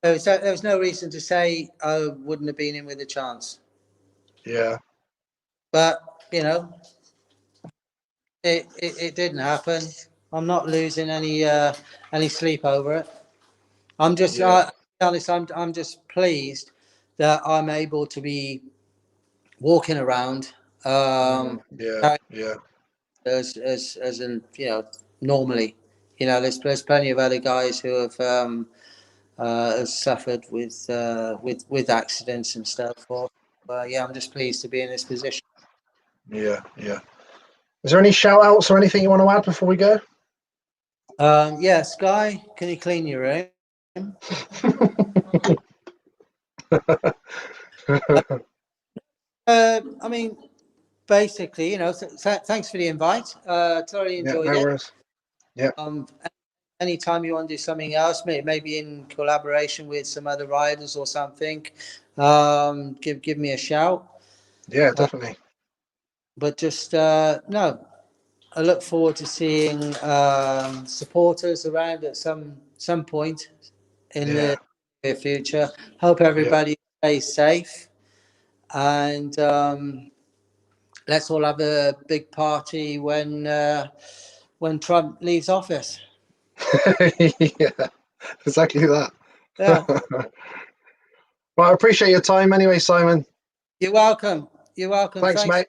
There was no reason to say I wouldn't have been in with a chance. Yeah. But, you know, it didn't happen. I'm not losing any sleep over it. I'm just, Yeah. to be honest, I'm just pleased that I'm able to be walking around Yeah. Yeah. as in, you know, normally. You know, there's plenty of other guys who have suffered with accidents and stuff. Yeah, I'm just pleased to be in this position. Yeah. Yeah. Is there any shout outs or anything you want to add before we go? Yeah, Sky, can you clean your room? I mean, basically, you know, thanks for the invite. Thoroughly Yeah, enjoyed no it. worries. Yeah. Anytime you want to do something else, maybe in collaboration with some other riders or something, give me a shout. Yeah, definitely. But just no, I look forward to seeing supporters around at some point in Yeah. the near future. Hope everybody stays safe, and let's all have a big party when Trump leaves office. Yeah, exactly that. Yeah, Well, I appreciate your time anyway, Simon. you're welcome. You're welcome. Thanks, mate.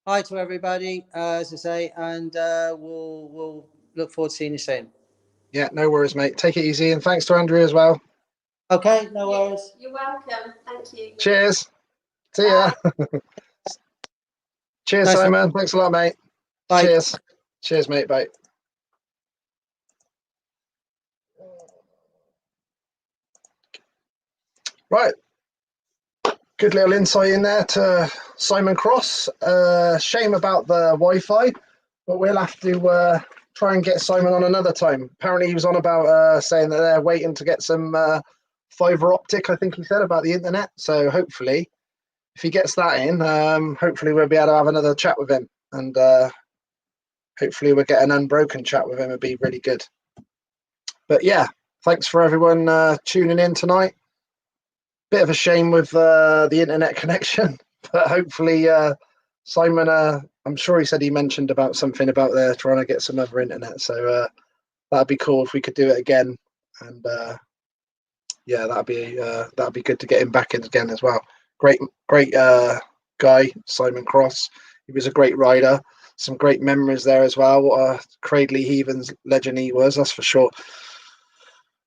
Hi to everybody, as I say, and we'll look forward to seeing you soon. Yeah, no worries, mate. Take it easy, and thanks to Andrew as well. Okay, no worries. You're welcome. Thank you. Cheers. See ya. Cheers, Nice Simon. Thanks a lot, mate. Bye. Cheers. Cheers, mate. Bye. Right. Good little insight in there to Simon Cross. Shame about the Wi-Fi, but we'll have to try and get Simon on another time. Apparently he was on about saying that they're waiting to get some fibre optic, I think he said, about the internet. So hopefully, if he gets that in, hopefully we'll be able to have another chat with him. And hopefully we'll get an unbroken chat with him. It'd be really good. But yeah, thanks for everyone tuning in tonight. Bit of a shame with the internet connection, but hopefully Simon, I'm sure he said he mentioned about something about they're trying to get some other internet, so that'd be cool if we could do it again. And yeah, that'd be good to get him back in again as well. Great guy, Simon Cross. He was a great rider. Some great memories there as well. What a Cradley Heathens legend he was, that's for sure.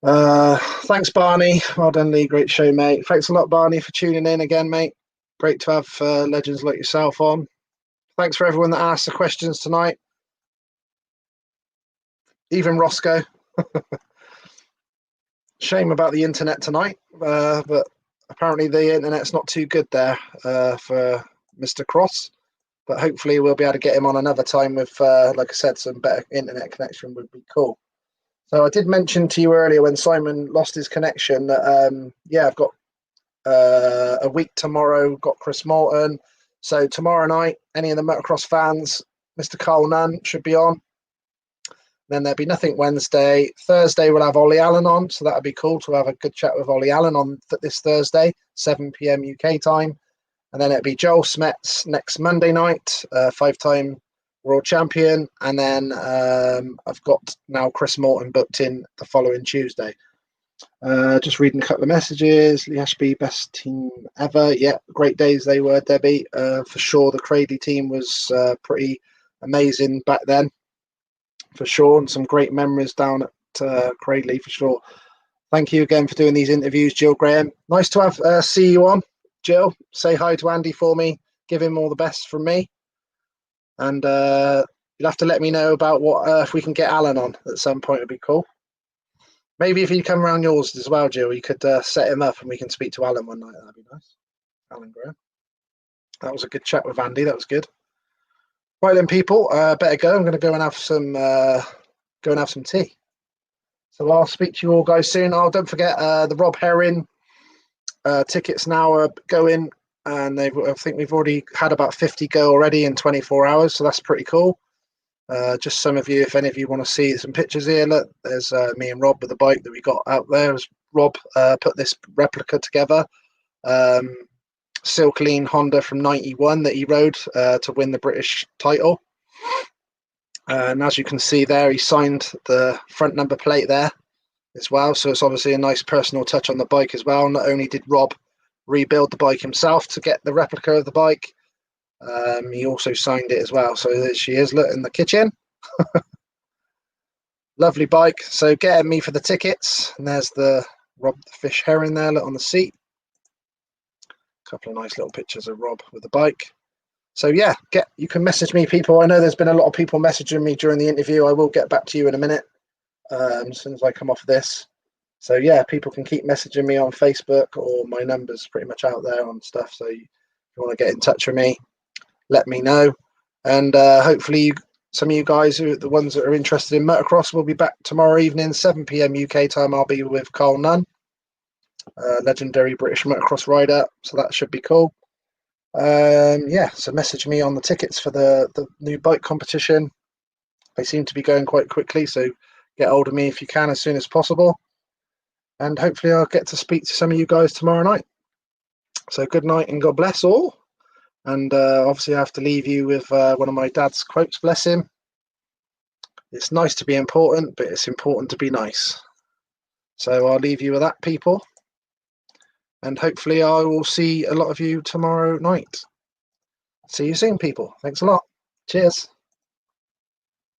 Thanks, Barney. Well done, Lee. Great show, mate. Thanks a lot, Barney, for tuning in again, mate. Great to have legends like yourself on. Thanks for everyone that asked the questions tonight. Even Roscoe. Shame about the internet tonight, but apparently the internet's not too good there for Mr. Cross. But hopefully we'll be able to get him on another time with, like I said, some better internet connection would be cool. So I did mention to you earlier when Simon lost his connection that, yeah, I've got a week tomorrow, got Chris Morton. So tomorrow night, any of the motocross fans, Mr. Carl Nunn should be on. Then there'll be nothing Wednesday. Thursday, we'll have Ollie Allen on. So that'll be cool to have a good chat with Ollie Allen on this Thursday, 7 p.m. UK time. And then it'll be Joel Smets next Monday night, 5-time world champion. And then I've got now Chris Morton booked in the following Tuesday. Just reading a couple of messages. Lee Ashby, best team ever. Yeah, great days they were, Debbie. For sure, the Cradley team was pretty amazing back then, for sure, and some great memories down at Cradley, for sure. Thank you again for doing these interviews, Jill Graham. Nice to have see you on, Jill. Say hi to Andy for me. Give him all the best from me. And you'll have to let me know about what if we can get Alan on at some point. It'd be cool. Maybe if you come around yours as well, Jill, you could set him up and we can speak to Alan one night. That'd be nice. Alan Graham. That was a good chat with Andy. That was good. Right then, people. Better go. I'm going to go and have some tea. So I'll speak to you all guys soon. Oh, don't forget the Rob Herring tickets now are going, and I think we've already had about 50 go already in 24 hours. So that's pretty cool. Just some of you, if any of you want to see some pictures here, look, there's me and Rob with the bike that we got out there. As Rob put this replica together, Silk Lean Honda from '91 that he rode to win the British title. And as you can see there, he signed the front number plate there as well. So it's obviously a nice personal touch on the bike as well. Not only did Rob rebuild the bike himself to get the replica of the bike, he also signed it as well. So there she is, look, in the kitchen. Lovely bike. So get at me for the tickets. And there's the Rob the Fish Herring there, look on the seat. A couple of nice little pictures of Rob with the bike. So yeah, you can message me, people. I know there's been a lot of people messaging me during the interview. I will get back to you in a minute as soon as I come off this. So yeah, people can keep messaging me on Facebook, or my number's pretty much out there on stuff. So if you want to get in touch with me, let me know. And hopefully some of you guys, who are the ones that are interested in motocross, will be back tomorrow evening, 7 p.m. UK time. I'll be with Carl Nunn, legendary British motocross rider. So that should be cool. Yeah, so message me on the tickets for the new bike competition. They seem to be going quite quickly, so get hold of me if you can as soon as possible. And hopefully I'll get to speak to some of you guys tomorrow night. So good night and God bless all. And obviously I have to leave you with one of my dad's quotes, bless him. It's nice to be important, but it's important to be nice. So I'll leave you with that, people. And hopefully I will see a lot of you tomorrow night. See you soon, people. Thanks a lot. Cheers.